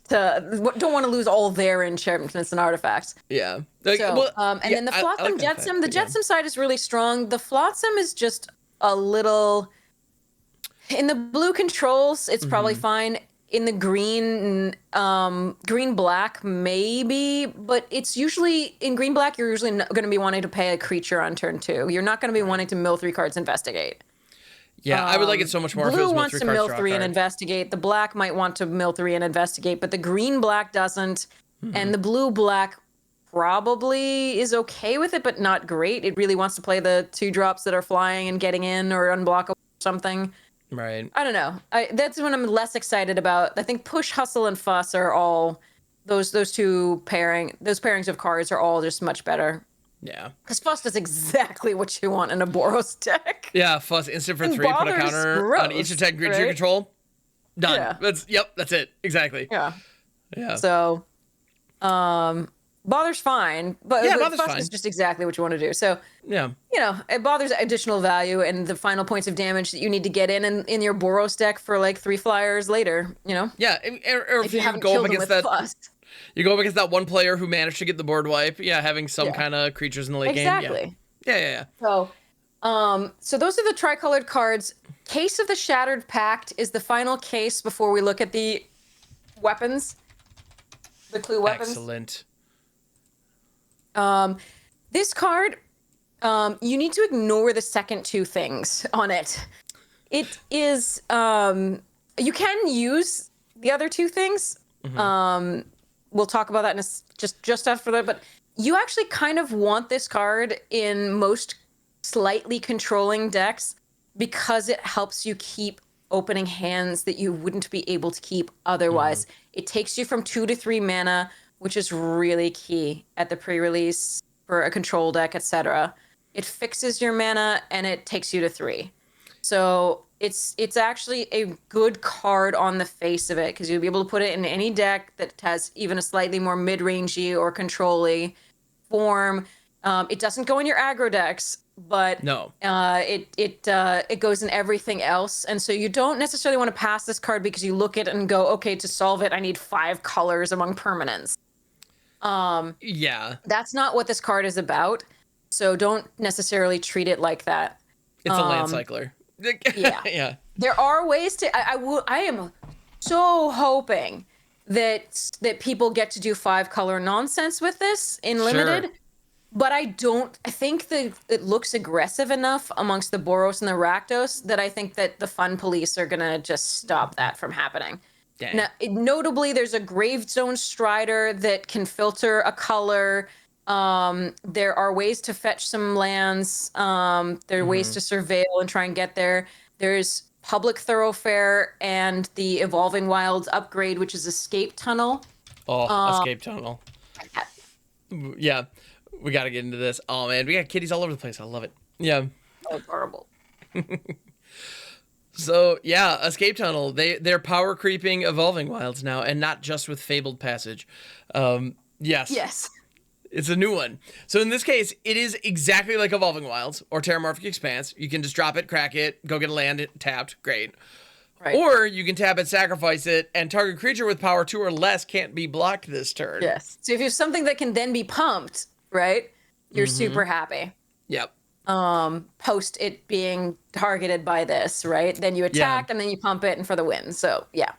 don't want to lose all their enchantments and artifacts. Yeah. Like, and then the Flotsam Jetsam. The Jetsam side is really strong. The Flotsam is just a little. In the blue controls, it's probably fine. In the green, green-black, maybe, but it's usually, in green-black, you're usually going to be wanting to pay a creature on turn 2. You're not going to be wanting to mill 3 cards Investigate. Yeah, I would like it so much more if it was Blue wants to mill 3 and Investigate. The black might want to mill 3 and Investigate, but the green-black doesn't, and the blue-black probably is okay with it, but not great. It really wants to play the 2-drops that are flying and getting in or unblockable or something. Right. I don't know. That's what I'm less excited about. I think Push, Hustle, and Fuss are all those pairings of cards are all just much better. Yeah. Because Fuss is exactly what you want in a Boros deck. Yeah, Fuss instant for 3, put a counter on each attack creature you control. Done. Yeah. That's it. Exactly. Yeah. Yeah. So, Bother's fine, but Fuss is just exactly what you want to do. So, it bothers additional value and the final points of damage that you need to get in your Boros deck for like 3 flyers later, Yeah, or if you go up against that, Fuss. You go up against that one player who managed to get the board wipe. Yeah, having some kind of creatures in the late game. Exactly. Yeah. So, so those are the tricolored cards. Case of the Shattered Pact is the final case before we look at the weapons, the clue weapons. Excellent. This card, you need to ignore the second 2 things on it. It is, you can use the other 2 things. We'll talk about that in just after that, but you actually kind of want this card in most slightly controlling decks because it helps you keep opening hands that you wouldn't be able to keep otherwise. It takes you from 2 to 3 mana, which is really key at the pre-release for a control deck, etc. It fixes your mana and it takes you to 3. So it's actually a good card on the face of it, because you'll be able to put it in any deck that has even a slightly more mid-rangey or control-y form. It doesn't go in your aggro decks, but No. it goes in everything else. And so you don't necessarily want to pass this card because you look at it and go, okay, to solve it, I need 5 colors among permanents. Yeah. That's not what this card is about. So don't necessarily treat it like that. It's a land cycler. Yeah. Yeah. There are ways to. I am so hoping that people get to do 5 color nonsense with this in limited. Sure. But I think that it looks aggressive enough amongst the Boros and the Rakdos that I think that the fun police are gonna just stop that from happening. Dang. Now, notably, there's a Gravestone Strider that can filter a color. There are ways to fetch some lands. There are ways to surveil and try and get there. There's Public Thoroughfare and the Evolving Wilds upgrade, which is Escape Tunnel. Oh, Escape Tunnel. Yeah. We got to get into this. Oh, man. We got kitties all over the place. I love it. Yeah. Adorable. So, yeah, Escape Tunnel. They're power creeping Evolving Wilds now, and not just with Fabled Passage. Yes. Yes. It's a new one. So in this case, it is exactly like Evolving Wilds or Terramorphic Expanse. You can just drop it, crack it, go get a land tapped. Great. Right. Or you can tap it, sacrifice it, and target creature with power 2 or less can't be blocked this turn. Yes. So if you have something that can then be pumped, right, you're super happy. Yep. Post it being targeted by this, right? Then you attack and then you pump it and for the win. So yeah.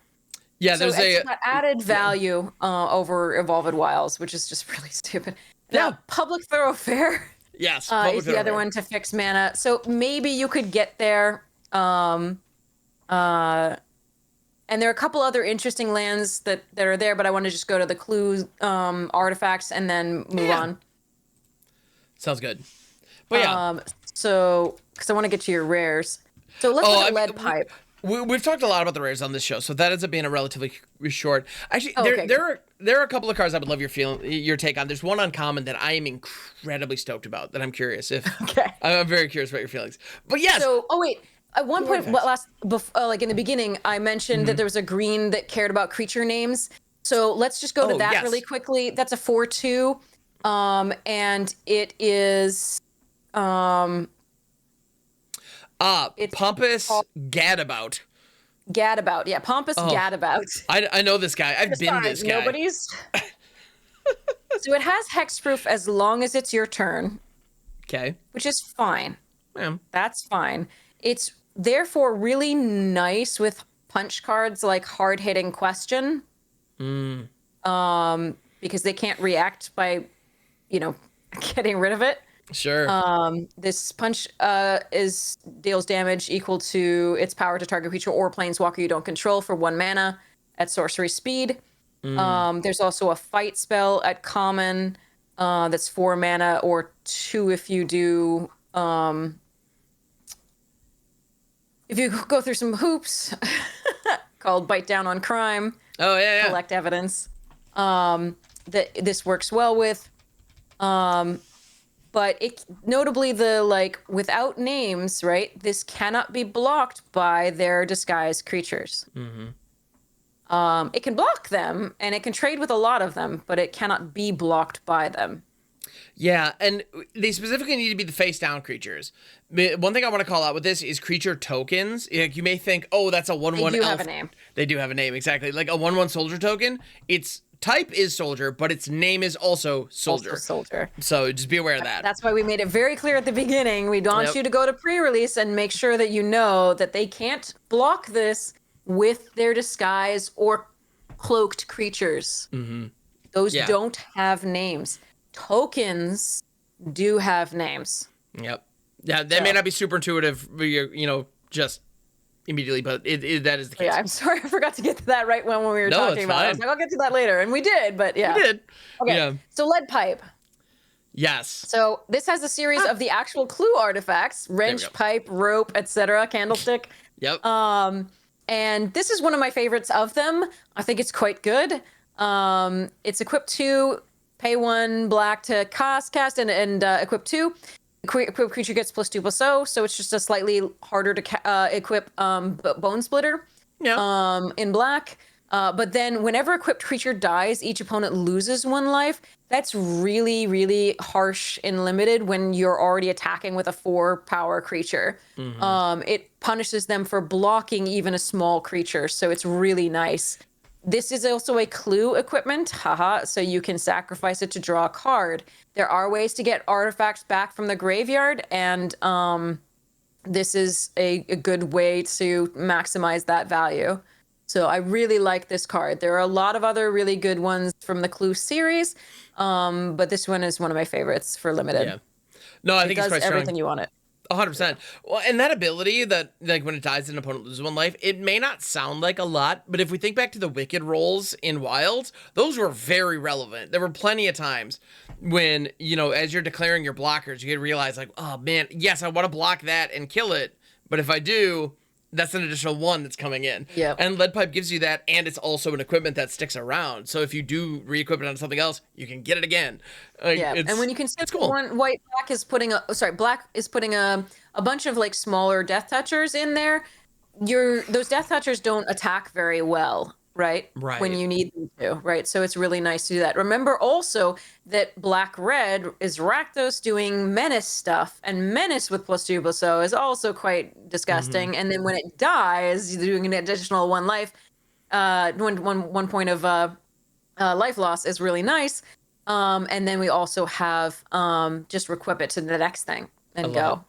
Yeah, So there's it's got added value over Evolved Wilds, which is just really stupid. Now, Public Thoroughfare Yes, is the other one to fix mana. So maybe you could get there. And there are a couple other interesting lands that are there, but I want to just go to the clue artifacts and then move on. Sounds good. But yeah. So, because I want to get to your rares. So let's look at Lead Pipe. We've talked a lot about the rares on this show, so that ends up being a relatively short. Actually, there are a couple of cards I would love your take on. There's one uncommon that I am incredibly stoked about. That I'm curious if. Okay. I'm very curious about your feelings. But yes. So, at one point, like in the beginning, I mentioned that there was a green that cared about creature names. So let's just go to that really quickly. That's a 4/2, and it is. Pompous Gadabout. Gadabout, yeah, Pompous Gadabout. I know this guy. I've been this guy. Nobody's. So it has hexproof as long as it's your turn. Okay. Which is fine. Yeah. That's fine. It's therefore really nice with punch cards like Hard Hitting Question. Because they can't react by, getting rid of it. Sure. This punch deals damage equal to its power to target creature or planeswalker you don't control for 1 mana at sorcery speed. There's also a fight spell at common that's 4 mana or 2 if you do. If you go through some hoops called Bite Down on Crime. Oh yeah. Collect evidence. That this works well with. But notably without names, right? This cannot be blocked by their disguised creatures. It can block them and it can trade with a lot of them, but it cannot be blocked by them. Yeah, and they specifically need to be the face down creatures. One thing I want to call out with this is creature tokens. Like you may think, oh, that's a 1/1 elf. They do have a name. They do have a name, exactly. Like a 1/1 soldier token. Its type is soldier, but its name is also soldier. Also soldier. So just be aware of that. That's why we made it very clear at the beginning. We want you to go to pre-release and make sure that you know that they can't block this with their disguise or cloaked creatures. Those don't have names. Tokens do have names. Yep. Yeah, that may not be super intuitive, just immediately, but that is the case. Yeah, I'm sorry, I forgot to get to that right when we were talking about it. I was like, I'll get to that later, and we did, but yeah. We did. Okay, yeah. So Lead Pipe. Yes. So this has a series of the actual clue artifacts: wrench, pipe, rope, etc., candlestick. Yep. And this is one of my favorites of them. I think it's quite good. It's equip 2, pay 1 black to cast, and equip 2. Equip creature gets +2/+0, so it's just a slightly harder to equip Bone Splitter in black. But then whenever equipped creature dies, each opponent loses 1 life. That's really, really harsh in limited when you're already attacking with a 4-power creature. It punishes them for blocking even a small creature, so it's really nice. This is also a clue equipment, so you can sacrifice it to draw a card. There are ways to get artifacts back from the graveyard, and this is a good way to maximize that value. So I really like this card. There are a lot of other really good ones from the Clue series, but this one is one of my favorites for limited. Yeah. No, I think it it's does quite everything strong. you want it. 100%. Well, and that ability that, like, when it dies, an opponent loses 1 life, it may not sound like a lot, but if we think back to the Wicked rolls in Wild, those were very relevant. There were plenty of times when, you know, as you're declaring your blockers, you could realize, like, oh, man, yes, I want to block that and kill it, but if I do, that's an additional 1 that's coming in. Yep. And Lead Pipe gives you that, and it's also an equipment that sticks around. So if you do re-equip it on something else, you can get it again. Like, Yeah, and when you consider it's cool. black is putting a bunch of like smaller Death Touchers in there, those Death Touchers don't attack very well, right? Right. When you need them to, right? So it's really nice to do that. Remember also that black-red is Rakdos doing Menace stuff, and Menace with +2/+0 is also quite disgusting. And then when it dies, you're doing an additional 1 life, one point of life loss is really nice. And then we also have just equip it to the next thing and go.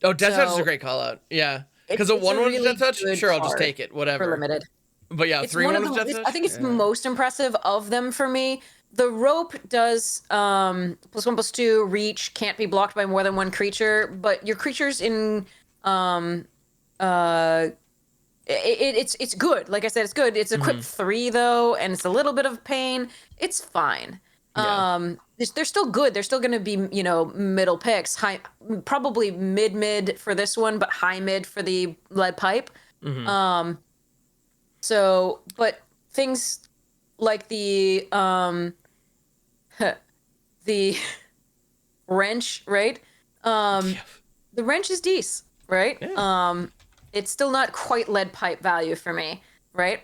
Oh, Death Touch is a great call out. Yeah. Because a 1/1 really Death Touch, sure, I'll just take it. Whatever. For limited. But yeah, 3/1 Death Touch. I think it's the most impressive of them for me. The rope does +1/+2 reach, can't be blocked by more than 1 creature, but your creatures in it's good. Like I said, it's good. It's equipped 3 though, and it's a little bit of pain. It's fine. Yeah. They're still good. They're still going to be, you know, middle picks, high, probably mid for this one, but high mid for the Lead Pipe. So, but things like the wrench, right? The wrench is decent, right? Yeah. It's still not quite Lead Pipe value for me, right?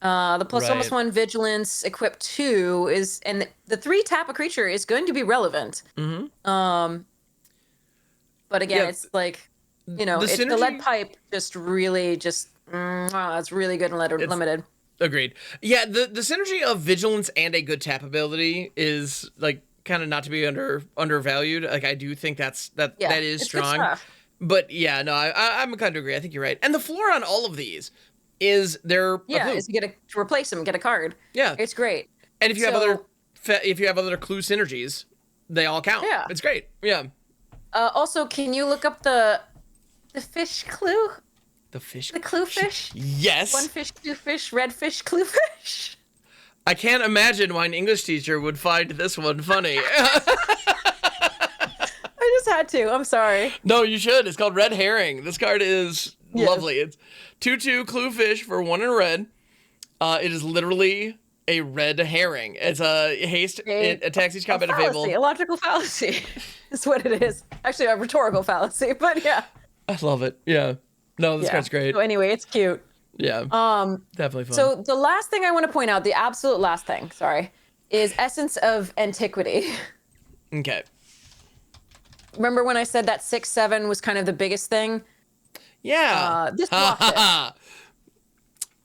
The +1/+1 vigilance equip 2 is, and the 3 tap a creature is going to be relevant. But again, it's like, you know, the Lead Pipe just really it's really good and limited. Agreed. Yeah, the synergy of vigilance and a good tap ability is like kind of not to be undervalued. Like I do think that is strong. But yeah, no, I'm kind of agree. I think you're right. And the floor on all of these is is you get to replace them, get a card. Yeah, it's great. And if you have other clue synergies, they all count. Yeah, it's great. Yeah. Also, can you look up the fish clue? The fish. The clue fish. Yes. 1 fish, 2 fish, red fish, clue fish. I can't imagine why an English teacher would find this one funny. I just had to. I'm sorry. No, you should. It's called Red Herring. This card is lovely. It's 2/2 clue fish for 1 in red. It is literally a red herring. It's a haste. It attacks each combat fable. A logical fallacy is what it is. Actually, a rhetorical fallacy, but yeah. I love it. Yeah. No, this card's great. So anyway, it's cute. Yeah. Definitely fun. So the last thing I want to point out, the absolute last thing, is Essence of Antiquity. Okay. Remember when I said that 6/7 was kind of the biggest thing? Yeah. This blocks it.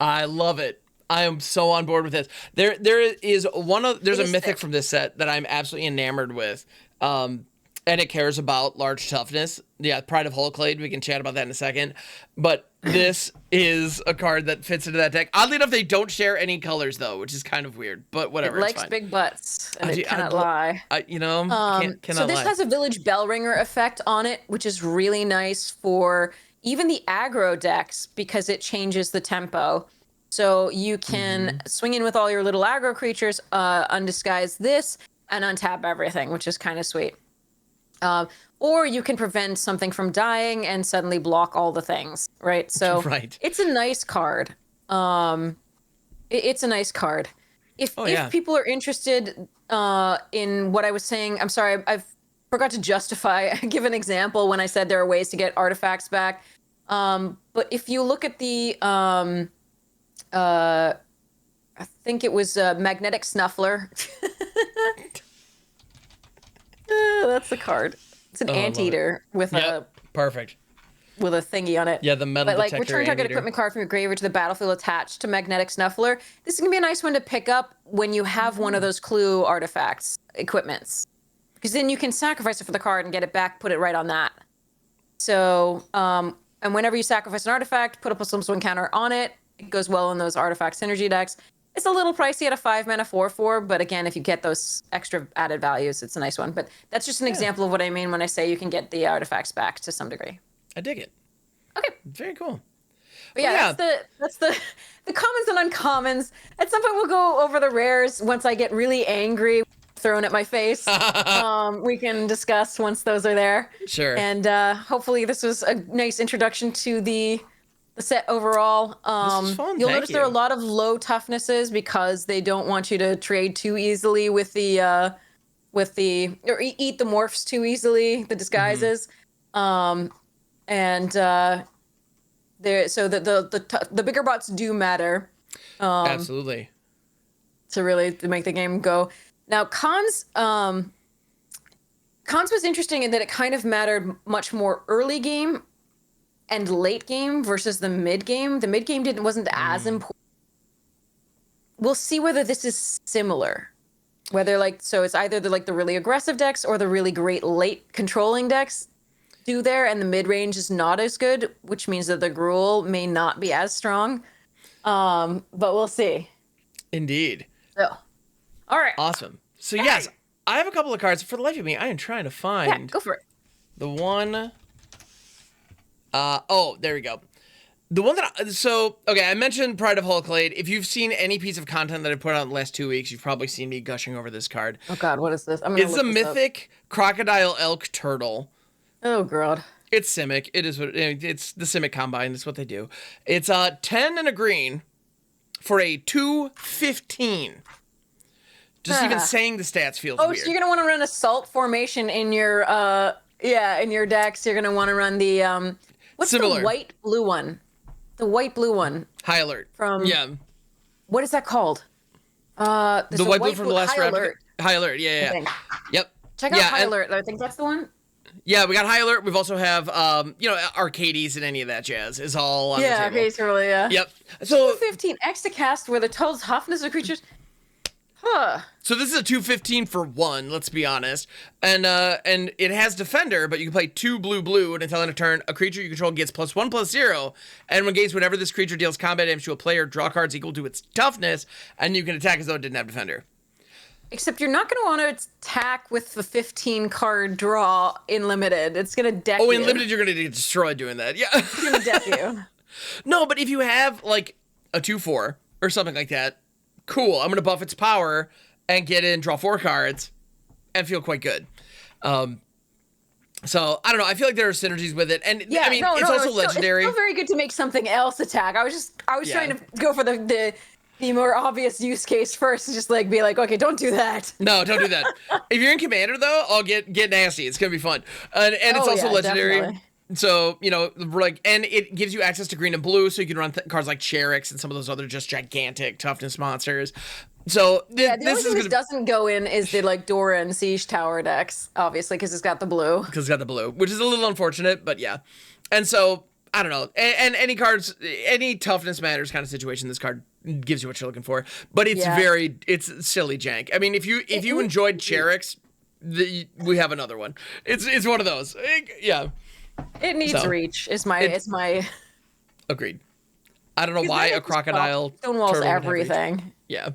I love it. I am so on board with this. There's a mythic from this set that I'm absolutely enamored with. And it cares about large toughness. Yeah, Pride of Holoclade. We can chat about that in a second. But this is a card that fits into that deck. Oddly enough, they don't share any colors, though, which is kind of weird. But whatever, it likes big butts, and it cannot lie. Cannot so this has a Village Bellringer effect on it, which is really nice for even the aggro decks because it changes the tempo. So you can swing in with all your little aggro creatures, undisguise this, and untap everything, which is kind of sweet. Or you can prevent something from dying and suddenly block all the things, right? So it's a nice card. It's a nice card. If people are interested in what I was saying, I'm sorry, forgot to give an example when I said there are ways to get artifacts back. But if you look at the, I think it was Magnetic Snuffler. That's the card. It's an anteater with perfect. With a thingy on it. Yeah, the metal detector. Return target equipment card from your graveyard to the battlefield attached to Magnetic Snuffler. This is gonna be a nice one to pick up when you have one of those clue artifacts equipments, because then you can sacrifice it for the card and get it back, put it right on that. So, and whenever you sacrifice an artifact, put a +1/+1 counter on it. It goes well in those artifact synergy decks. It's a little pricey at a 5-mana 4/4, but again, if you get those extra added values, it's a nice one. But that's just an example of what I mean when I say you can get the artifacts back to some degree. I dig it. Okay. Very cool. But that's the commons and uncommons. At some point, we'll go over the rares once I get really angry, thrown at my face. We can discuss once those are there. Sure. And hopefully, this was a nice introduction to the set overall. This is fun. You'll notice there are a lot of low toughnesses because they don't want you to trade too easily with the or eat the morphs too easily, the disguises. And there, so the bigger bots do matter. Absolutely. To make the game go. Now cons was interesting in that it kind of mattered much more early game and late game versus the mid game. The mid game wasn't as important. We'll see whether this is similar. Whether so it's either the really aggressive decks or the really great late controlling decks do there, and the mid range is not as good, which means that the Gruul may not be as strong. But we'll see. Indeed. So, all right. Awesome. So yes, I have a couple of cards. For the life of me, I am trying to find. Yeah, go for it. The one. There we go. The one that I mentioned Pride of Hulklade. If you've seen any piece of content that I put out in the last 2 weeks, you've probably seen me gushing over this card. Oh God, what is this? It's a mythic crocodile elk turtle. Oh God. It's Simic. It is it's the Simic Combine. That's what they do. It's 10 and a green for a 2/15. Just even saying the stats feels weird. So you're gonna want to run Assault Formation in your in your decks. You're gonna want to run the what's Similar. the white blue one? The white blue one. High Alert. From what is that called? The white blue from the last round. Alert. High Alert. Yeah. Yep. Check out High Alert. I think that's the one. Yeah, we got High Alert. We've also have, Arcades and any of that jazz is all on the table. Arcades, really, yeah. Yep. So 215 X to cast where the total toughness of creatures. So this is a 2/15 for 1, let's be honest. And it has Defender, but you can play 2 blue, and until end of turn, a creature you control gets +1/+0. And when engaged, whenever this creature deals combat damage to a player, draw cards equal to its toughness, and you can attack as though it didn't have Defender. Except you're not going to want to attack with the 15 card draw in limited. It's going to deck you. Oh, in limited, you're going to get destroyed doing that. Yeah. It's going to deck you. No, but if you have like a 2/4 or something like that, cool. I'm going to buff its power and get in, draw 4 cards, and feel quite good. So I don't know. I feel like there are synergies with it, and it's also legendary. It's still very good to make something else attack. I was trying to go for the more obvious use case first, just be like, okay, don't do that. No, don't do that. If you're in Commander though, I'll get nasty. It's gonna be fun, and it's also legendary. Definitely. So and it gives you access to green and blue, so you can run cards like Cherix and some of those other just gigantic toughness monsters. So the only thing this doesn't go in is the Dora and Siege Tower decks, obviously, because it's got the blue. Which is a little unfortunate, but yeah. And so I don't know. And any toughness matters kind of situation, this card gives you what you're looking for. But it's it's silly jank. I mean, if you enjoyed Cherix, we have another one. It's one of those. Yeah. It needs reach. It's my agreed. I don't know why a crocodile stonewalls everything. Yeah.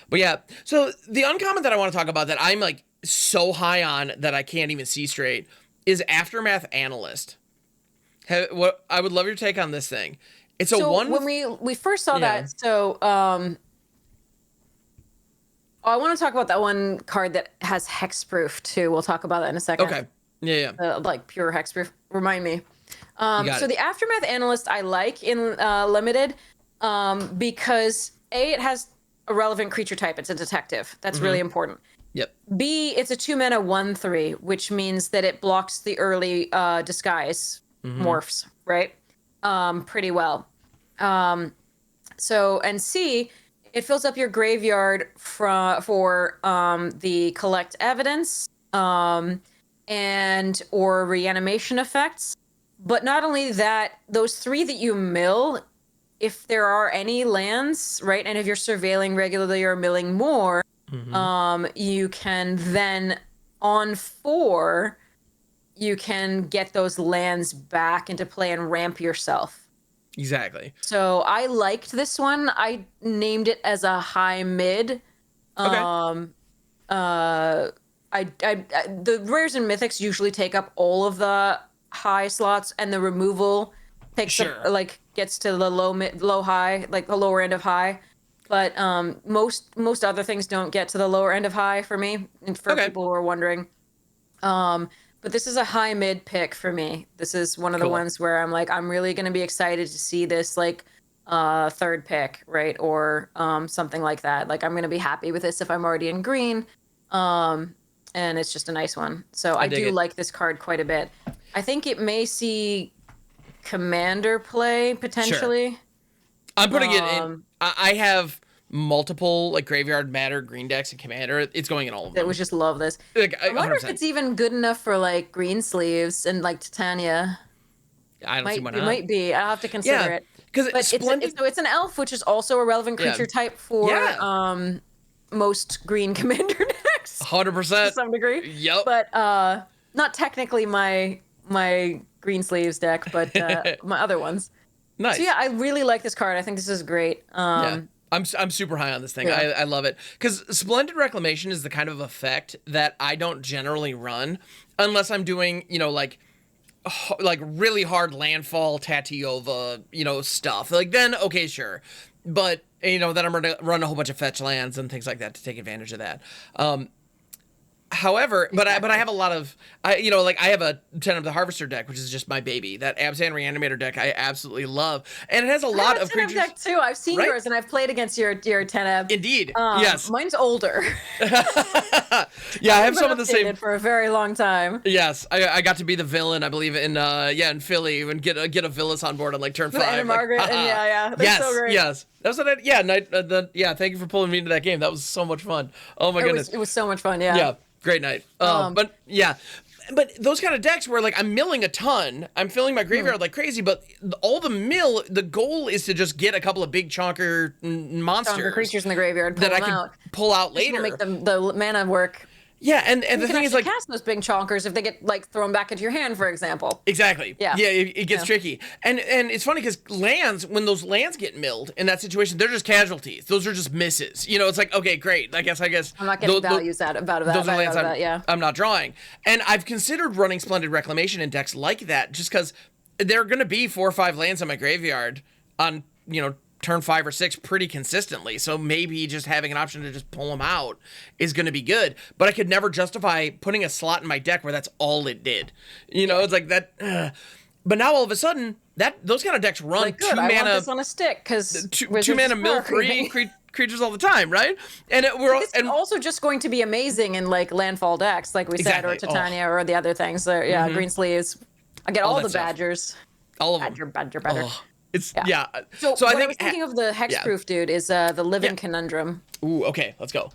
But yeah, so the uncommon that I want to talk about that I'm so high on that I can't even see straight is Aftermath Analyst. What I would love your take on this thing. It's a one. When we first saw that, I want to talk about that one card that has hexproof too. We'll talk about that in a second. Okay. Yeah. Pure hexproof. Remind me. So the Aftermath Analyst I like in limited because it has a relevant creature type. It's a detective. That's really important. Yep. B, it's a 2-mana 1/3, which means that it blocks the early disguise morphs, right? Pretty well. So, and C, it fills up your graveyard for the collect evidence and or reanimation effects. But not only that, those 3 that you mill, if there are any lands, right, and if you're surveilling regularly or milling more, you can then, on 4, you can get those lands back into play and ramp yourself. Exactly. So I liked this one. I named it as a high mid. Okay. The rares and mythics usually take up all of the high slots, and the removal takes up, like, gets to the low high, like the lower end of high. But most other things don't get to the lower end of high for me. And for people who are wondering, but this is a high mid pick for me. This is one of the ones where I'm like, I'm really going to be excited to see this, like, third pick, right? Or something like that. Like, I'm going to be happy with this if I'm already in green. And it's just a nice one. So I do like this card quite a bit. I think it may see commander play potentially. Sure. I'm putting it in. I have multiple, like, Graveyard Matter green decks and commander. It's going in all of them. That would just love this. Like, I wonder if it's even good enough for, like, green sleeves and, like, Titania. I don't see why not. It might be. I'll have to consider it. Because it's an elf, which is also a relevant creature type for most green commander decks. 100%. To some degree. Yep. But not technically my green sleeves deck, but my other ones. Nice. So yeah, I really like this card. I think this is great. I'm super high on this thing. I love it. Because Splendid Reclamation is the kind of effect that I don't generally run unless I'm doing, like really hard landfall, Tatiova, stuff. Like, then, okay, sure. But, then I'm going to run a whole bunch of fetch lands and things like that to take advantage of that. However, but I have a lot of, I have a Ten of the Harvester deck, which is just my baby. That Abzan Reanimator deck I absolutely love, and it has a lot of creatures. Deck too. I've seen yours, and I've played against your Teneb. Indeed, yes. Mine's older. Yeah, I have some of the same for a very long time. Yes, I got to be the villain, I believe, in Philly, and get a Villas on board on, like, turn 5. Anna Margaret, and They're so great. Yes. That's what thank you for pulling me into that game. That was so much fun. Oh my goodness. It was so much fun, yeah. Yeah. Great night. But those kind of decks where, like, I'm milling a ton, I'm filling my graveyard like crazy, but all the goal is to just get a couple of big chonker monsters, creatures in the graveyard that I can pull out later. Make the mana work. Yeah, and the thing is, like, cast those big chonkers if they get, like, thrown back into your hand, for example. Exactly. Yeah, it gets tricky. And it's funny because when those lands get milled in that situation, they're just casualties. Those are just misses. It's like, okay, great. I guess I'm not getting values out of that. Those are lands I'm not drawing. And I've considered running Splendid Reclamation in decks like that just because there are going to be 4 or 5 lands in my graveyard on, turn 5 or 6 pretty consistently. So maybe just having an option to just pull them out is going to be good. But I could never justify putting a slot in my deck where that's all it did. It's like that. But now all of a sudden, those kind of decks run, like, 2 mana. I want this on a stick because 2 mana mill 3 creatures all the time, right? And it's also just going to be amazing in, like, landfall decks, like we said, or Titania or the other things. Green sleeves. I get all the badgers. All of them. Badger. It's So I think I was thinking of the hexproof dude is the Living Conundrum. Ooh, okay, let's go.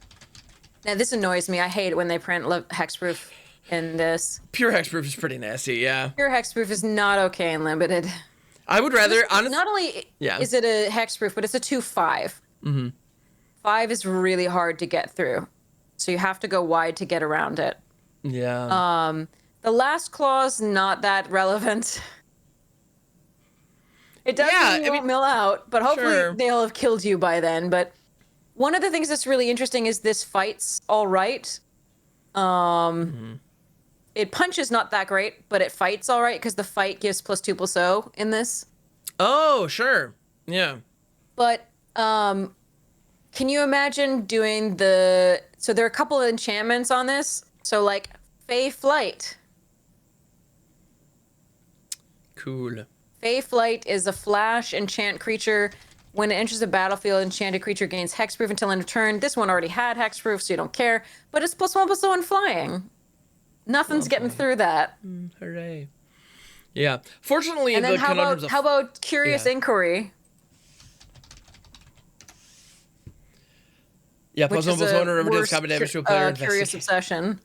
Now this annoys me. I hate it when they print hexproof in this. Pure hexproof is pretty nasty, yeah. Pure hexproof is not okay in limited. I would rather not only is it a hexproof, but it's a 2/5. 5 is really hard to get through, so you have to go wide to get around it. Yeah. The last clause not that relevant. It does mean you won't mill out, but hopefully they'll have killed you by then. But one of the things that's really interesting is this fights all right. It punches not that great, but it fights all right because the fight gives +2/+0 in this. Oh, sure. Yeah. But can you imagine doing so there are a couple of enchantments on this. So, like, Fey Flight. Cool. Fey Flight is a flash enchant creature When it enters the battlefield, enchanted creature gains hexproof until end of turn. This one already had hexproof, so you don't care. But it's +1/+1 flying. Nothing's getting through that. Hooray. Yeah. Fortunately, And then the conundrums how about Curious Inquiry? Yeah, +1/+1 whenever deals combat damage to a player. Curious Obsession.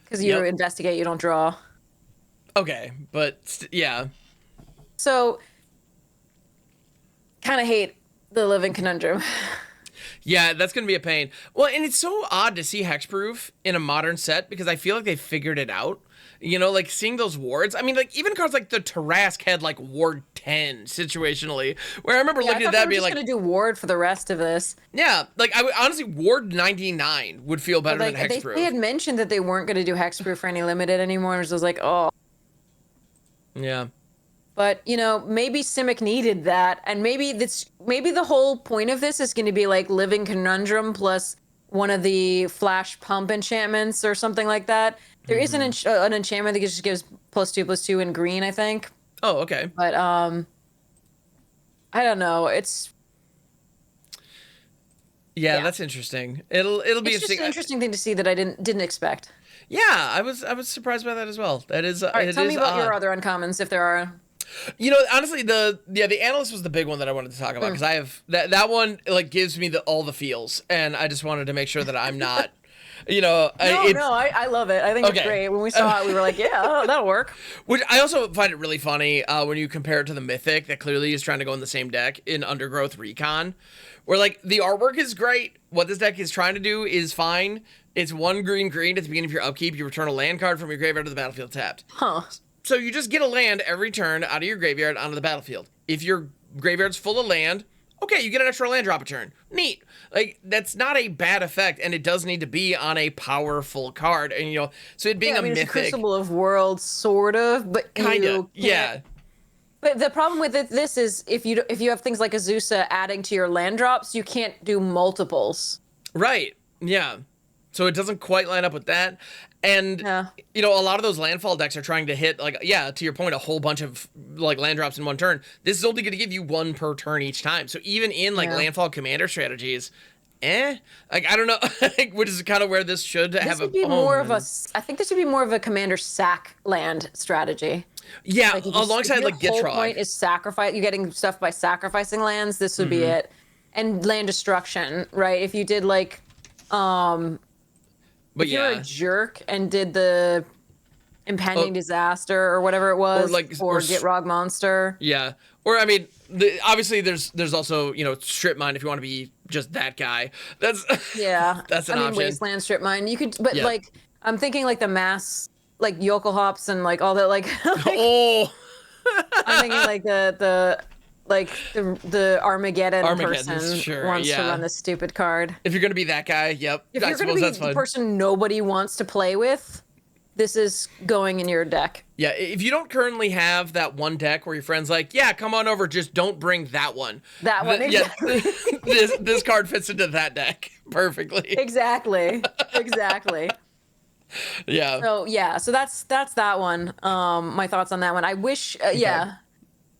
Because you investigate, you don't draw. Okay, but yeah. So, kind of hate the Living Conundrum. Yeah, that's going to be a pain. Well, and it's so odd to see hexproof in a modern set because I feel like they figured it out. You know, like seeing those wards. I mean, like even cards like the Tarask had like ward 10 situationally, where I remember looking at that and being like, going to do ward for the rest of this. Yeah, like I would honestly ward 99 would feel better than hexproof. They had mentioned that they weren't going to do hexproof for any limited anymore, and I was like, oh. Yeah. But, you know, maybe Simic needed that, and maybe the whole point of this is going to be like Living Conundrum plus one of the Flash Pump enchantments or something like that. There is an enchantment that just gives +2/+2 in green, I think. Oh, okay. But I don't know. It's that's interesting. It'll be just an interesting thing to see that I didn't expect. Yeah, I was surprised by that as well. That is. All right, tell me about your other uncommons if there are. You know, honestly, the analyst was the big one that I wanted to talk about because I have that one like gives me all the feels, and I just wanted to make sure that I'm not. You know, I love it. I think it's great. When we saw it, we were like, yeah, that'll work. Which I also find it really funny when you compare it to the Mythic that clearly is trying to go in the same deck in Undergrowth Recon, where like the artwork is great. What this deck is trying to do is fine. It's 1 green at the beginning of your upkeep. You return a land card from your graveyard to the battlefield tapped. Huh. So you just get a land every turn out of your graveyard onto the battlefield. If your graveyard's full of land, okay, you get an extra land drop a turn. Neat. Like, that's not a bad effect, and it does need to be on a powerful card. And, you know, so it being a Mythic... It's a Crucible of Worlds, sort of, but kind of, yeah. But the problem with this is if you have things like Azusa adding to your land drops, you can't do multiples. Right, yeah. So it doesn't quite line up with that. And, you know, a lot of those landfall decks are trying to hit, like, to your point, a whole bunch of, like, land drops in one turn. This is only going to give you 1 per turn each time. So even in, like, landfall commander strategies, like, I don't know, which is kind of where this should have a... I think this should be more of a commander sack land strategy. Yeah, like alongside, like, Gitrog. The whole point is sacrifice. You're getting stuff by sacrificing lands. This would be it. And land destruction, right? If you did, like, But if you're a jerk and did the impending disaster or whatever it was, or Gitrog monster. Yeah, or I mean, obviously there's also, you know, strip mine if you want to be just that guy. That's that's an option. Wasteland strip mine. You could, but like I'm thinking like the mass, like yokel hops and like all that, like. I'm thinking like the Armageddon person wants to run this stupid card. If you're going to be that guy, yep. If you're going to be the person nobody wants to play with, this is going in your deck. Yeah, if you don't currently have that one deck where your friend's like, yeah, come on over, just don't bring that one. That one, exactly. Yeah, this card fits into that deck perfectly. Exactly. Yeah. So that's that one. My thoughts on that one. I wish,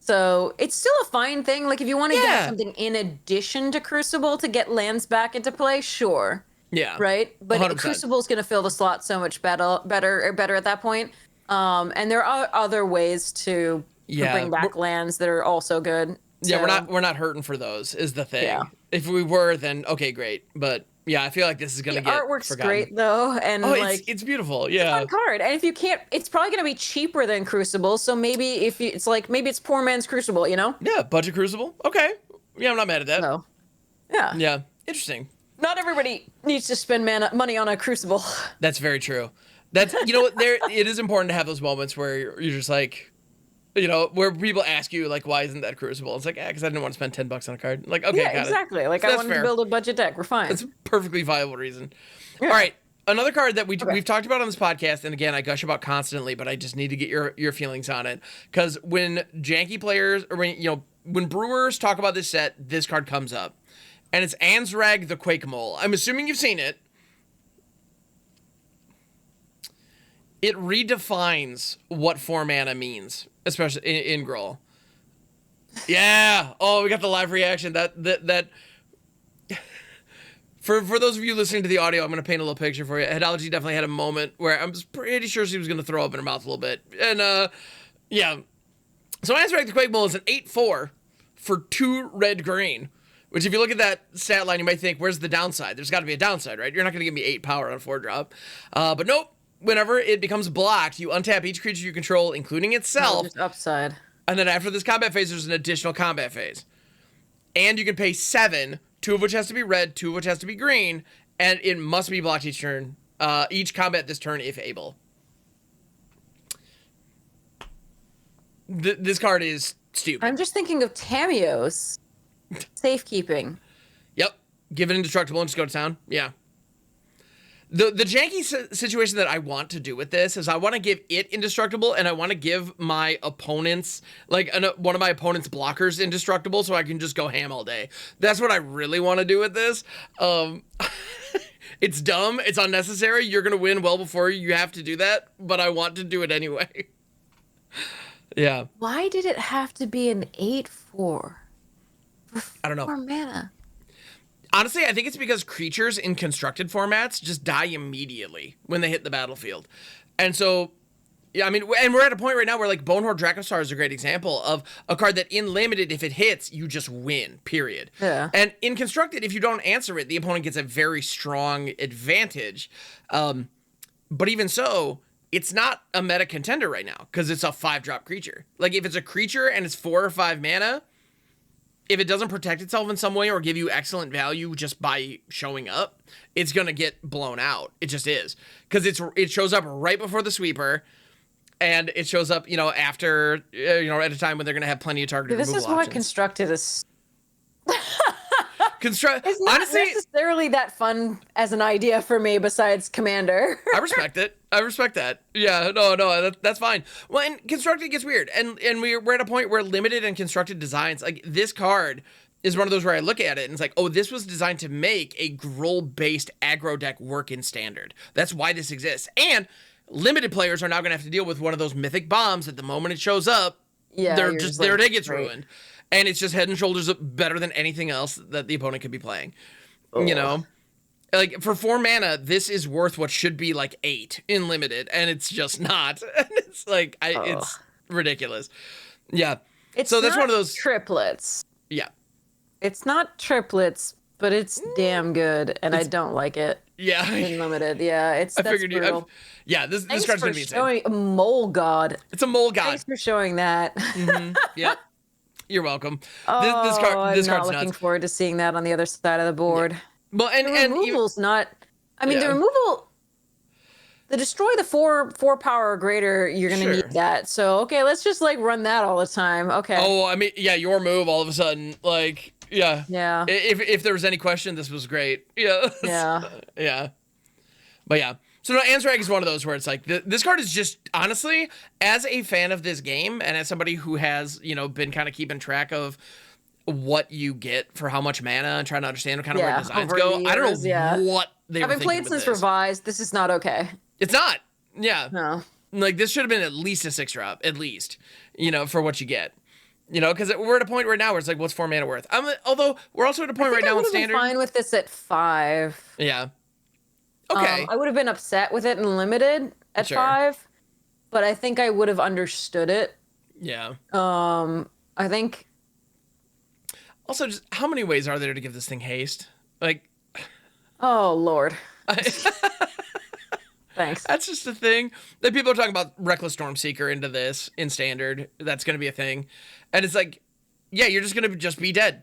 So it's still a fine thing. Like if you want to get something in addition to Crucible to get lands back into play, sure. Yeah. Right. But 100%. Crucible is going to fill the slot so much better at that point. And there are other ways to bring back lands that are also good. Yeah, we're not hurting for those is the thing. Yeah. If we were, then okay, great. But yeah, I feel like this is gonna get artwork's forgotten. Great though, and it's beautiful. Yeah, it's a fun card. And if you can't, it's probably gonna be cheaper than Crucible. So maybe it's poor man's Crucible, you know? Yeah, budget Crucible. Okay, yeah, I'm not mad at that. No. Yeah. Yeah, interesting. Not everybody needs to spend money on a Crucible. That's very true. That's it is important to have those moments where you're just like. You know, where people ask you, like, why isn't that Crucible? It's like, because I didn't want to spend $10 on a card. Like, okay, got exactly. it. Like, I wanted to build a budget deck. We're fine. That's a perfectly viable reason. Yeah. All right. Another card that we've talked about on this podcast, and again, I gush about constantly, but I just need to get your feelings on it. Because when janky players, or when brewers talk about this set, this card comes up. And it's Ansrag the Quake Mole. I'm assuming you've seen it. It redefines what 4 mana means, especially in Gruul. Yeah. Oh, we got the live reaction. That. For those of you listening to the audio, I'm going to paint a little picture for you. Headology definitely had a moment where I'm pretty sure she was going to throw up in her mouth a little bit. And, yeah. So Azrac the Quake Bull is an 8-4 for 2 red-green, which if you look at that stat line, you might think, where's the downside? There's got to be a downside, right? You're not going to give me 8 power on a 4-drop. But nope. Whenever it becomes blocked, you untap each creature you control, including itself. Just upside. And then after this combat phase, there's an additional combat phase. And you can pay 7, 2 of which has to be red, 2 of which has to be green, and it must be blocked each turn, each combat this turn if able. This card is stupid. I'm just thinking of Tamiyo's safekeeping. Yep. Give it indestructible and just go to town. Yeah. The janky situation that I want to do with this is I want to give it indestructible, and I want to give my opponents, like one of my opponent's blockers indestructible, so I can just go ham all day. That's what I really want to do with this. It's dumb. It's unnecessary. You're going to win well before you have to do that, but I want to do it anyway. Yeah. Why did it have to be an 8-4? I don't know. 4 mana. Honestly, I think it's because creatures in constructed formats just die immediately when they hit the battlefield. And so, yeah, I mean, and we're at a point right now where, like, Bonehorde Dracossaur is a great example of a card that in limited, if it hits, you just win, period. Yeah. And in constructed, if you don't answer it, the opponent gets a very strong advantage. But even so, it's not a meta contender right now because it's a 5-drop creature. Like, if it's a creature and it's 4 or 5 mana, if it doesn't protect itself in some way or give you excellent value just by showing up, it's going to get blown out. It just is. Because it shows up right before the sweeper, and it shows up, after, at a time when they're going to have plenty of targeted removal This is options. why constructed is... It's not honestly necessarily that fun as an idea for me besides Commander. I respect it. I respect that. Yeah, no, that's fine. Well, and constructed gets weird, and we're at a point where limited and constructed designs, like this card is one of those where I look at it and it's like, oh, this was designed to make a Gruul-based aggro deck work in standard. That's why this exists. And limited players are now going to have to deal with one of those mythic bombs that the moment it shows up, Yeah, they're just their day gets right. ruined. And it's just head and shoulders better than anything else that the opponent could be playing. Ugh. Like for 4 mana, this is worth what should be like 8 in limited, and it's just not. And it's like it's ridiculous. Yeah. It's so that's not one of those triplets. Yeah. It's not triplets, but it's damn good, and I don't like it. Yeah. In limited, yeah, that's brutal. Yeah, this Thanks card's for gonna be insane. showing a mole god. It's a mole god. Thanks for showing that. Yep. You're welcome. Oh, This I'm card's not looking nuts. forward to seeing that on the other side of the board. Yeah. Well, The removal's not. I mean, the removal. The destroy the four power or greater, you're gonna Sure. need that. So okay, let's just like run that all the time. Okay. Oh, I mean, yeah, your move all of a sudden, like, yeah. Yeah. If there was any question, this was great. Yeah. Yeah. Yeah. But yeah. So no, Ansrag is one of those where it's like, this card is just, honestly, as a fan of this game, and as somebody who has, been kind of keeping track of what you get for how much mana and trying to understand kind of where designs over go, the I don't years, know what they were Having thinking played with since this. Revised, this is not okay. It's not. Yeah. No. Like, this should have been at least a 6-drop, at least, for what you get. Because we're at a point right now where it's like, what's 4 mana worth? Although, we're also at a point right now in standard. I would have been fine with this at 5. Yeah. Okay. I would have been upset with it in limited at 5, but I think I would have understood it. Yeah. I think. Also, just how many ways are there to give this thing haste? Like. Oh Lord. Thanks. That's just a thing. That people are talking about Reckless Stormseeker into this in standard. That's going to be a thing, and it's like, yeah, you're just going to just be dead.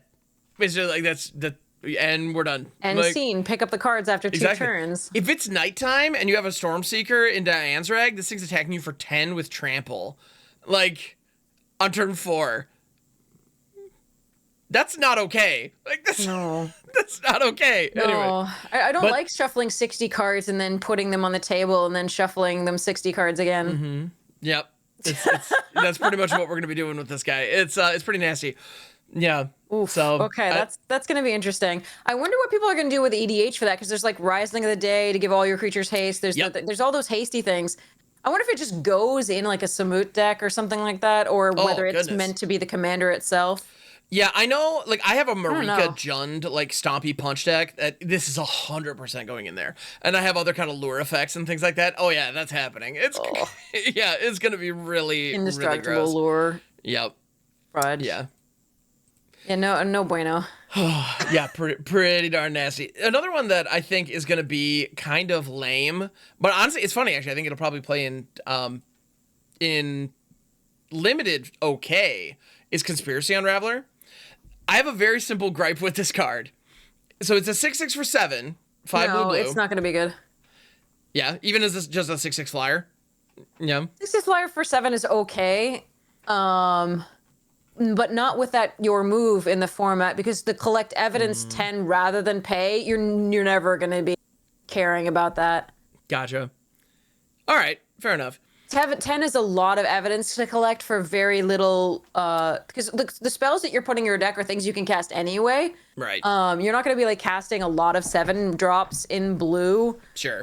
Basically, like that's the. And we're done. And like, scene, pick up the cards after 2 turns. If it's nighttime and you have a Stormseeker into Ansrag, this thing's attacking you for 10 with Trample. Like, on turn 4. That's not okay. Like, that's not okay. No. Anyway. I don't like shuffling 60 cards and then putting them on the table and then shuffling them 60 cards again. Mm-hmm. Yep. That's pretty much what we're going to be doing with this guy. It's pretty nasty. Yeah. Oof. So okay, that's going to be interesting. I wonder what people are going to do with EDH for that, because there's like Rising of the Day to give all your creatures haste. There's there's all those hasty things. I wonder if it just goes in like a Samut deck or something like that, or whether it's goodness. meant to be the commander itself. Yeah, I know, like, I have a Marika know. Jund, like, Stompy Punch deck. This is 100% going in there. And I have other kind of lure effects and things like that. Oh, yeah, that's happening. It's, yeah, it's going to be really, Indestructible really gross. lure. Yep. Fudge. Yeah. Yeah, no bueno. Yeah, pretty darn nasty. Another one that I think is going to be kind of lame, but honestly, it's funny, actually. I think it'll probably play in limited okay, is Conspiracy Unraveler. I have a very simple gripe with this card. So it's a 6/6 for 7, 5 blue. It's not going to be good. Yeah, even as this just a 6/6 flyer. Yeah. 6/6 flyer for 7 is okay. But not with that your move in the format, because the collect evidence 10 rather than pay, you're never going to be caring about that. Gotcha. All right, fair enough. 10 is a lot of evidence to collect for very little, because the spells that you're putting in your deck are things you can cast anyway. Right. You're not going to be like casting a lot of 7 drops in blue. Sure.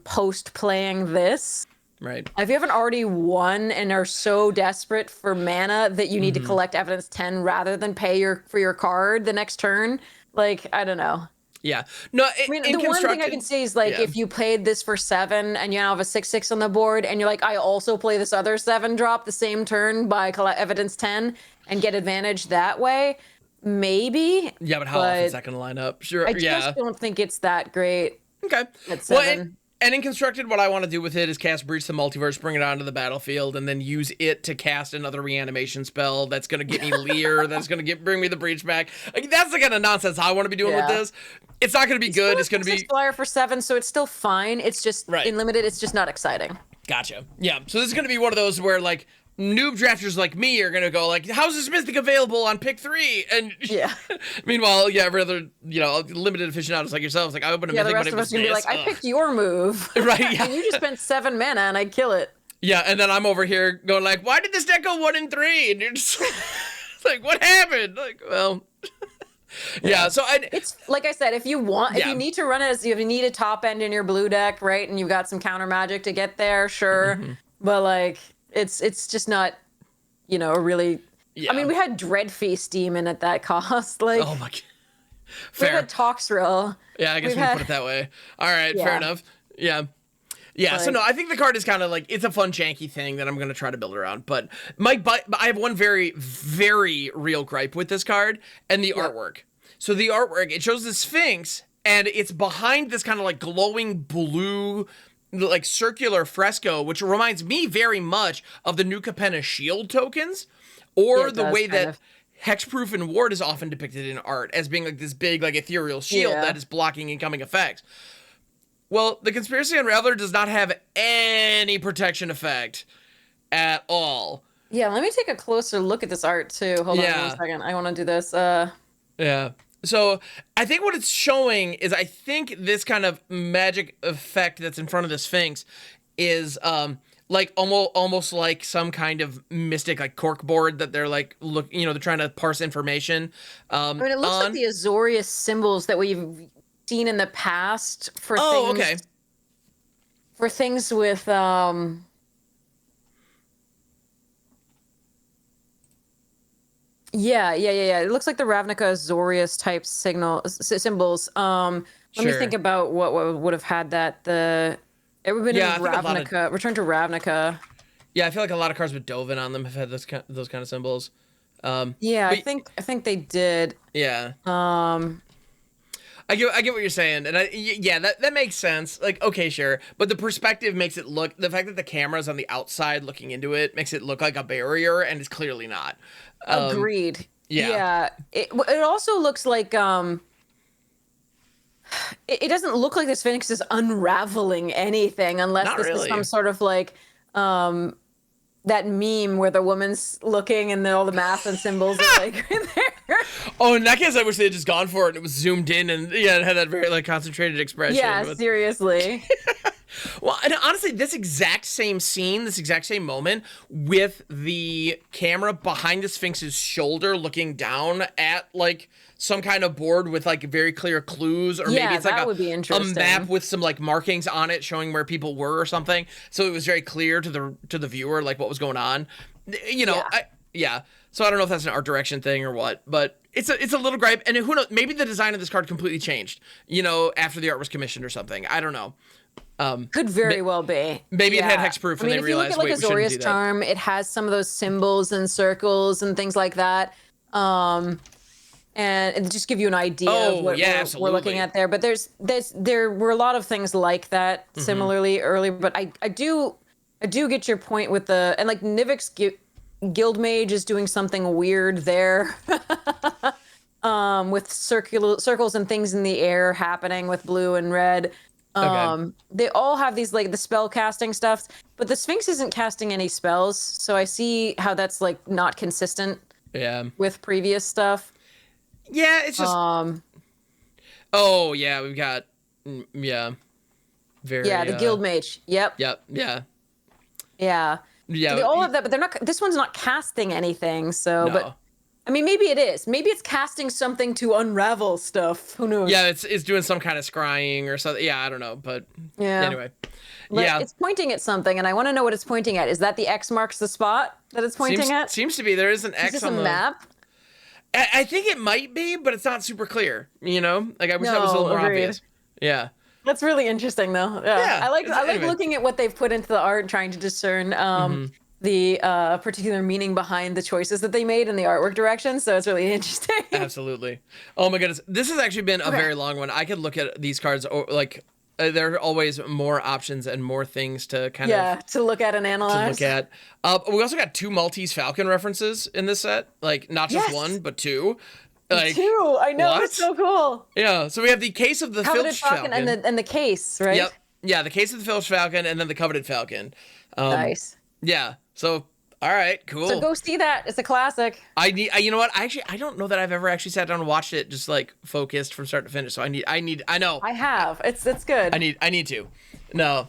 Post playing this. Right. If you haven't already won and are so desperate for mana that you need to collect evidence 10 rather than pay for your card the next turn, like, I don't know. Yeah. No, I mean, the one thing I can say is, like, if you played this for 7 and you now have a 6/6 on the board and you're like, I also play this other 7 drop the same turn by collect evidence 10 and get advantage that way, maybe. Yeah, but how often is that going to line up? Sure. I just don't think it's that great. Okay. At 7. And in Constructed, what I want to do with it is cast Breach the Multiverse, bring it onto the battlefield, and then use it to cast another reanimation spell that's going to get me Leer, that's going to bring me the Breach back. Like, that's the kind of nonsense I want to be doing with this. It's not going to be good. It's going to be... flyer for 7, so it's still fine. It's just, in limited, it's just not exciting. Gotcha. Yeah, so this is going to be one of those where, like, noob drafters like me are going to go, like, how's this Mystic available on pick 3? And meanwhile, every other, limited aficionados like yourselves, like, I open a Mythic, the rest of us going to be like, I picked your move. Right, yeah. And you just spent 7 mana and I'd kill it. Yeah, and then I'm over here going like, why did this deck go 1 and 3? And you're just like, what happened? Like, well... Yeah, so it's like I said, if you need to run it as if you need a top end in your blue deck, right, and you've got some counter magic to get there, sure. But like it's just not, a really I mean, we had Dread Feast Demon at that cost. Like, oh my god. Fair. We had Toxrill. Yeah, I guess we put it that way. All right, fair enough. Yeah. Yeah, so no, I think the card is kind of like, it's a fun, janky thing that I'm going to try to build around. But I have one very, very real gripe with this card, and the artwork. So the artwork, it shows the Sphinx, and it's behind this kind of like glowing blue, like circular fresco, which reminds me very much of the New Capenna shield tokens, or the way that Hexproof and Ward is often depicted in art as being like this big, like ethereal shield that is blocking incoming effects. Well, the Conspiracy Unraveler does not have any protection effect at all. Yeah, let me take a closer look at this art too. Hold on 1 second. I want to do this. Yeah. So I think what it's showing is, I think this kind of magic effect that's in front of the Sphinx is like almost like some kind of mystic like corkboard that they're like they're trying to parse information. I mean, it looks like the Azorius symbols that we've seen in the past for for things with yeah. It looks like the Ravnica Azorius type symbols. Let me think about what would have had that. It would have been in Ravnica. Return to Ravnica. Yeah, I feel like a lot of cards with Dovin on them have had those kind of symbols. Yeah, I think they did. Yeah. I get what you're saying, and that makes sense. Like, okay, sure, but the perspective makes it look, the fact that the camera's on the outside looking into it makes it look like a barrier, and it's clearly not. Agreed. Yeah. It also looks like it doesn't look like the Sphinx is unraveling anything unless is some sort of like that meme where the woman's looking and then all the math and symbols are like right there. Oh, in that case, I wish they had just gone for it and it was zoomed in and it had that very like concentrated expression. Yeah, seriously. Well, and honestly, this exact same scene, this exact same moment with the camera behind the Sphinx's shoulder looking down at like some kind of board with like very clear clues, or maybe it's like would be a interesting. map with some like markings on it showing where people were or something. So it was very clear to the viewer like what was going on. You know, So I don't know if that's an art direction thing or what, but it's a little gripe. And who knows? Maybe the design of this card completely changed, you know, after the art was commissioned or something. I don't know. Could very well be. Maybe it had hexproof and they realized, if you look at like wait, Azorius Charm, it has some of those symbols and circles and things like that. And it just give you an idea of what we're looking at there. But there were a lot of things like that similarly early. But I do get your point with and like Nivik's Guild Mage is doing something weird there. With circles and things in the air happening with blue and red. They all have these like the spell casting stuff, but the Sphinx isn't casting any spells, so I see how that's like not consistent with previous stuff. Yeah, it's just oh yeah, we've got the Guild Mage. Yep. Yeah. So they all have that, but they're not. This one's not casting anything. So, No. but I mean, maybe it is. Maybe it's casting something to unravel stuff. Who knows? Yeah, it's doing some kind of scrying or something. Yeah, I don't know, but anyway. But it's pointing at something, and I want to know what it's pointing at. Is that the X marks the spot that it's pointing at? Seems to be. There is an X is this on a the map. I think it might be, but it's not super clear. You know, like I wish that was a little more obvious. Yeah. That's really interesting, though. Yeah. I like looking at what they've put into the art and trying to discern the particular meaning behind the choices that they made in the artwork direction. So it's really interesting. Absolutely. Oh my goodness, this has actually been a very long one. I could look at these cards like. There are always more options and more things to kind of to look at and analyze. To look at. We also got 2 Maltese Falcon references in this set, like not just one, but 2. Like, 2, I know, it's so cool. Yeah, so we have the case of the Filched Falcon and the case, right? Yep. Yeah, the case of the Filched Falcon and then the Coveted Falcon. Nice. Yeah. So. All right, cool. So go see that. It's a classic. You know what? I don't know that I've ever actually sat down and watched it just like focused from start to finish. So I know. I have. It's good. I need to. No.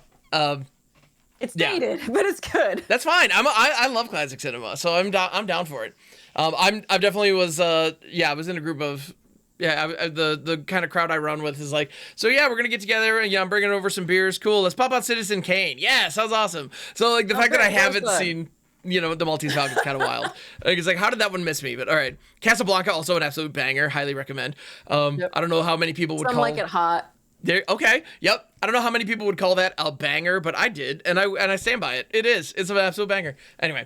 It's dated, but it's good. That's fine. I love classic cinema, so I'm down for it. I definitely was I was in a group of the kind of crowd I run with is like, so yeah, we're gonna get together and I'm bringing over some beers. Cool. Let's pop out Citizen Kane. Yeah, sounds awesome. So like the fact that I haven't seen. You know, the Maltese Falcon is kind of wild. Like, it's like, how did that one miss me? But all right. Casablanca, also an absolute banger. Highly recommend. I don't know how many people would call like it hot. Okay. Yep. I don't know how many people would call that a banger, but I did. And I stand by it. It is. It's an absolute banger. Anyway.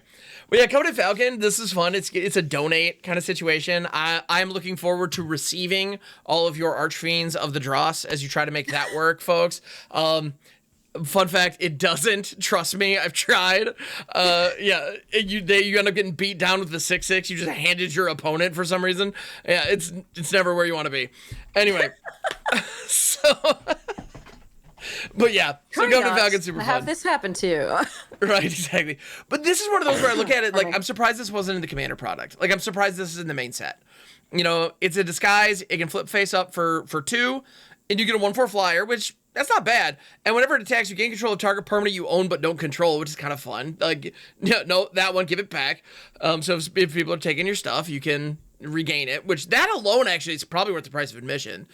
Well, yeah, Coveted Falcon, this is fun. It's a donate kind of situation. I'm looking forward to receiving all of your Archfiends of the Dross as you try to make that work, folks. Fun fact, it doesn't. Trust me, I've tried. You end up getting beat down with the 6/6. You just handed your opponent for some reason. Yeah, it's never where you want to be. Anyway, but yeah, so Coveted Falcon's super fun. Have this happen to you. Right, exactly. But this is one of those where I look at it like, I'm surprised this wasn't in the Commander product. Like, I'm surprised this is in the main set. You know, it's a disguise. It can flip face up for 2, and you get a 1/4 flyer, which. That's not bad. And whenever it attacks, you gain control of target permanent you own but don't control, which is kind of fun. Like, no, that one, give it back. So if people are taking your stuff, you can regain it, which that alone actually is probably worth the price of admission.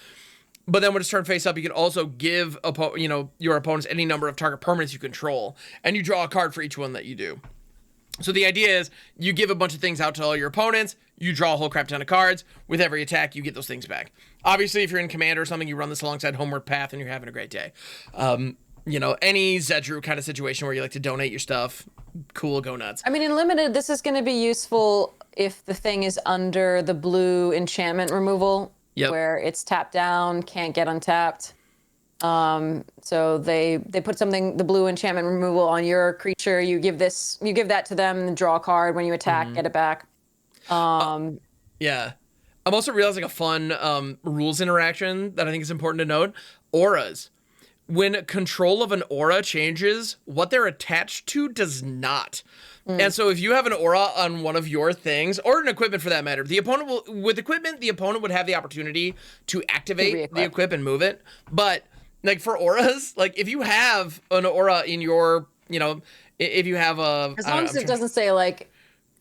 But then when it's turned face up, you can also give your opponents any number of target permanents you control, and you draw a card for each one that you do. So the idea is you give a bunch of things out to all your opponents, you draw a whole crap ton of cards. With every attack, you get those things back. Obviously, if you're in Commander or something, you run this alongside Homeward Path and you're having a great day. Any Zedru kind of situation where you like to donate your stuff, cool, go nuts. I mean, in Limited, this is going to be useful if the thing is under the blue enchantment removal, where it's tapped down, can't get untapped. So they put the blue enchantment removal on your creature. You give that to them, and draw a card. When you attack, get it back. Yeah. I'm also realizing a fun rules interaction that I think is important to note. Auras. When control of an aura changes, what they're attached to does not. And so if you have an aura on one of your things, or an equipment for that matter, the opponent would have the opportunity to activate the equip and move it. But like for auras, like if you have an aura in your, if you have a, as long as it doesn't say like,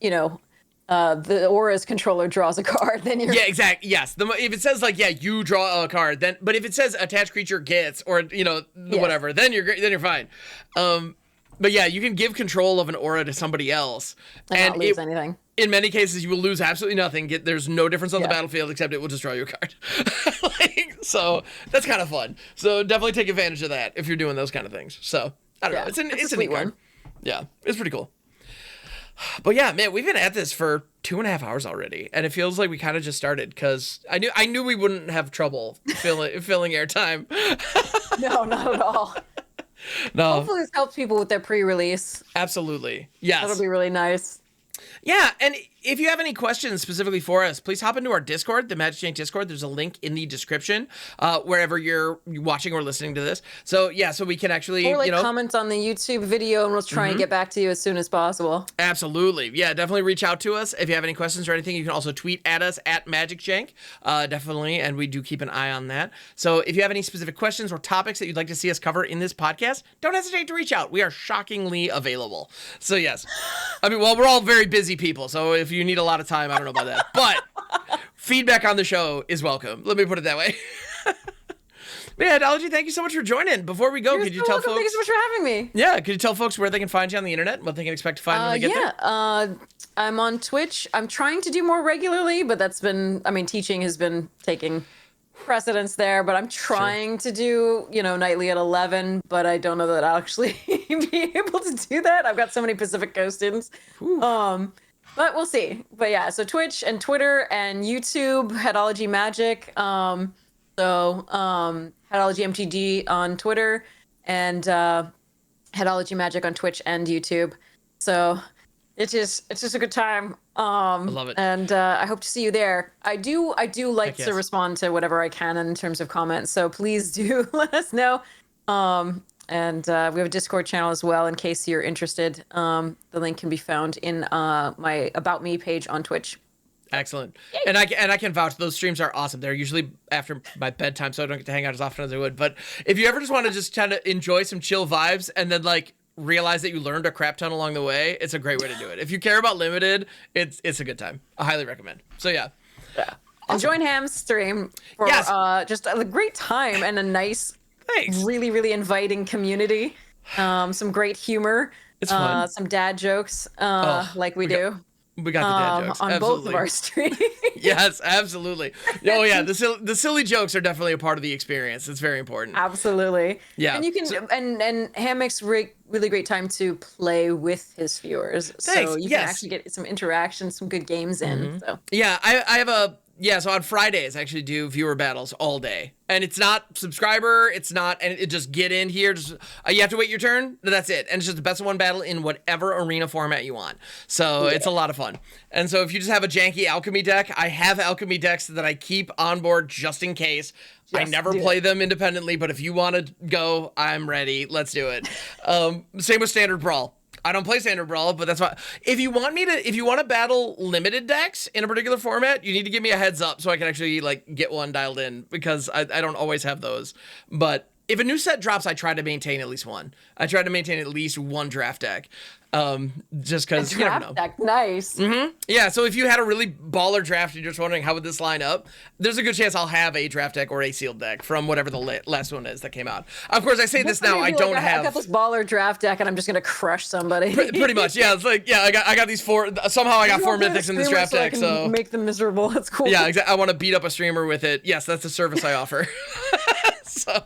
the aura's controller draws a card, then you're... Yeah, exactly. Yes. If it says like, yeah, you draw a card, then, but if it says attached creature gets, or, whatever, then you're fine. But yeah, you can give control of an aura to somebody else and not lose anything. In many cases, you will lose absolutely nothing. There's no difference on the battlefield except it will just draw you a card. So that's kind of fun. So definitely take advantage of that if you're doing those kind of things. So I don't know. It's a neat one. Yeah, it's pretty cool. But yeah, man, we've been at this for 2.5 hours already, and it feels like we kind of just started because I knew we wouldn't have trouble filling airtime. No, not at all. No. Hopefully this helps people with their pre-release. Absolutely. Yes. That'll be really nice. Yeah, and if you have any questions specifically for us, please hop into our Discord, the MagicJank Discord. There's a link in the description wherever you're watching or listening to this. So yeah, so we can actually, or comment on the YouTube video, and we'll try and get back to you as soon as possible. Absolutely. Yeah, definitely reach out to us if you have any questions or anything. You can also tweet at us at MagicJank, definitely, and we do keep an eye on that. So if you have any specific questions or topics that you'd like to see us cover in this podcast, don't hesitate to reach out. We are shockingly available. So yes, I mean, well, we're all very busy people, so if you need a lot of time, I don't know about that, but feedback on the show is welcome. Let me put it that way. Yeah, Headology, thank you so much for joining. Before we go, could you tell folks? Thank you so much for having me. Yeah, could you tell folks where they can find you on the internet, what they can expect to find when they get there? I'm on Twitch. I'm trying to do more regularly, but teaching has been taking precedence there, but I'm trying to do, nightly at 11, but I don't know that I'll actually be able to do that. I've got so many Pacific Coast students. But we'll see. But yeah, so Twitch and Twitter and YouTube, HeadologyMagic. HeadologyMTG on Twitter and HeadologyMagic on Twitch and YouTube. So it's just a good time. I love it. And I hope to see you there. I do like to respond to whatever I can in terms of comments. So please do let us know. And we have a Discord channel as well in case you're interested. The link can be found in my About Me page on Twitch. Excellent. Yay. And I can vouch, those streams are awesome. They're usually after my bedtime, so I don't get to hang out as often as I would. But if you ever just want to just kind of enjoy some chill vibes and then realize that you learned a crap ton along the way, it's a great way to do it. If you care about Limited, it's a good time. I highly recommend. So yeah. Awesome. And join Ham's stream for just a great time and a nice, really, really inviting community. Some great humor. It's fun. Some dad jokes, like we do. We got the dad jokes. On absolutely. Both of our streams. Yes, absolutely. Oh yeah, the silly jokes are definitely a part of the experience. It's very important. Absolutely. Yeah. And you can and Ham makes really great time to play with his viewers. Thanks. So you can actually get some interaction, some good games in. So yeah, I have so on Fridays I actually do viewer battles all day. And it's not subscriber, and it just get in here, just you have to wait your turn, that's it. And it's just the best of one battle in whatever arena format you want. So it's a lot of fun. And so if you just have a janky alchemy deck, I have alchemy decks that I keep on board just in case. I never play them independently, but if you want to go, I'm ready. Let's do it. Same with Standard Brawl. I don't play Standard Brawl, but that's why. If you want to battle limited decks in a particular format, you need to give me a heads up so I can actually get one dialed in, because I don't always have those. But if a new set drops, I try to maintain at least one. I try to maintain at least one draft deck. Just because you never know. Deck, nice. Yeah, so if you had a really baller draft and you're just wondering how would this line up, there's a good chance I'll have a draft deck or a sealed deck from whatever the last one is that came out. Of course, I say this now, I don't have. I got this baller draft deck and I'm just gonna crush somebody. Pretty much, yeah. It's I got these four. Somehow I got 4 mythics in this draft deck, so make them miserable. That's cool. Yeah, exactly. I want to beat up a streamer with it. Yes, that's the service I offer. So.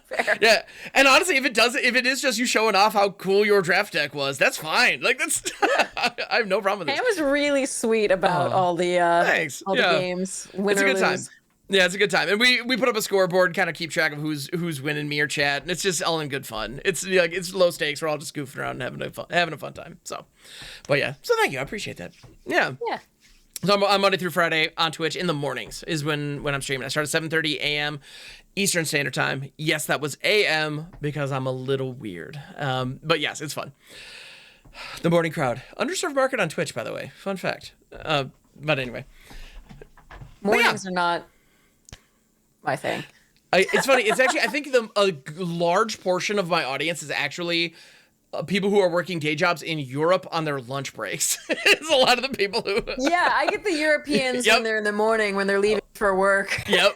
Fair. Yeah, and honestly, if it is just you showing off how cool your draft deck was, that's fine. That's I have no problem with it. Ham was really sweet about all the all the games. Win it's a or good lose. time. Yeah, it's a good time, and we put up a scoreboard, kind of keep track of who's winning me or chat, and it's just all in good fun. It's it's low stakes. We're all just goofing around and having a fun time. So, but yeah, so thank you, I appreciate that. Yeah. Yeah. So I'm Monday through Friday on Twitch in the mornings is when I'm streaming. I start at 7:30 a.m. Eastern Standard Time. Yes, that was a.m. because I'm a little weird. But yes, it's fun. The morning crowd. Underserved market on Twitch, by the way. Fun fact. But anyway. Mornings are not my thing. It's funny. It's actually, I think a large portion of my audience is actually people who are working day jobs in Europe on their lunch breaks. It's a lot of the people who. Yeah, I get the Europeans when they're in the morning when they're leaving for work. Yep.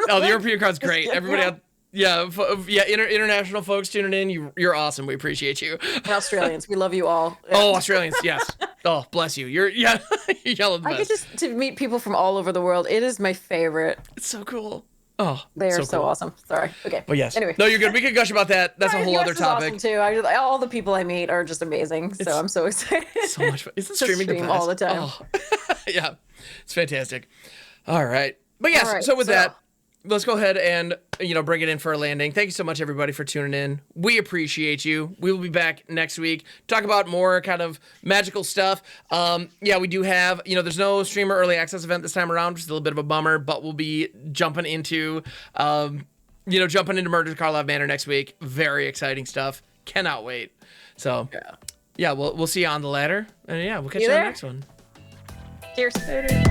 Oh, the European crowd's great. Everybody out. Yeah, international folks tuning in, you're awesome. We appreciate you. And Australians, we love you all. Oh, Australians, yes. Oh, bless you. Y'all are the best. I get to meet people from all over the world. It is my favorite. It's so cool. Oh, they are so cool. awesome. Sorry. Okay. But yes. Anyway. No, you're good. We could gush about that. That's a whole other topic. Awesome too. All the people I meet are just amazing. So I'm so excited. So much fun. Isn't streaming the best? All the time. Oh. Yeah, it's fantastic. All right. But yes, so with that, let's go ahead and, bring it in for a landing. Thank you so much, everybody, for tuning in. We appreciate you. We will be back next week, talk about more kind of magical stuff. We do have, there's no streamer early access event this time around, which is a little bit of a bummer, but we'll be jumping into Murder to Karlov Manor next week. Very exciting stuff. Cannot wait. So, we'll see you on the ladder. And we'll catch you on the next one. Cheers. Later.